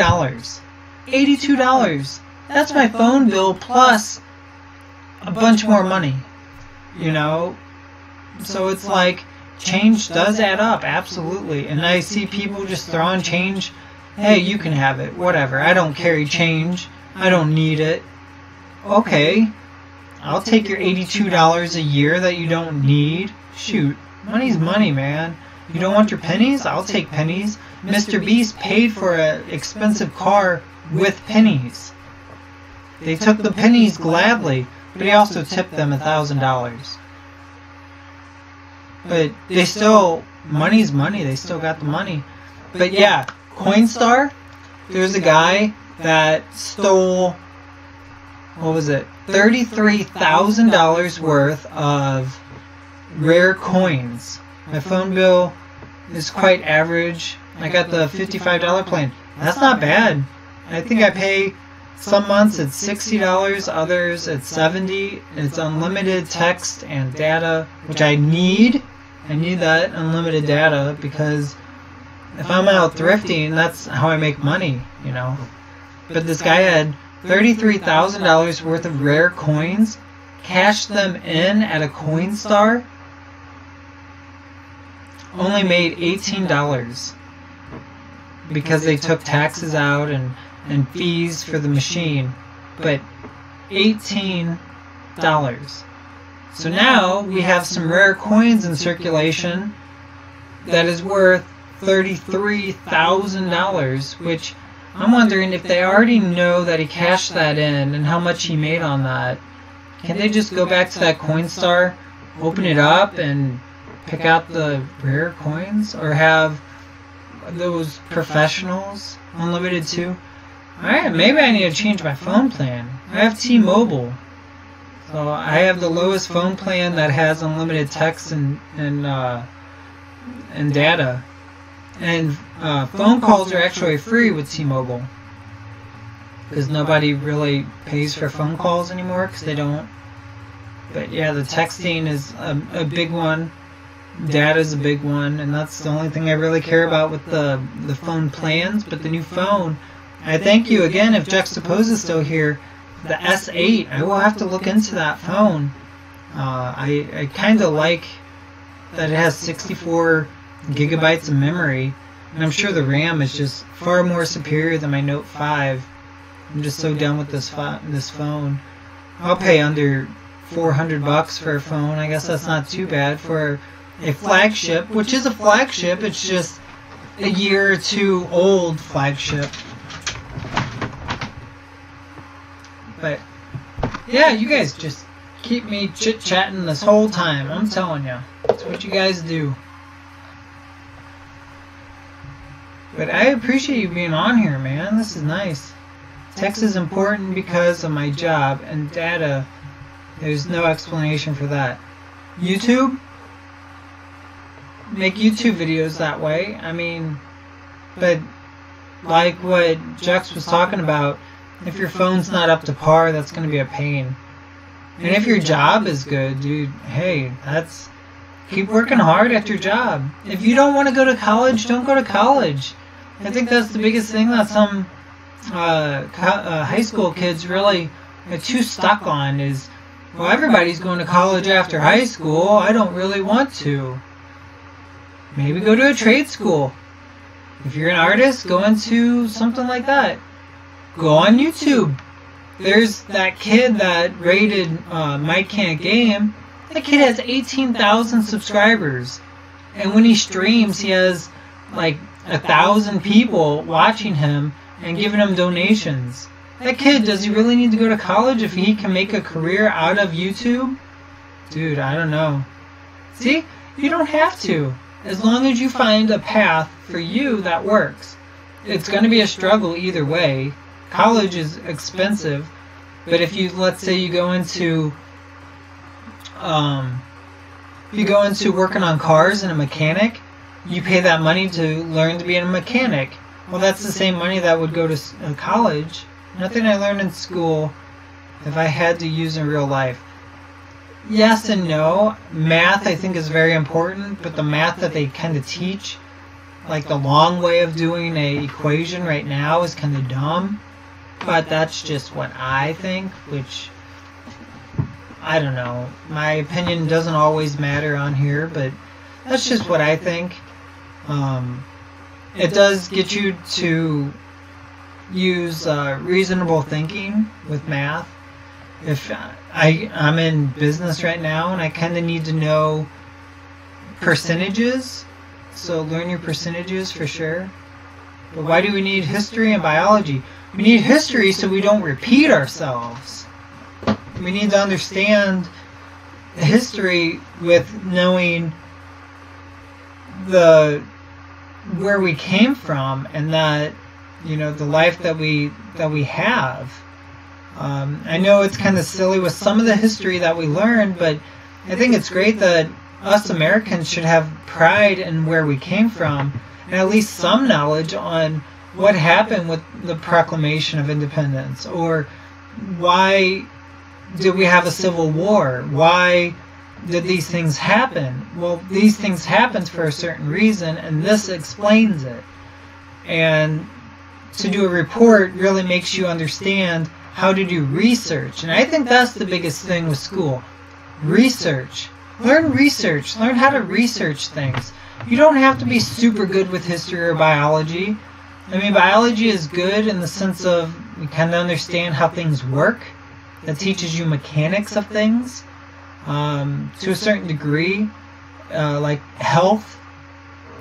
$82. That's my phone bill plus a bunch more money, you know? So it's like, change does add up, absolutely. And I see people just throwing change. Hey, you can have it, whatever. I don't carry change. I don't need it. Okay, I'll take your $82 a year that you don't need. Shoot, money's money, man. You don't want your pennies? I'll take pennies. Mr. Beast paid for an expensive car with pennies. They took the pennies gladly, but he also tipped them $1,000. But they still, money's money. They still got the money. But yeah, Coinstar, there's a guy that stole, what was it, $33,000 worth of rare coins. My phone bill is quite average. I got the $55 plan. That's not bad. I think I pay, some months it's $60, others it's $70. It's unlimited text and data, which I need. I need that unlimited data because if I'm out thrifting, that's how I make money, you know. But this guy had $33,000 worth of rare coins, cashed them in at a Coinstar, only made $18 because they took taxes out and fees for the machine, but $18. So now we have some rare coins in circulation that is worth $33,000, which I'm wondering if they already know that he cashed that in and how much he made on that. Can they just go back to that Coinstar, open it up, and pick out the rare coins? Or have those professionals unlimited too? Alright, maybe I need to change my phone plan. I have T-Mobile. So I have the lowest phone plan that has unlimited text and data. And phone calls are actually free with T-Mobile. Because nobody really pays for phone calls anymore because they don't. But yeah, the texting is a big one. Data is a big one. And that's the only thing I really care about with the phone plans. But the new phone, I thank you again if Juxtapose is still here. The S8, I will have to look into that phone. I kind of like that it has 64 gigabytes of memory, and I'm sure the RAM is just far more superior than my Note 5. I'm just so done with this phone. I'll pay under $400 for a phone. I guess that's not too bad for a flagship, which is a flagship. It's just a year or two old flagship. But yeah, you guys just keep me chit-chatting this whole time. I'm telling you. That's what you guys do. But I appreciate you being on here, man. This is nice. Text is important because of my job, and data, there's no explanation for that. YouTube? Make YouTube videos that way. I mean, but like what Jux was talking about, if your phone's not up to par, that's going to be a pain. And if your job is good, dude, hey, keep working hard at your job. If you don't want to go to college, don't go to college. I think that's the biggest thing that some high school kids really are too stuck on is, well, everybody's going to college after high school. I don't really want to. Maybe go to a trade school. If you're an artist, go into something like that. Go on YouTube. There's that kid that rated Mike Can't Game. That kid has 18,000 subscribers. And when he streams, he has like 1,000 people watching him and giving him donations. That kid, does he really need to go to college if he can make a career out of YouTube? Dude, I don't know. See? You don't have to. As long as you find a path for you that works. It's going to be a struggle either way. College is expensive, but if you, let's say you go into working on cars and a mechanic, you pay that money to learn to be a mechanic. Well, that's the same money that would go to college. Nothing I learned in school if I had to use in real life. Yes and no. Math, I think, is very important, but the math that they kind of teach, like the long way of doing an equation right now, is kind of dumb. But that's just what I think, which, I don't know. My opinion doesn't always matter on here, but that's just what I think. It does get you to use reasonable thinking with math. If I'm in business right now and I kind of need to know percentages, so learn your percentages for sure. But why do we need history and biology? We need history so we don't repeat ourselves. We need to understand the history with knowing where we came from and that, you know, the life that we have. I know it's kind of silly with some of the history that we learned, but I think it's great that us Americans should have pride in where we came from and at least some knowledge on what happened with the Proclamation of Independence, or why did we have a civil war? Why did these things happen? Well, these things happened for a certain reason, and this explains it. And to do a report really makes you understand how to do research. And I think that's the biggest thing with school. Research. Learn research. Learn how to research things. You don't have to be super good with history or biology. I mean, biology is good in the sense of you kind of understand how things work. That teaches you mechanics of things to a certain degree. Like health.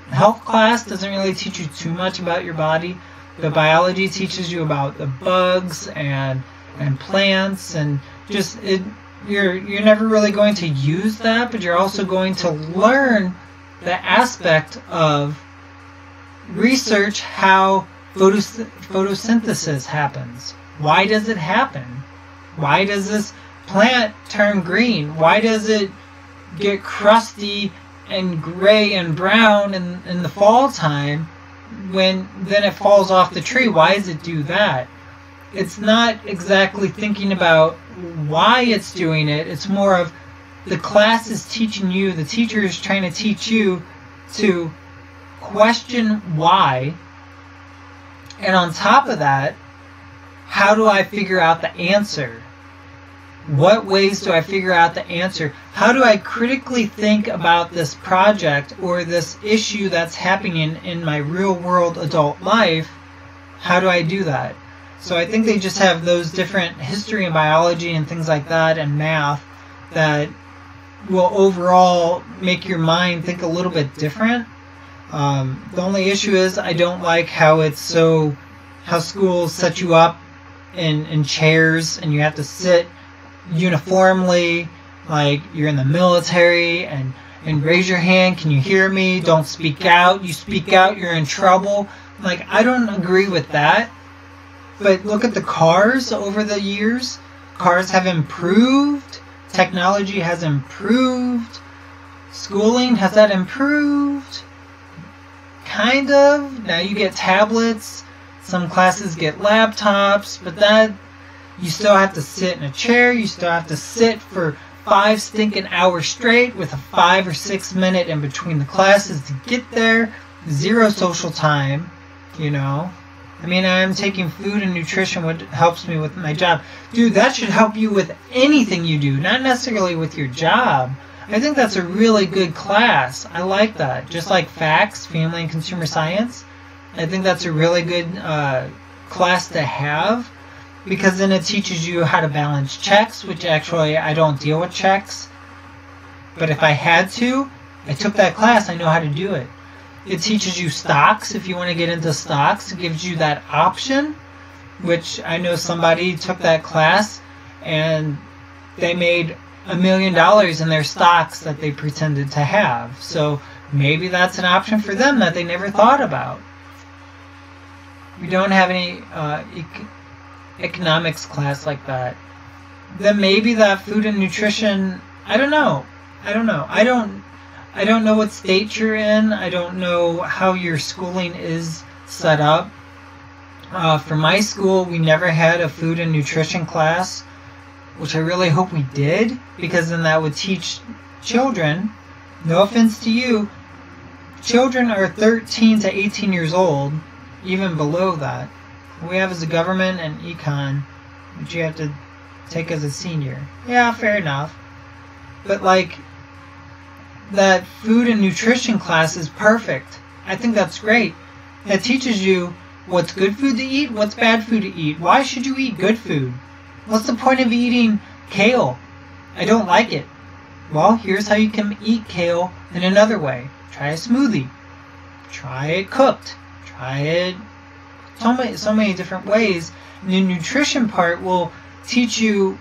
Health class doesn't really teach you too much about your body. But biology teaches you about the bugs and plants and just you're never really going to use that, but you're also going to learn the aspect of research how photosynthesis happens. Why does it happen? Why does this plant turn green? Why does it get crusty and gray and brown in the fall time when then it falls off the tree? Why does it do that? It's not exactly thinking about why it's doing it. It's more of the class is teaching you, the teacher is trying to teach you to question why. And on top of that, how do I figure out the answer? What ways do I figure out the answer? How do I critically think about this project or this issue that's happening in my real world adult life? How do I do that? So I think they just have those different history and biology and things like that and math that will overall make your mind think a little bit different. The only issue is I don't like how schools set you up in chairs and you have to sit uniformly, like you're in the military, and raise your hand, can you hear me? Don't speak out. You speak out, you're in trouble. Like, I don't agree with that. But look at the cars over the years. Cars have improved. Technology has improved. Schooling, has that improved? Kind of. Now you get tablets. Some classes get laptops. But that, you still have to sit in a chair. You still have to sit for 5 stinking hours straight with a 5 or 6 minute in between the classes to get there. 0 social time, you know. I mean, I'm taking food and nutrition, what helps me with my job. Dude, that should help you with anything you do, not necessarily with your job. I think that's a really good class. I like that. Just like facts, family and consumer science. I think that's a really good class to have, because then it teaches you how to balance checks, which actually I don't deal with checks. But if I had to, I took that class, I know how to do it. It teaches you stocks if you want to get into stocks. It gives you that option, which I know somebody took that class and they made $1 million in their stocks that they pretended to have. So maybe that's an option for them that they never thought about. We don't have any economics class like that. Then maybe that food and nutrition, I don't know. I don't know what state you're in. I don't know how your schooling is set up. For my school, we never had a food and nutrition class, which I really hope we did, because then that would teach children, no offense to you, children are 13 to 18 years old, even below that. We have as a government and econ, which you have to take as a senior. Yeah, fair enough. But like, that food and nutrition class is perfect. I think that's great. It teaches you what's good food to eat, what's bad food to eat. Why should you eat good food? What's the point of eating kale? I don't like it. Well, here's how you can eat kale in another way. Try a smoothie. Try it cooked. Try it so many different ways. And the nutrition part will teach you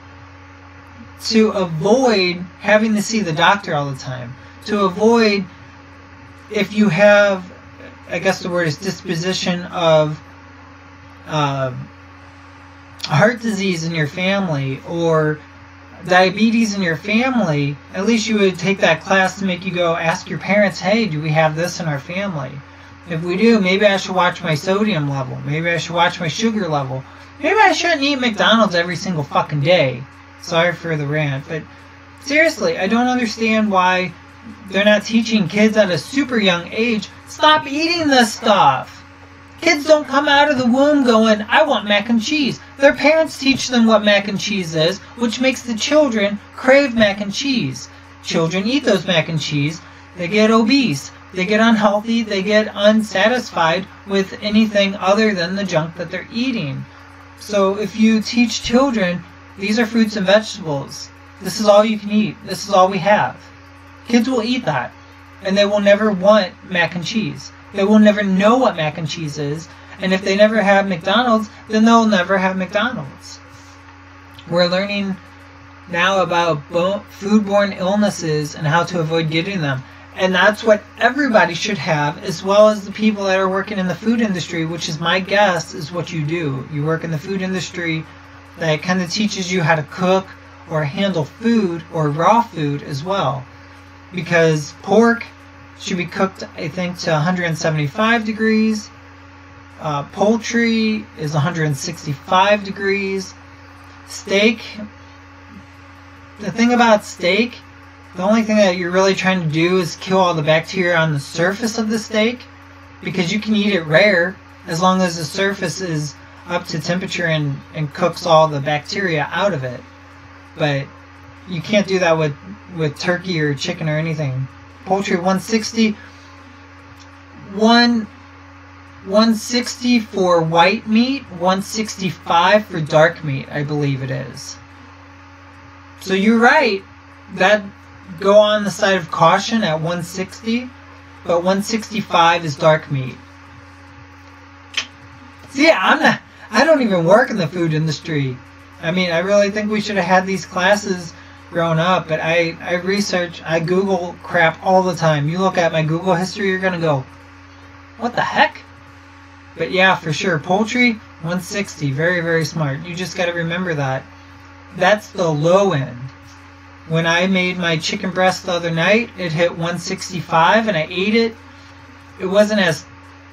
to avoid having to see the doctor all the time. To avoid, if you have, I guess the word is disposition of heart disease in your family or diabetes in your family, at least you would take that class to make you go ask your parents, hey, do we have this in our family? If we do, maybe I should watch my sodium level. Maybe I should watch my sugar level. Maybe I shouldn't eat McDonald's every single fucking day. Sorry for the rant, but seriously, I don't understand why they're not teaching kids at a super young age, stop eating this stuff. Kids don't come out of the womb going, I want mac and cheese. Their parents teach them what mac and cheese is, which makes the children crave mac and cheese. Children eat those mac and cheese, they get obese, they get unhealthy, they get unsatisfied with anything other than the junk that they're eating. So if you teach children, these are fruits and vegetables, this is all you can eat, this is all we have. Kids will eat that, and they will never want mac and cheese. They will never know what mac and cheese is, and if they never have McDonald's, then they'll never have McDonald's. We're learning now about foodborne illnesses and how to avoid getting them, and that's what everybody should have, as well as the people that are working in the food industry, which is my guess is what you do. You work in the food industry that kind of teaches you how to cook or handle food or raw food as well. Because pork should be cooked, I think, to 175 degrees. Poultry is 165 degrees. Steak, the thing about steak, the only thing that you're really trying to do is kill all the bacteria on the surface of the steak, because you can eat it rare as long as the surface is up to temperature and cooks all the bacteria out of it. But you can't do that with turkey or chicken or anything. Poultry 160 for white meat, 165 for dark meat, I believe it is. So you're right, that go on the side of caution at 160, but 165 is dark meat. See, I don't even work in the food industry. I mean, I really think we should have had these classes growing up, but I research, I Google crap all the time. You look at my Google history, you're going to go, what the heck? But yeah, for sure, poultry, 160, very, very smart. You just got to remember that. That's the low end. When I made my chicken breast the other night, it hit 165 and I ate it. It wasn't as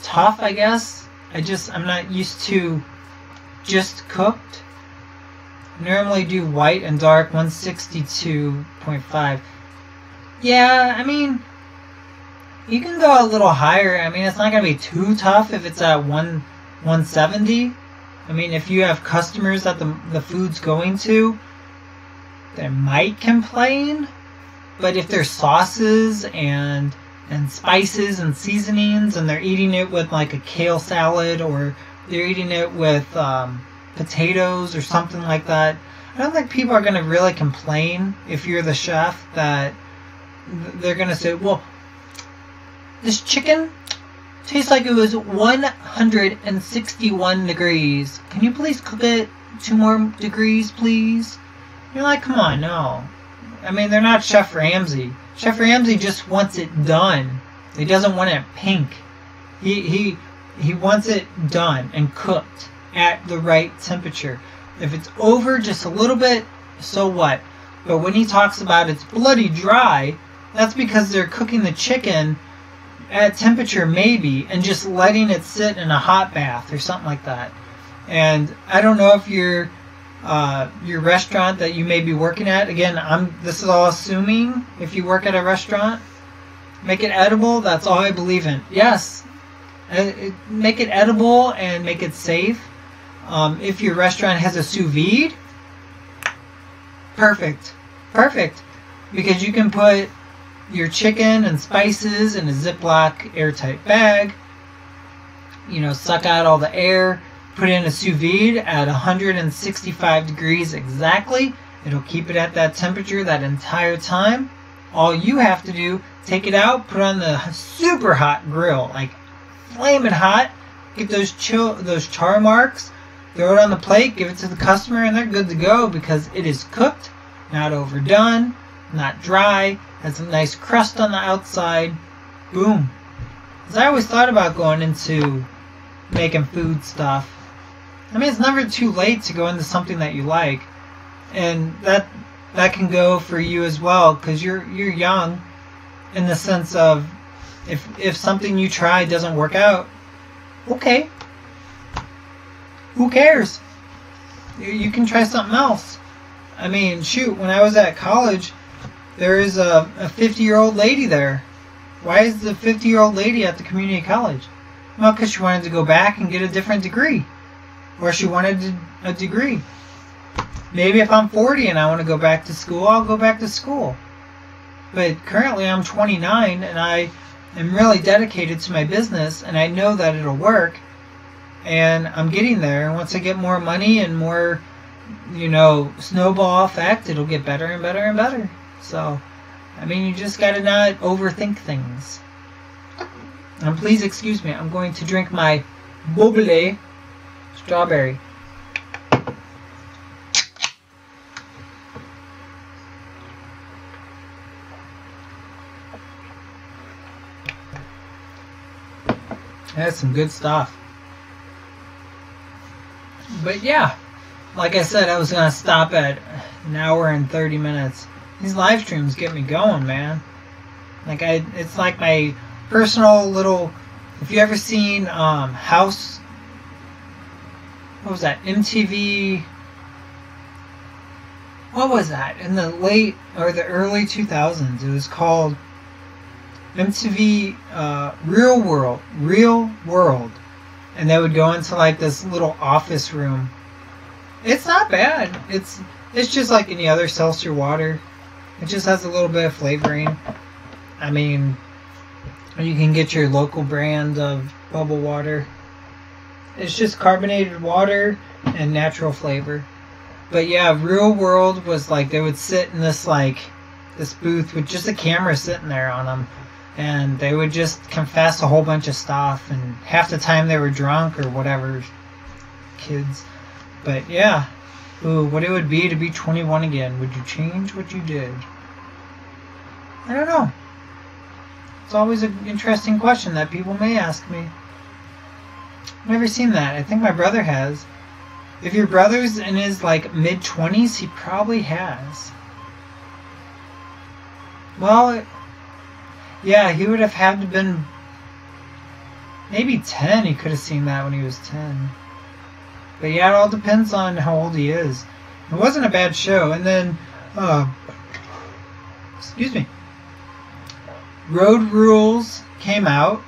tough, I guess. I'm not used to just cooked. I normally do white and dark, 162.5. Yeah, I mean, you can go a little higher. I mean, it's not going to be too tough if it's at 170. I mean, if you have customers that the food's going to, they might complain. But if there's sauces and spices and seasonings and they're eating it with like a kale salad or they're eating it with potatoes or something like that, I don't think people are going to really complain if you're the chef that they're going to say, well, this chicken tastes like it was 161 degrees. Can you please cook it 2 more degrees, please? You're like, come on, no. I mean, they're not Chef Ramsay. Chef Ramsay just wants it done. He doesn't want it pink. He wants it done and cooked at the right temperature. If it's over just a little bit, so what? But when he talks about it's bloody dry, that's because they're cooking the chicken at temperature maybe and just letting it sit in a hot bath or something like that. And I don't know if your restaurant that you may be working at, again, this is all assuming if you work at a restaurant, make it edible. That's all I believe in. Yes, make it edible and make it safe. If your restaurant has a sous vide, perfect, because you can put your chicken and spices in a Ziploc airtight bag, suck out all the air, put it in a sous vide at 165 degrees exactly. It'll keep it at that temperature that entire time. All you have to do, take it out, put it on the super hot grill, like flaming hot, get those char marks, throw it on the plate, give it to the customer, and they're good to go because it is cooked, not overdone, not dry, has a nice crust on the outside. Boom. Because I always thought about going into making food stuff. I mean, it's never too late to go into something that you like, and that can go for you as well, because you're young, in the sense of if something you try doesn't work out, okay, who cares? You can try something else. I mean, shoot, when I was at college, there is a 50-year-old lady there. Why is the 50-year-old lady at the community college? Well, because she wanted to go back and get a different degree. Or she wanted a degree. Maybe if I'm 40 and I want to go back to school, I'll go back to school. But currently I'm 29 and I am really dedicated to my business and I know that it'll work. And I'm getting there. And once I get more money and more, snowball effect, it'll get better and better and better. So, I mean, you just gotta not overthink things. And please excuse me, I'm going to drink my bubbly strawberry. That's some good stuff. But yeah, like I said, I was going to stop at an hour and 30 minutes. These live streams get me going, man. It's like my personal little... If you ever seen House... What was that? MTV... What was that? In the late or the early 2000s, it was called MTV Real World. And they would go into like this little office room. It's not bad. It's just like any other seltzer water. It just has a little bit of flavoring. I mean, you can get your local brand of bubble water. It's just carbonated water and natural flavor. But yeah, Real World was like, they would sit in this booth with just a camera sitting there on them. And they would just confess a whole bunch of stuff. And half the time they were drunk or whatever. Kids. But yeah, Ooh, what it would be to be 21 again. Would you change what you did? I don't know. It's always an interesting question that people may ask me. I've never seen that. I think my brother has. If your brother's in his like mid-20s, he probably has. Well, yeah, he would have had to been maybe 10. He could have seen that when he was 10. But yeah, it all depends on how old he is. It wasn't a bad show. And then, excuse me, Road Rules came out,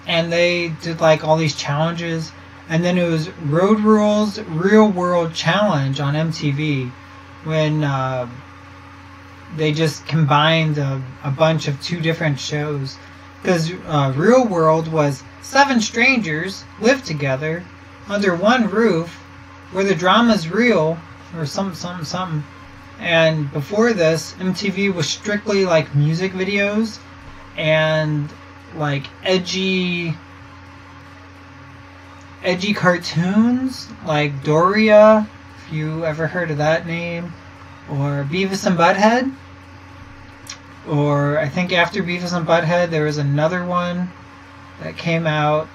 and they did like all these challenges. And then it was Road Rules Real World Challenge on MTV, when they just combined a bunch of two different shows. Because Real World was 7 strangers live together under one roof where the drama's real, or something. And before this, MTV was strictly like music videos and like edgy cartoons like Doria, if you ever heard of that name, or Beavis and Butthead. Or I think after Beavis and Butthead there was another one that came out.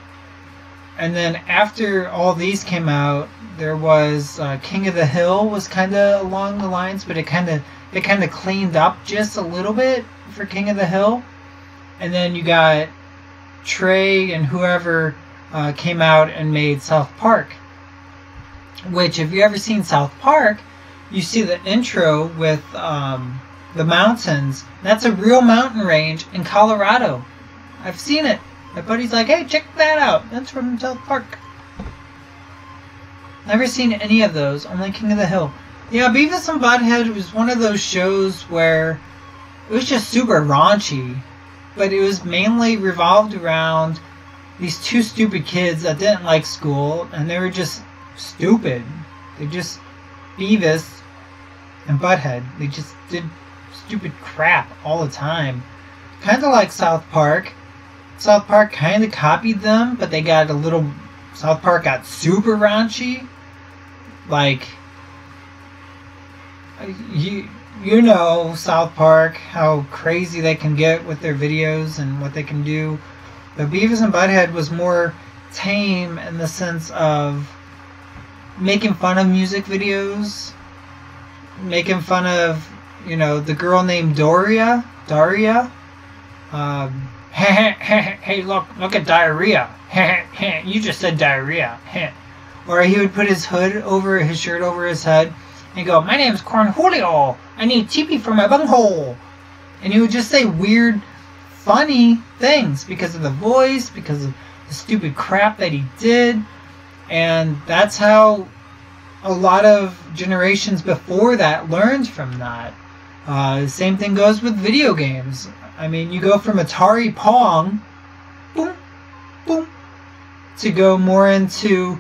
And then after all these came out, there was King of the Hill was kind of along the lines, but it kind of cleaned up just a little bit for King of the Hill. And then you got Trey and whoever came out and made South Park. Which, if you ever seen South Park, you see the intro with the mountains. That's a real mountain range in Colorado. I've seen it. My buddy's like, hey, check that out. That's from South Park. Never seen any of those. Only King of the Hill. Yeah, Beavis and Butthead was one of those shows where it was just super raunchy. But it was mainly revolved around these 2 stupid kids that didn't like school. And they were just stupid. They just... Beavis and Butthead. They just did stupid crap all the time. Kind of like South Park. South Park kind of copied them, but they got a little... South Park got super raunchy. Like, you know South Park, how crazy they can get with their videos and what they can do. But Beavis and Butthead was more tame in the sense of making fun of music videos. Making fun of, you know, the girl named Daria. Hey, look at diarrhea. You just said diarrhea. Or he would put his shirt over his head and go, my name's Cornholio. I need TP for my bunghole. And he would just say weird, funny things because of the voice, because of the stupid crap that he did. And that's how a lot of generations before that learned from that. The same thing goes with video games. I mean, you go from Atari Pong, boom, boom, to go more into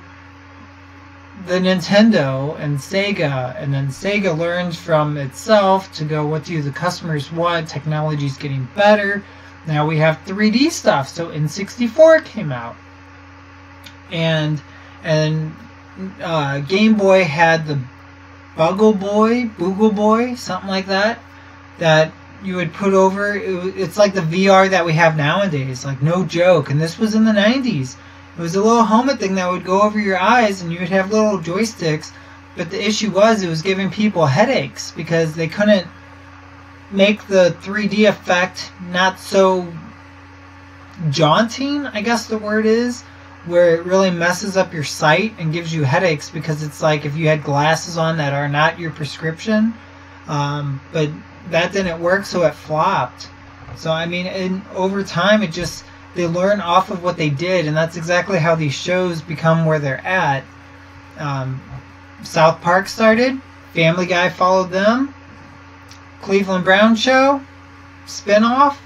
the Nintendo and Sega, and then Sega learned from itself to go, what do the customers want? Technology's getting better. Now we have 3D stuff, so N64 came out. And Game Boy had the Boogle Boy, something like that, that you would put over. It's like the VR that we have nowadays, like no joke. And this was in the 90s. It was a little helmet thing that would go over your eyes, and you would have little joysticks. But the issue was it was giving people headaches because they couldn't make the 3D effect not so jaunting, I guess the word is, where it really messes up your sight and gives you headaches, because it's like if you had glasses on that are not your prescription. But that didn't work, so it flopped. So I mean, over time they learn off of what they did, and that's exactly how these shows become where they're at. South Park started, Family Guy followed them, Cleveland Brown Show, spin-off.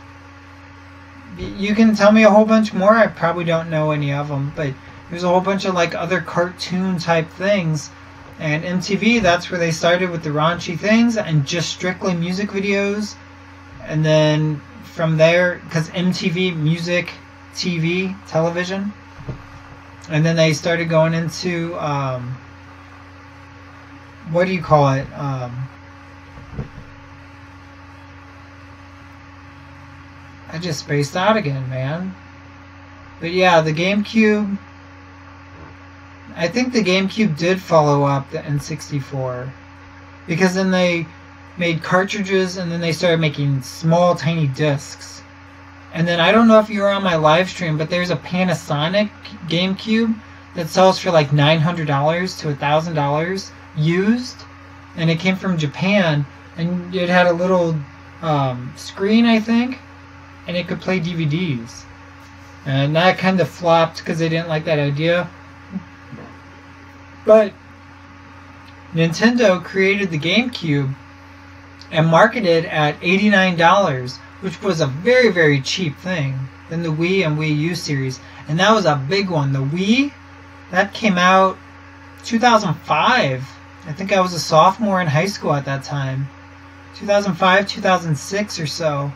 You can tell me a whole bunch more. I probably don't know any of them, but there's a whole bunch of like other cartoon type things. And MTV, that's where they started with the raunchy things and just strictly music videos. And then from there, because MTV, music, TV, television. And then they started going into what do you call it? I just spaced out again, man. But yeah, the GameCube. I think the GameCube did follow up the N64, because then they made cartridges and then they started making small, tiny discs. And then I don't know if you were on my live stream, but there's a Panasonic GameCube that sells for like $900 to $1,000 used, and it came from Japan, and it had a little screen, I think, and it could play DVDs. And that kind of flopped because they didn't like that idea. But Nintendo created the GameCube and marketed at $89, which was a very, very cheap thing than the Wii and Wii U series. And that was a big one. The Wii, that came out 2005. I think I was a sophomore in high school at that time. 2005, 2006 or so.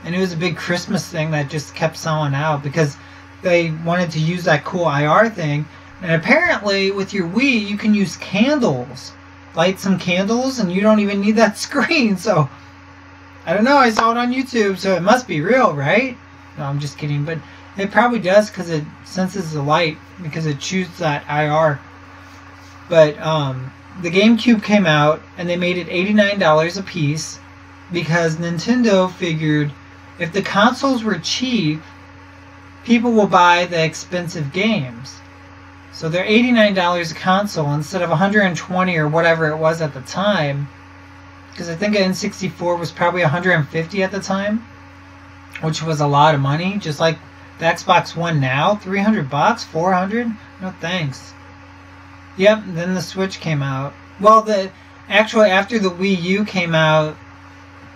And it was a big Christmas thing that just kept selling out because they wanted to use that cool IR thing. And apparently with your Wii, you can use candles. Light some candles and you don't even need that screen. So, I don't know. I saw it on YouTube, so it must be real, right? No, I'm just kidding. But it probably does because it senses the light because it shoots that IR. But the GameCube came out and they made it $89 a piece because Nintendo figured if the consoles were cheap, people will buy the expensive games. So they're $89 a console instead of $120 or whatever it was at the time. Because I think an N64 was probably $150 at the time, which was a lot of money. Just like the Xbox One now, $300, $400. No thanks. Yep. Then the Switch came out. Well, actually after the Wii U came out,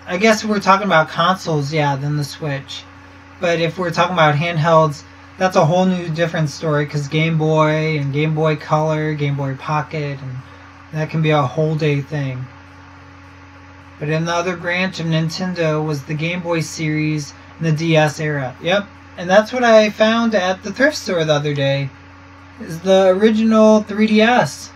I guess if we're talking about consoles, yeah, then the Switch. But if we're talking about handhelds, that's a whole new different story because Game Boy and Game Boy Color, Game Boy Pocket, and that can be a whole day thing. But in the other branch of Nintendo was the Game Boy series and the DS era. Yep, and that's what I found at the thrift store the other day, is the original 3DS.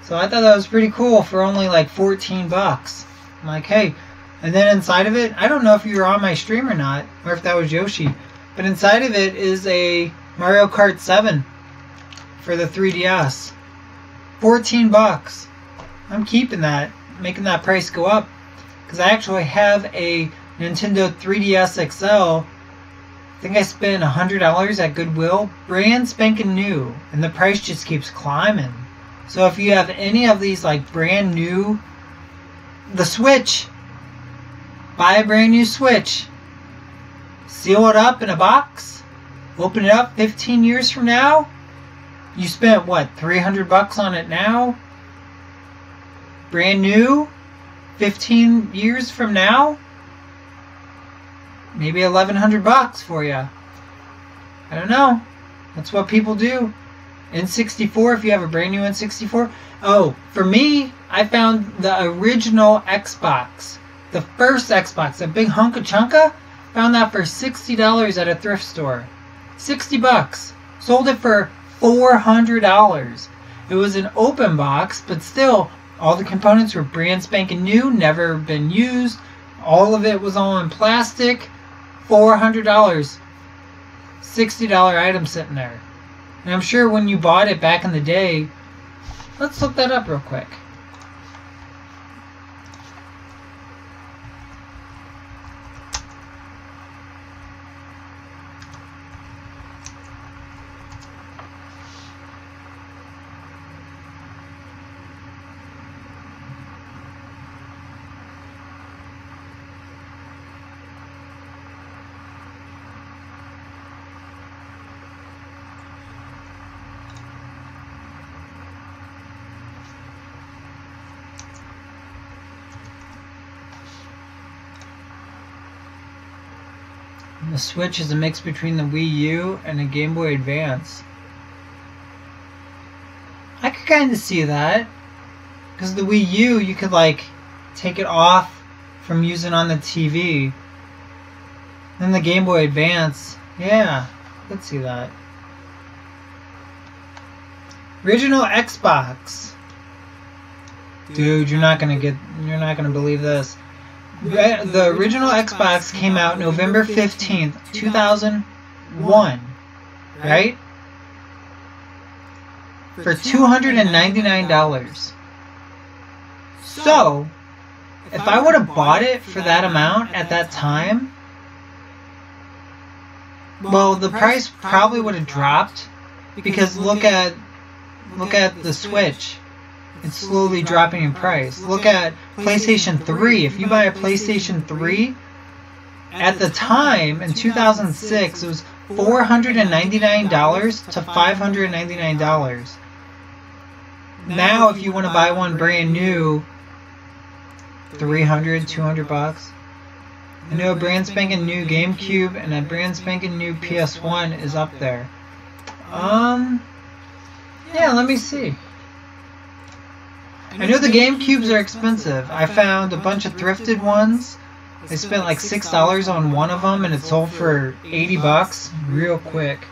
So I thought that was pretty cool for only like $14. I'm like, hey. And then inside of it, I don't know if you were on my stream or not, or if that was Yoshi, but inside of it is a Mario Kart 7 for the 3DS. $14. I'm keeping that, making that price go up, because I actually have a Nintendo 3DS XL. I think I spent $100 at Goodwill, brand spanking new, and the price just keeps climbing. So if you have any of these like brand new, the Switch, buy a brand new Switch, seal it up in a box, open it up 15 years from now, you spent what, $300 on it now? Brand new, 15 years from now, maybe $1,100 for you. I don't know. That's what people do. N64, if you have a brand new N64. Oh, for me, I found the original Xbox. The first Xbox, a big hunka chunka, found that for $60 at a thrift store. $60. Sold it for $400. It was an open box, but still, all the components were brand spanking new, never been used. All of it was all in plastic. $400. $60 item sitting there. And I'm sure when you bought it back in the day, let's look that up real quick. The Switch is a mix between the Wii U and a Game Boy Advance. I could kind of see that. Because the Wii U, you could like take it off from using on the TV. Then the Game Boy Advance, yeah, I could see that. Original Xbox. Dude, you're not gonna believe this. The original Xbox came out November 15th, 2001, right? For $299. So, if I would have bought it for that amount at that time, well, the price probably would have dropped, because look at the Switch. It's slowly dropping in price. Look at PlayStation 3. If you buy a PlayStation 3, at the time, in 2006, it was $499 to $599. Now, if you want to buy one brand new, $300, $200. I know a brand spanking new GameCube and a brand spanking new PS1 is up there. Yeah, let me see. I know the GameCubes are expensive. I found a bunch of thrifted ones. I spent like $6 on one of them and it sold for $80 real quick.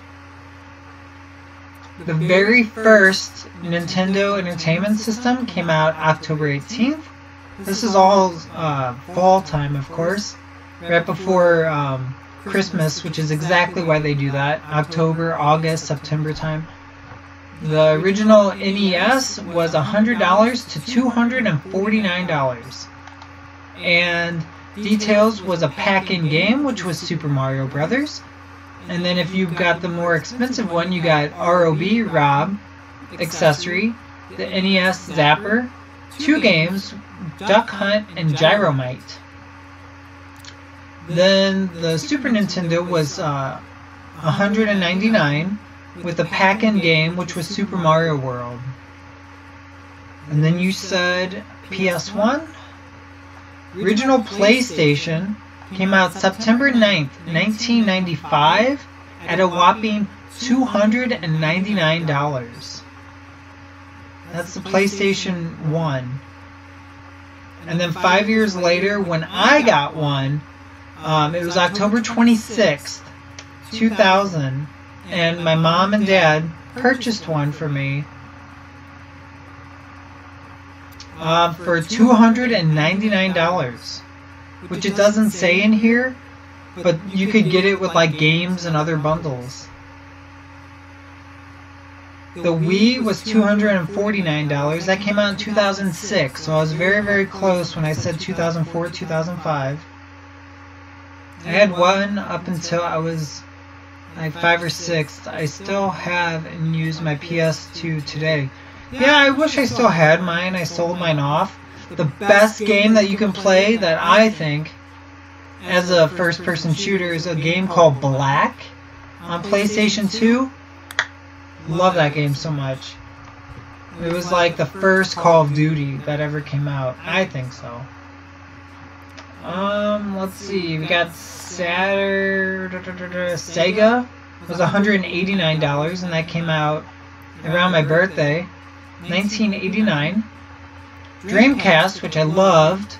The very first Nintendo Entertainment System came out October 18th. This is all fall time, of course, right before Christmas, which is exactly why they do that. October, August, September time. The original NES was $100 to $249. And Details was a pack-in game, which was Super Mario Brothers. And then if you got the more expensive one, you got ROB, Rob, accessory, the NES Zapper, 2 games, Duck Hunt, and Gyromite. Then the Super Nintendo was $199 with a pack-in game, which was Super Mario World. And then you said PS1? Original PlayStation came out September 9th, 1995 at a whopping $299. That's the PlayStation 1. And then 5 years later, when I got one, it was October 26th, 2000, and my mom and dad purchased one for me for $299, which it doesn't say in here, but you could get it with like games and other bundles. The Wii was $249. That came out in 2006, so I was very, very close when I said 2004, 2005. I had one up until I was like 5 or 6. I still have and use my PS2 today. Yeah, I wish I still had mine. I sold mine off. The best game that you can play that I think as a first-person shooter is a game called Black on PlayStation 2. Love that game so much. It was like the first Call of Duty that ever came out. I think so. Let's see. We got Sega was $189, and that came out around my birthday, 1989. Dreamcast, which I loved,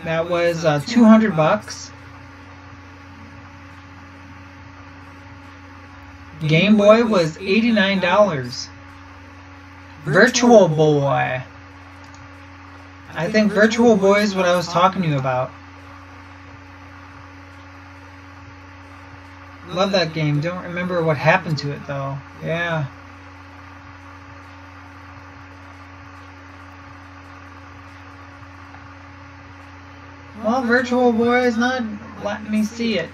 that was $200. Game Boy was $89. Virtual Boy. I think Virtual Boy is what I was talking to you about. Love that game. Don't remember what happened to it though. Yeah. Well, Virtual Boy is not letting me see it.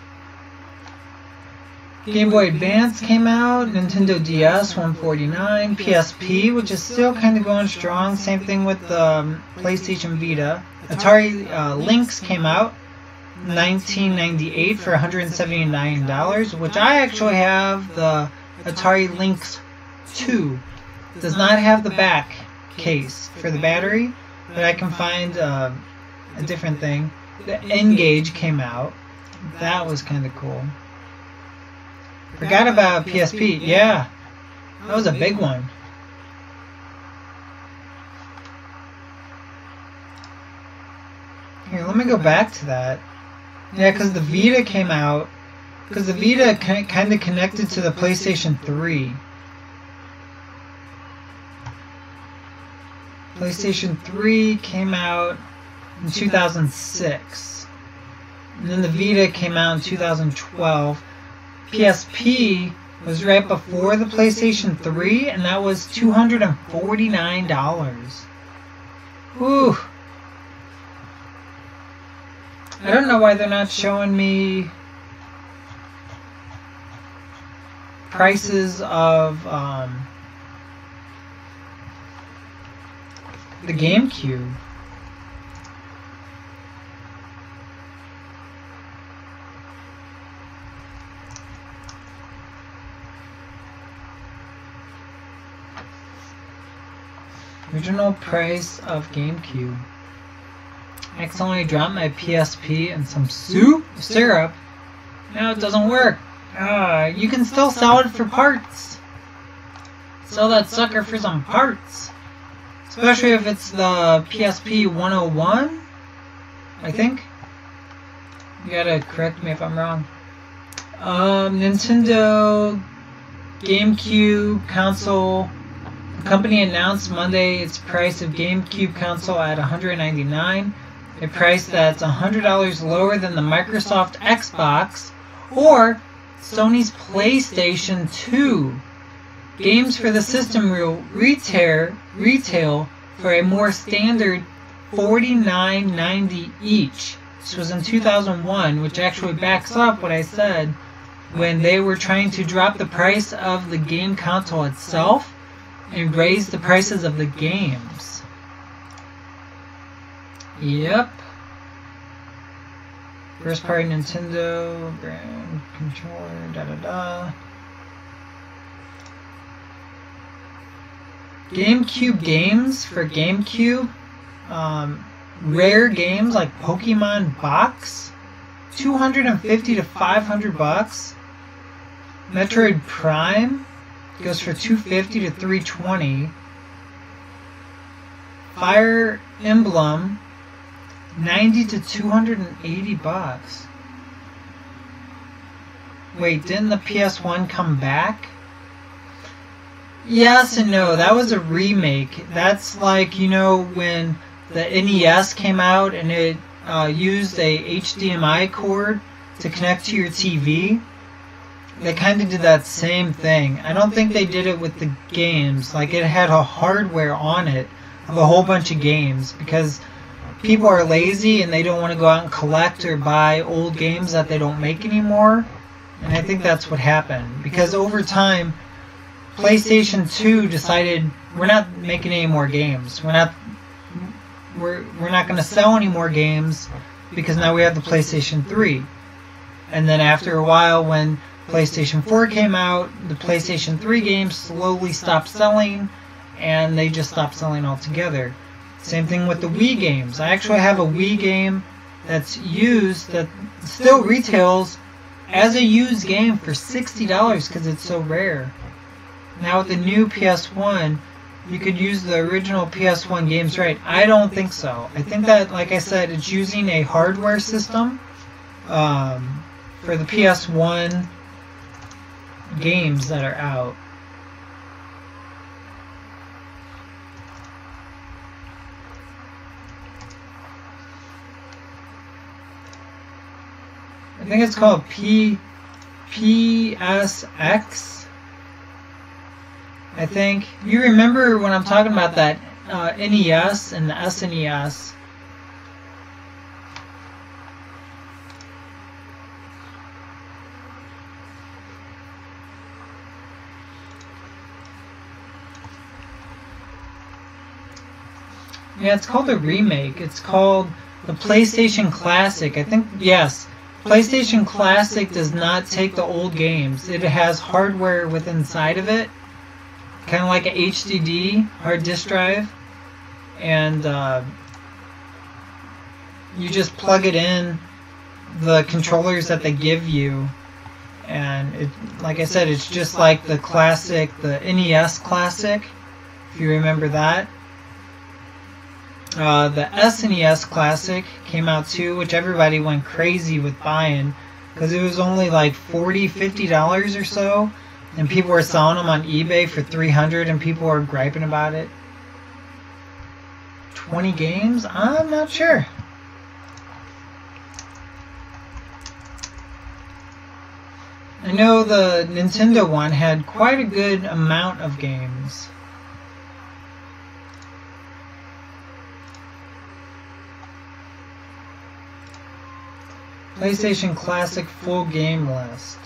Game Boy Advance came out, Nintendo DS 149, PSP, which is still kind of going strong, same thing with the PlayStation Vita. Atari Lynx came out 1998 for $179, which I actually have the Atari Lynx 2. It does not have the back case for the battery, but I can find a different thing. The N-Gage came out. That was kind of cool. Forgot about PSP. Yeah, that was a big one. Here, let me go back to that. Yeah, because the Vita came out. Because the Vita kind of connected to the PlayStation 3. PlayStation 3 came out in 2006. And then the Vita came out in 2012. PSP was right before the PlayStation 3, and that was $249. Ooh. I don't know why they're not showing me prices of the GameCube. Original price of GameCube. I accidentally dropped my PSP in some syrup. Now it doesn't work. You can still sell it for parts. Sell that sucker for some parts. Especially if it's the PSP 101, I think. You gotta correct me if I'm wrong. Nintendo GameCube console. The company announced Monday its price of GameCube console at $199, a price that's $100 lower than the Microsoft Xbox or Sony's PlayStation 2. Games for the system will retail for a more standard $49.90 each. This was in 2001, which actually backs up what I said when they were trying to drop the price of the game console itself and raise the prices of the games. Yep. First party Nintendo, brand, controller, GameCube games for GameCube. Rare games like Pokemon Box, $250 to $500. Metroid Prime goes for $250 to $320. Fire Emblem, $90 to $280. Wait, didn't the PS1 come back? Yes and no. That was a remake. That's like, you know, when the NES came out and it used a HDMI cord to connect to your TV. They kind of did that same thing. I don't think they did it with the games. Like, it had a hardware on it of a whole bunch of games because people are lazy and they don't want to go out and collect or buy old games that they don't make anymore. And I think that's what happened. Because over time, PlayStation 2 decided we're not making any more games. We're not going to sell any more games because now we have the PlayStation 3. And then after a while, when PlayStation 4 came out, the PlayStation 3 games slowly stopped selling, and they just stopped selling altogether. Same thing with the Wii games. I actually have a Wii game that's used that still retails as a used game for $60 because it's so rare. Now with the new PS1, you could use the original PS1 games, right? I don't think so. I think that, like I said, it's using a hardware system for the PS1 games that are out. I think it's called PSX. I think. You remember when I'm talking about that NES and the SNES. Yeah, it's called a remake. It's called the PlayStation Classic. I think, yes. PlayStation Classic does not take the old games. It has hardware within inside of it. Kind of like a HDD, hard disk drive. And you just plug it in, the controllers that they give you. And it, like I said, it's just like the classic, the NES Classic, if you remember that. The SNES Classic came out too, which everybody went crazy with buying because it was only like $40, $50 or so, and people were selling them on eBay for $300, and people were griping about it. 20 games? I'm not sure. I know the Nintendo one had quite a good amount of games. PlayStation Classic full game list.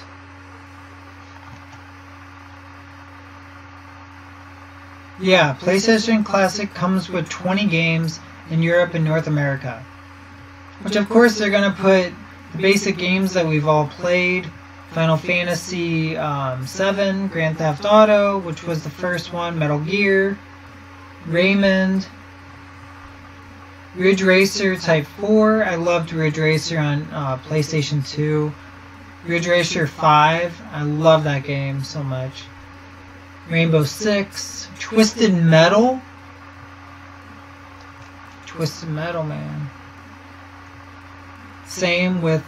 Yeah, PlayStation Classic comes with 20 games in Europe and North America. Which of course they're going to put the basic games that we've all played. Final Fantasy 7, Grand Theft Auto, which was the first one, Metal Gear, Raymond, Ridge Racer Type 4. I loved Ridge Racer on PlayStation 2. Ridge Racer 5. I love that game so much. Rainbow Six. Twisted Metal. Twisted Metal, man. Same with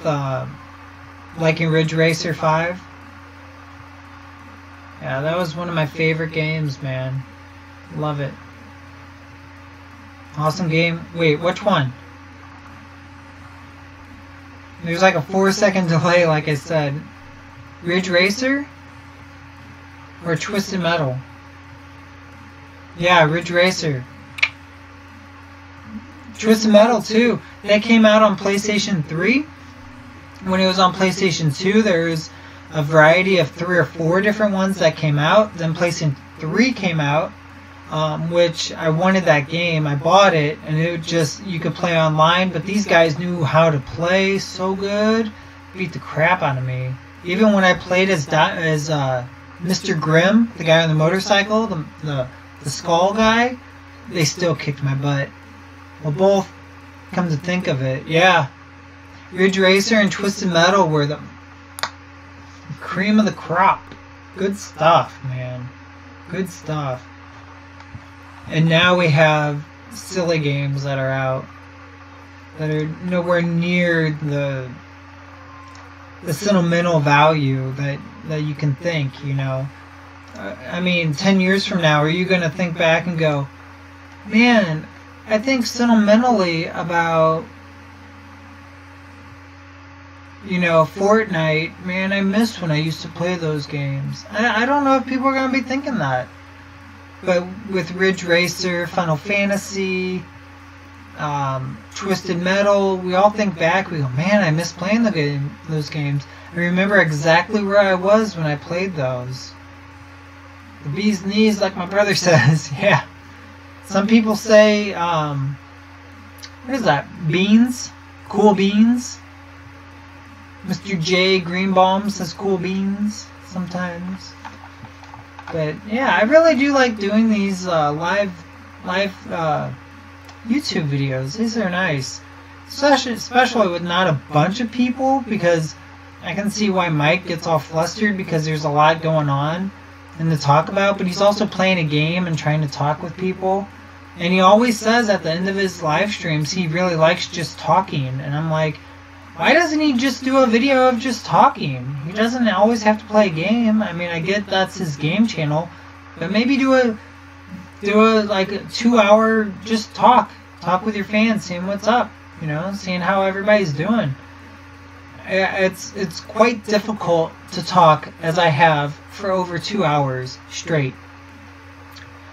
liking Ridge Racer 5. Yeah, that was one of my favorite games, man. Love it. Awesome game. Wait, which one? There's like a 4-second delay, like I said. Ridge Racer? Or Twisted Metal? Yeah, Ridge Racer. Twisted Metal, too. That came out on PlayStation 3. When it was on PlayStation 2, there was a variety of 3 or 4 different ones that came out. Then PlayStation 3 came out, which I wanted that game. I bought it, and it just, you could play online, but these guys knew how to play so good. Beat the crap out of me. Even when I played as Mr. Grimm, the guy on the motorcycle, the skull guy, they still kicked my butt. Well, both, come to think of it, yeah. Ridge Racer and Twisted Metal were the cream of the crop. Good stuff, man. Good stuff. And now we have silly games that are out that are nowhere near the sentimental value that you can think, you know. I mean, 10 years from now, are you going to think back and go, man, I think sentimentally about, you know, Fortnite, man, I miss when I used to play those games. I don't know if people are going to be thinking that. But with Ridge Racer, Final Fantasy, Twisted Metal, we all think back, we go, man, I miss playing those games. I remember exactly where I was when I played those. The bee's knees, like my brother says, yeah. Some people say, what is that, beans? Cool beans? Mr. J. Greenbaum says cool beans sometimes. But yeah, I really do like doing these live YouTube videos. These are nice. Especially with not a bunch of people, because I can see why Mike gets all flustered because there's a lot going on and to talk about, but he's also playing a game and trying to talk with people. And he always says at the end of his live streams he really likes just talking. And I'm like, why doesn't he just do a video of just talking? He doesn't always have to play a game. I mean, I get that's his game channel, but maybe do a like a 2-hour just talk with your fans, seeing what's up, you know, seeing how everybody's doing. It's quite difficult to talk as I have for over 2 hours straight.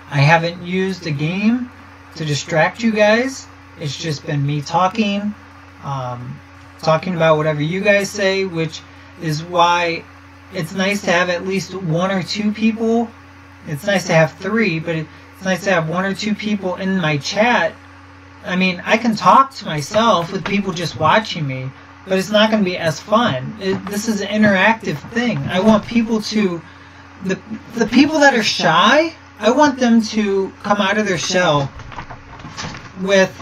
I haven't used a game to distract you guys. It's just been me talking. Talking about whatever you guys say, which is why it's nice to have at least 1 or 2 people. It's nice to have 3, but it's nice to have 1 or 2 people in my chat. I mean, I can talk to myself with people just watching me, but it's not going to be as fun. This is an interactive thing. I want people to, the people that are shy, I want them to come out of their shell with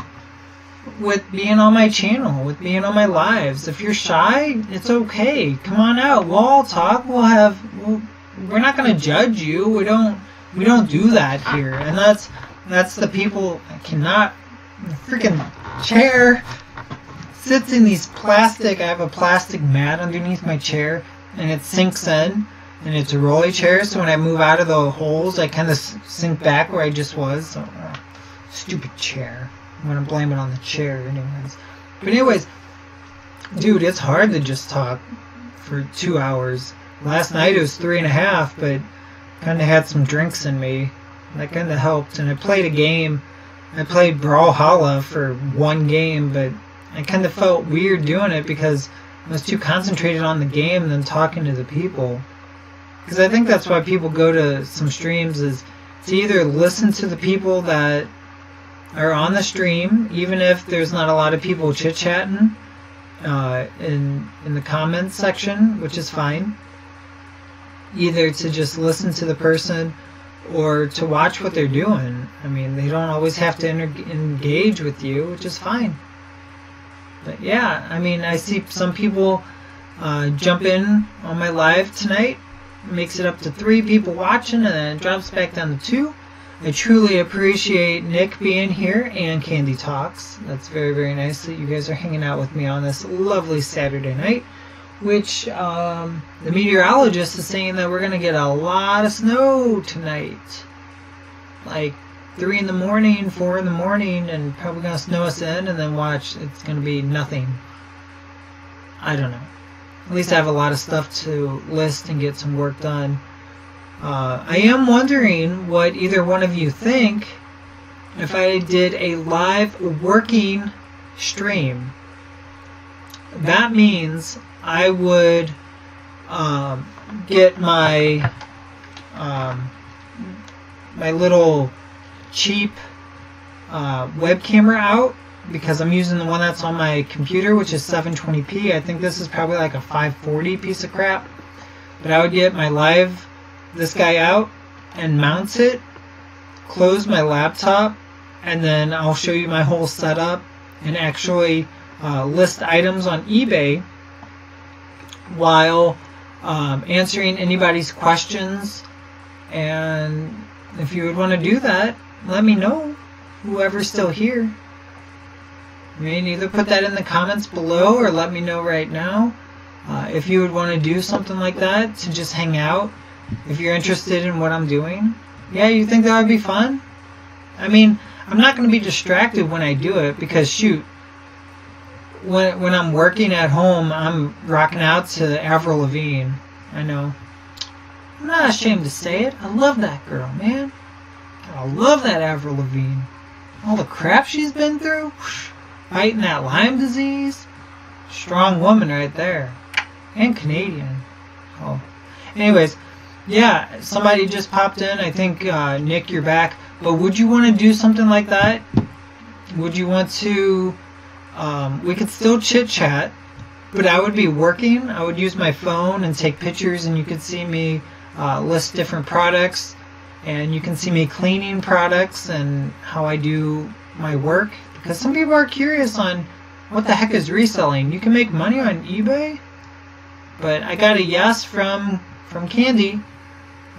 being on my channel, with being on my lives. If you're shy, it's okay. Come on out. We'll all talk. We're not going to judge you. We don't do that here. And that's the people. I cannot. The freaking chair sits in these plastic. I have a plastic mat underneath my chair, and it sinks in. And it's a rolly chair, so when I move out of the holes, I kind of sink back where I just was. So, stupid chair. I'm gonna blame it on the chair anyways. But anyways, dude, it's hard to just talk for 2 hours. Last night it was 3.5, but kind of had some drinks in me. That kind of helped. And I played a game. I played Brawlhalla for one game, but I kind of felt weird doing it because I was too concentrated on the game than talking to the people. Because I think that's why people go to some streams, is to either listen to the people that are on the stream, even if there's not a lot of people chit-chatting in the comments section, which is fine. Either to just listen to the person or to watch what they're doing. I mean, they don't always have to engage with you, which is fine. But yeah, I mean, I see some people jump in on my live tonight. It makes it up to 3 people watching, and then it drops back down to 2. I truly appreciate Nick being here and Candy Talks. That's very, very nice that you guys are hanging out with me on this lovely Saturday night. Which the meteorologist is saying that we're going to get a lot of snow tonight. Like 3 in the morning, 4 in the morning, and probably going to snow us in, and then watch, it's going to be nothing. I don't know. At least I have a lot of stuff to list and get some work done. I am wondering what either one of you think if I did a live working stream. That means I would get my my little cheap web camera out, because I'm using the one that's on my computer, which is 720p. I think this is probably like a 540 piece of crap. But I would get my this guy out and mount it, close my laptop, and then I'll show you my whole setup and actually list items on eBay while answering anybody's questions. And if you would want to do that, let me know, whoever's still here. I mean, either put that in the comments below or let me know right now if you would want to do something like that, to just hang out if you're interested in what I'm doing. Yeah, you think that would be fun? I mean, I'm not going to be distracted when I do it, because shoot, when I'm working at home, I'm rocking out to Avril Lavigne. I know. I'm not ashamed to say it. I love that girl, man. I love that Avril Lavigne. All the crap she's been through. Fighting that Lyme disease. Strong woman right there. And Canadian. Oh. Anyways, yeah, somebody just popped in. I think, Nick, you're back. But would you want to do something like that? Would you want to... we could still chit-chat, but I would be working. I would use my phone and take pictures, and you could see me list different products, and you can see me cleaning products and how I do my work, because some people are curious on what the heck is reselling. You can make money on eBay, but I got a yes from Candy.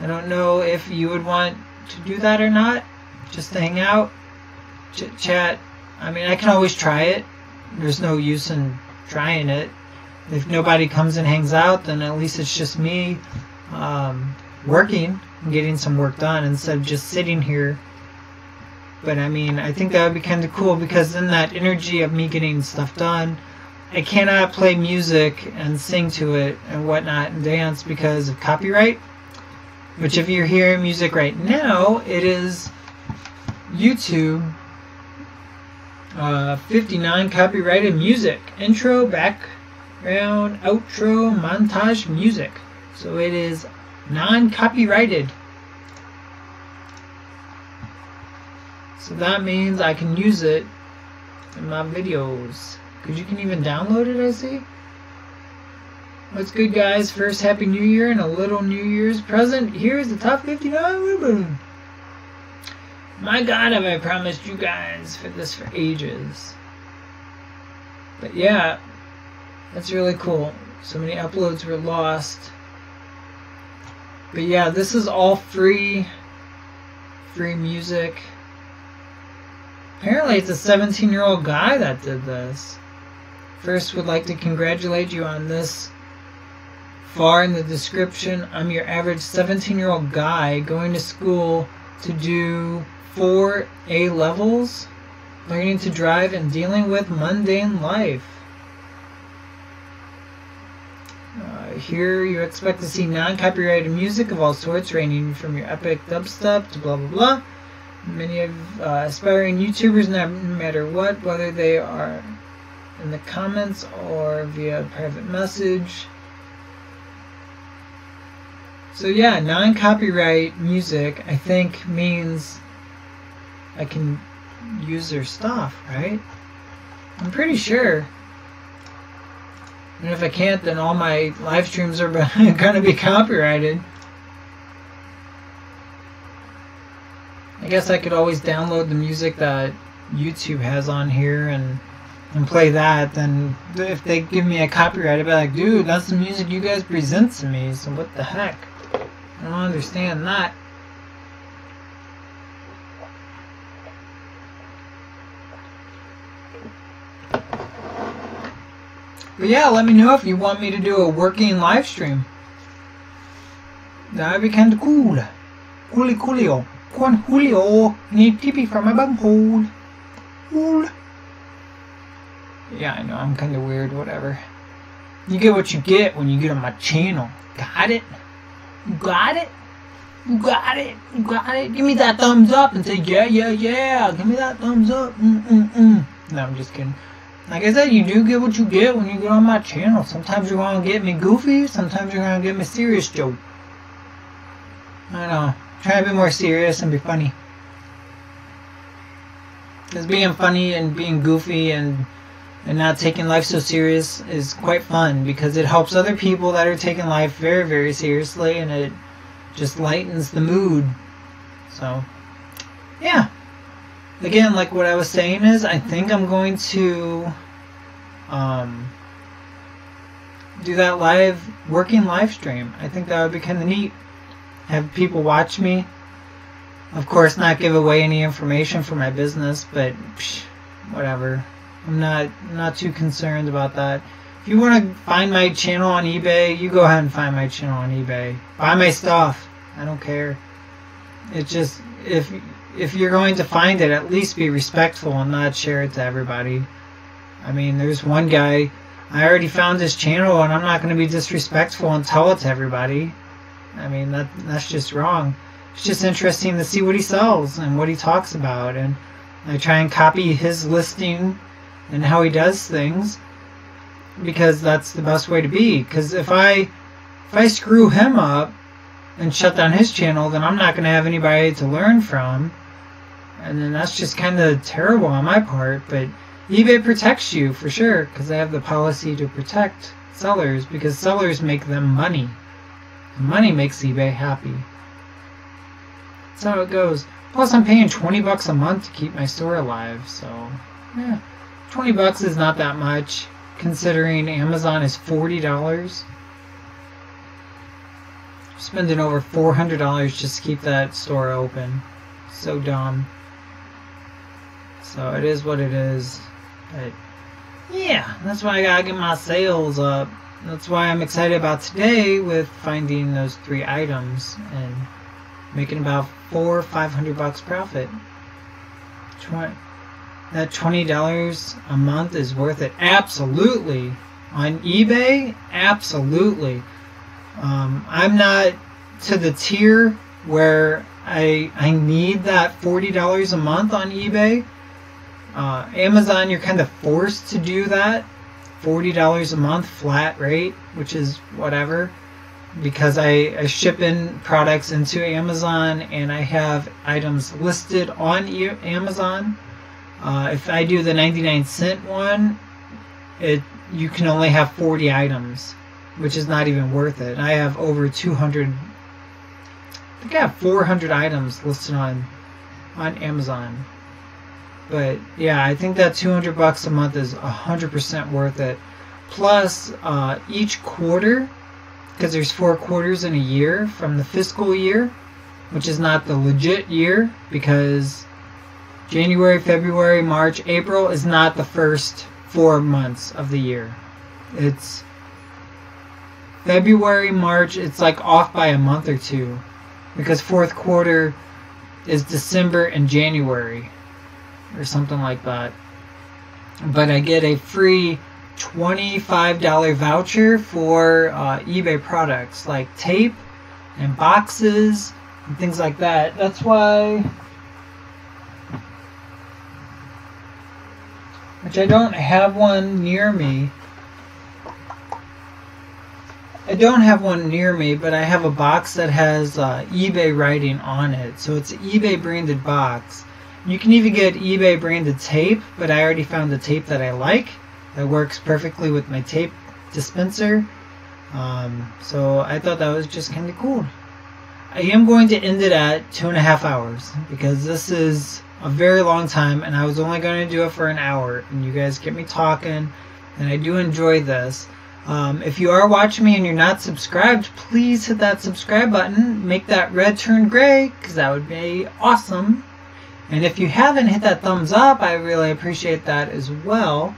I don't know if you would want to do that or not, just to hang out, chit-chat. I mean, I can always try it. There's no use in trying it. If nobody comes and hangs out, then at least it's just me working and getting some work done instead of just sitting here. But I mean, I think that would be kind of cool, because in that energy of me getting stuff done, I cannot play music and sing to it and whatnot and dance because of copyright. Which, if you're hearing music right now, it is YouTube 59 copyrighted music. Intro, background, outro, montage music. So it is non-copyrighted. So that means I can use it in my videos. Because you can even download it, I see. What's good, guys? First, Happy New Year and a little New Year's present. Here's the top 59. My God, have I promised you guys for this for ages. But yeah, that's really cool. So many uploads were lost. But yeah, this is all free music. Apparently it's a 17-year-old guy that did this. First, would like to congratulate you on this. Far in the description, I'm your average 17-year-old guy going to school to do 4 A levels. learning to drive and dealing with mundane life. Here you expect to see non-copyrighted music of all sorts, ranging from your epic dubstep to blah blah blah. Many of aspiring YouTubers, no matter what, whether they are in the comments or via private message. So yeah, non-copyright music, I think, means I can use their stuff, right? I'm pretty sure. And if I can't, then all my live streams are going to be copyrighted. I guess I could always download the music that YouTube has on here and play that. Then if they give me a copyright, I'd be like, dude, that's the music you guys present to me, so what the heck? I don't understand that. But yeah, let me know if you want me to do a working live stream. That'd be kinda cool. Coolio. Juan Julio. Need pee-pee from my bumhole. Cool. Yeah, I know, I'm kinda weird, whatever. You get what you get when you get on my channel. Got it? You got it? You got it? You got it? Give me that thumbs up and say, yeah, yeah, yeah. Give me that thumbs up. No, I'm just kidding. Like I said, you do get what you get when you get on my channel. Sometimes you're going to get me goofy. Sometimes you're going to get me serious joke. I know. Try to be more serious and be funny. Because being funny and being goofy and not taking life so serious is quite fun. Because it helps other people that are taking life very, very seriously. And it just lightens the mood. So, yeah. Again, like what I was saying is, I think I'm going to do that working live stream. I think that would be kind of neat. Have people watch me. Of course, not give away any information for my business, but whatever. I'm not too concerned about that. If you want to find my channel on eBay, you go ahead and find my channel on eBay. Buy my stuff. I don't care. It's just, if you're going to find it, at least be respectful and not share it to everybody. I mean, there's one guy, I already found his channel and I'm not going to be disrespectful and tell it to everybody. I mean, that's just wrong. It's just interesting to see what he sells and what he talks about. And I try and copy his listing and how he does things, because that's the best way to be. Because if I screw him up and shut down his channel, then I'm not going to have anybody to learn from. And then that's just kind of terrible on my part. But eBay protects you for sure, because they have the policy to protect sellers, because sellers make them money. Money makes eBay happy. That's how it goes. Plus, I'm paying $20 a month to keep my store alive, so yeah, $20 is not that much, considering Amazon is $40. Spending over $400 just to keep that store open. So dumb. So it is what it is. But yeah, that's why I gotta get my sales up. That's why I'm excited about today with finding those 3 items and making about $400 or $500 profit. That $20 a month is worth it. Absolutely. On eBay, absolutely. I'm not to the tier where I need that $40 a month on eBay. Amazon, you're kind of forced to do that. $40 a month flat rate, which is whatever, because I ship in products into Amazon and I have items listed on Amazon. If I do the 99-cent one, you can only have 40 items, which is not even worth it. I have over 200, I think I have 400 items listed on Amazon. But yeah, I think that $200 a month is 100% worth it. Plus, each quarter, because there's 4 quarters in a year from the fiscal year, which is not the legit year, because January, February, March, April is not the first 4 months of the year. It's February, March, it's like off by a month or 2, because 4th quarter is December and January. or something like that. But I get a free $25 voucher for eBay products like tape and boxes and things like that. That's why, which I don't have one near me. I don't have one near me, but I have a box that has eBay writing on it. So it's an eBay branded box. You can even get eBay branded tape, but I already found the tape that I like. That works perfectly with my tape dispenser. So I thought that was just kind of cool. I am going to end it at 2.5 hours because this is a very long time and I was only going to do it for an hour. And you guys get me talking and I do enjoy this. If you are watching me and you're not subscribed, please hit that subscribe button. Make that red turn gray because that would be awesome. And if you haven't, hit that thumbs up. I really appreciate that as well.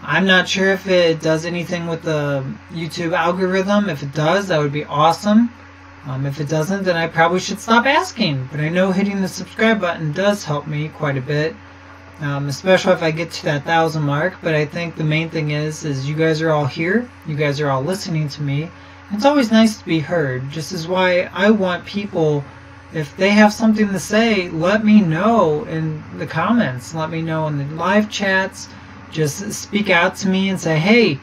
I'm not sure if it does anything with the YouTube algorithm. If it does, that would be awesome. If it doesn't, then I probably should stop asking. But I know hitting the subscribe button does help me quite a bit. Especially if I get to that 1,000 mark. But I think the main thing is you guys are all here. You guys are all listening to me. It's always nice to be heard. Just as why I want people, if they have something to say, let me know in the comments. Let me know in the live chats. Just speak out to me and say, hey,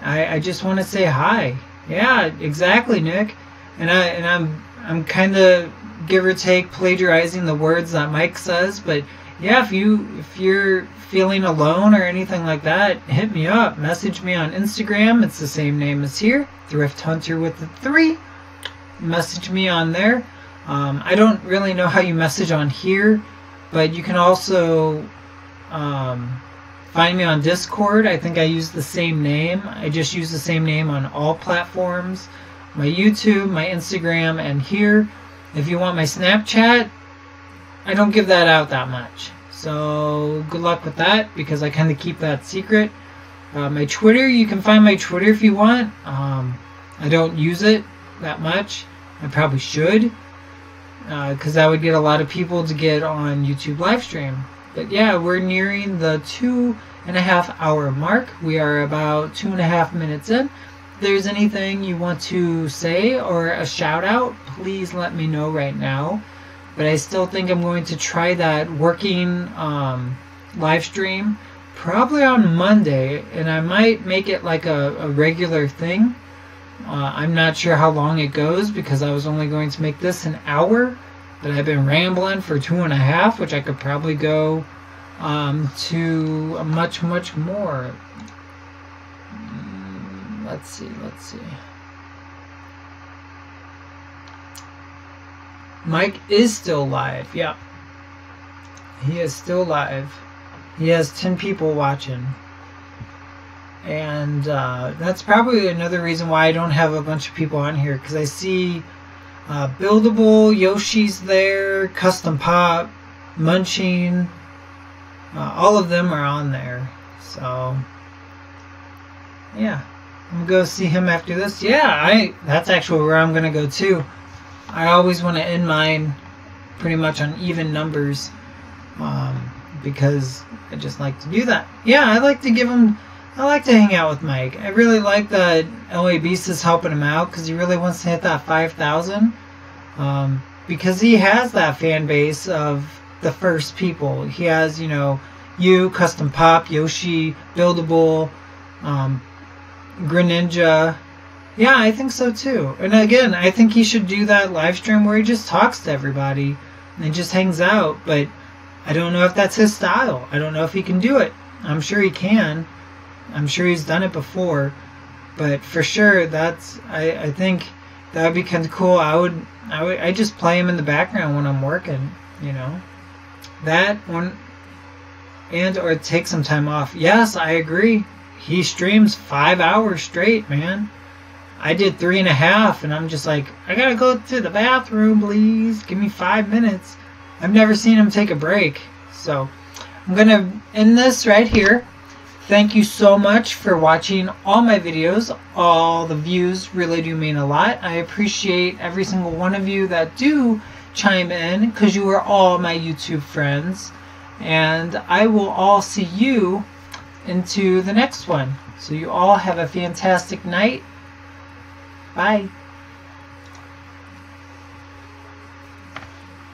I just want to say hi. Yeah, exactly, Nick. And I'm kind of give or take plagiarizing the words that Mike says, but yeah, if you're feeling alone or anything like that, hit me up. Message me on Instagram. It's the same name as here, Thrift Hunter with the 3. Message me on there. I don't really know how you message on here, but you can also find me on Discord. I think I use the same name. I just use the same name on all platforms. My YouTube, my Instagram, and here. If you want my Snapchat, I don't give that out that much. So good luck with that because I kind of keep that secret. My Twitter, you can find my Twitter if you want. I don't use it that much. I probably should because that would get a lot of people to get on YouTube live stream. But yeah, we're nearing the 2.5 hour mark. We are about 2.5 minutes in. If there's anything you want to say or a shout out, please let me know right now. But I still think I'm going to try that working live stream probably on Monday, and I might make it like a regular thing. I'm not sure how long it goes because I was only going to make this an hour, but I've been rambling for 2.5, which I could probably go to much more. Let's see. Mike is still live. Yeah, he is still live. He has 10 people watching. And that's probably another reason why I don't have a bunch of people on here, because I see Buildable, Yoshi's there, Custom Pop, Munching, all of them are on there. So yeah, I'm gonna go see him after this. Yeah, that's actually where I'm gonna go too. I always want to end mine pretty much on even numbers because I just like to do that. Yeah, I like to hang out with Mike. I really like that LA Beast is helping him out because he really wants to hit that 5,000 because he has that fan base of the first people. He has, you, Custom Pop, Yoshi, Buildable, Greninja. Yeah, I think so too. And again, I think he should do that live stream where he just talks to everybody and just hangs out. But I don't know if that's his style. I don't know if he can do it. I'm sure he can. I'm sure he's done it before. But for sure, I think that would be kind of cool. I just play him in the background when I'm working, That one, and or take some time off. Yes, I agree. He streams 5 hours straight, man. I did 3.5, and I'm just like, I gotta go to the bathroom, please. Give me 5 minutes. I've never seen him take a break. So I'm gonna end this right here. Thank you so much for watching all my videos. All the views really do mean a lot. I appreciate every single one of you that do chime in because you are all my YouTube friends. And I will all see you into the next one. So you all have a fantastic night. Bye.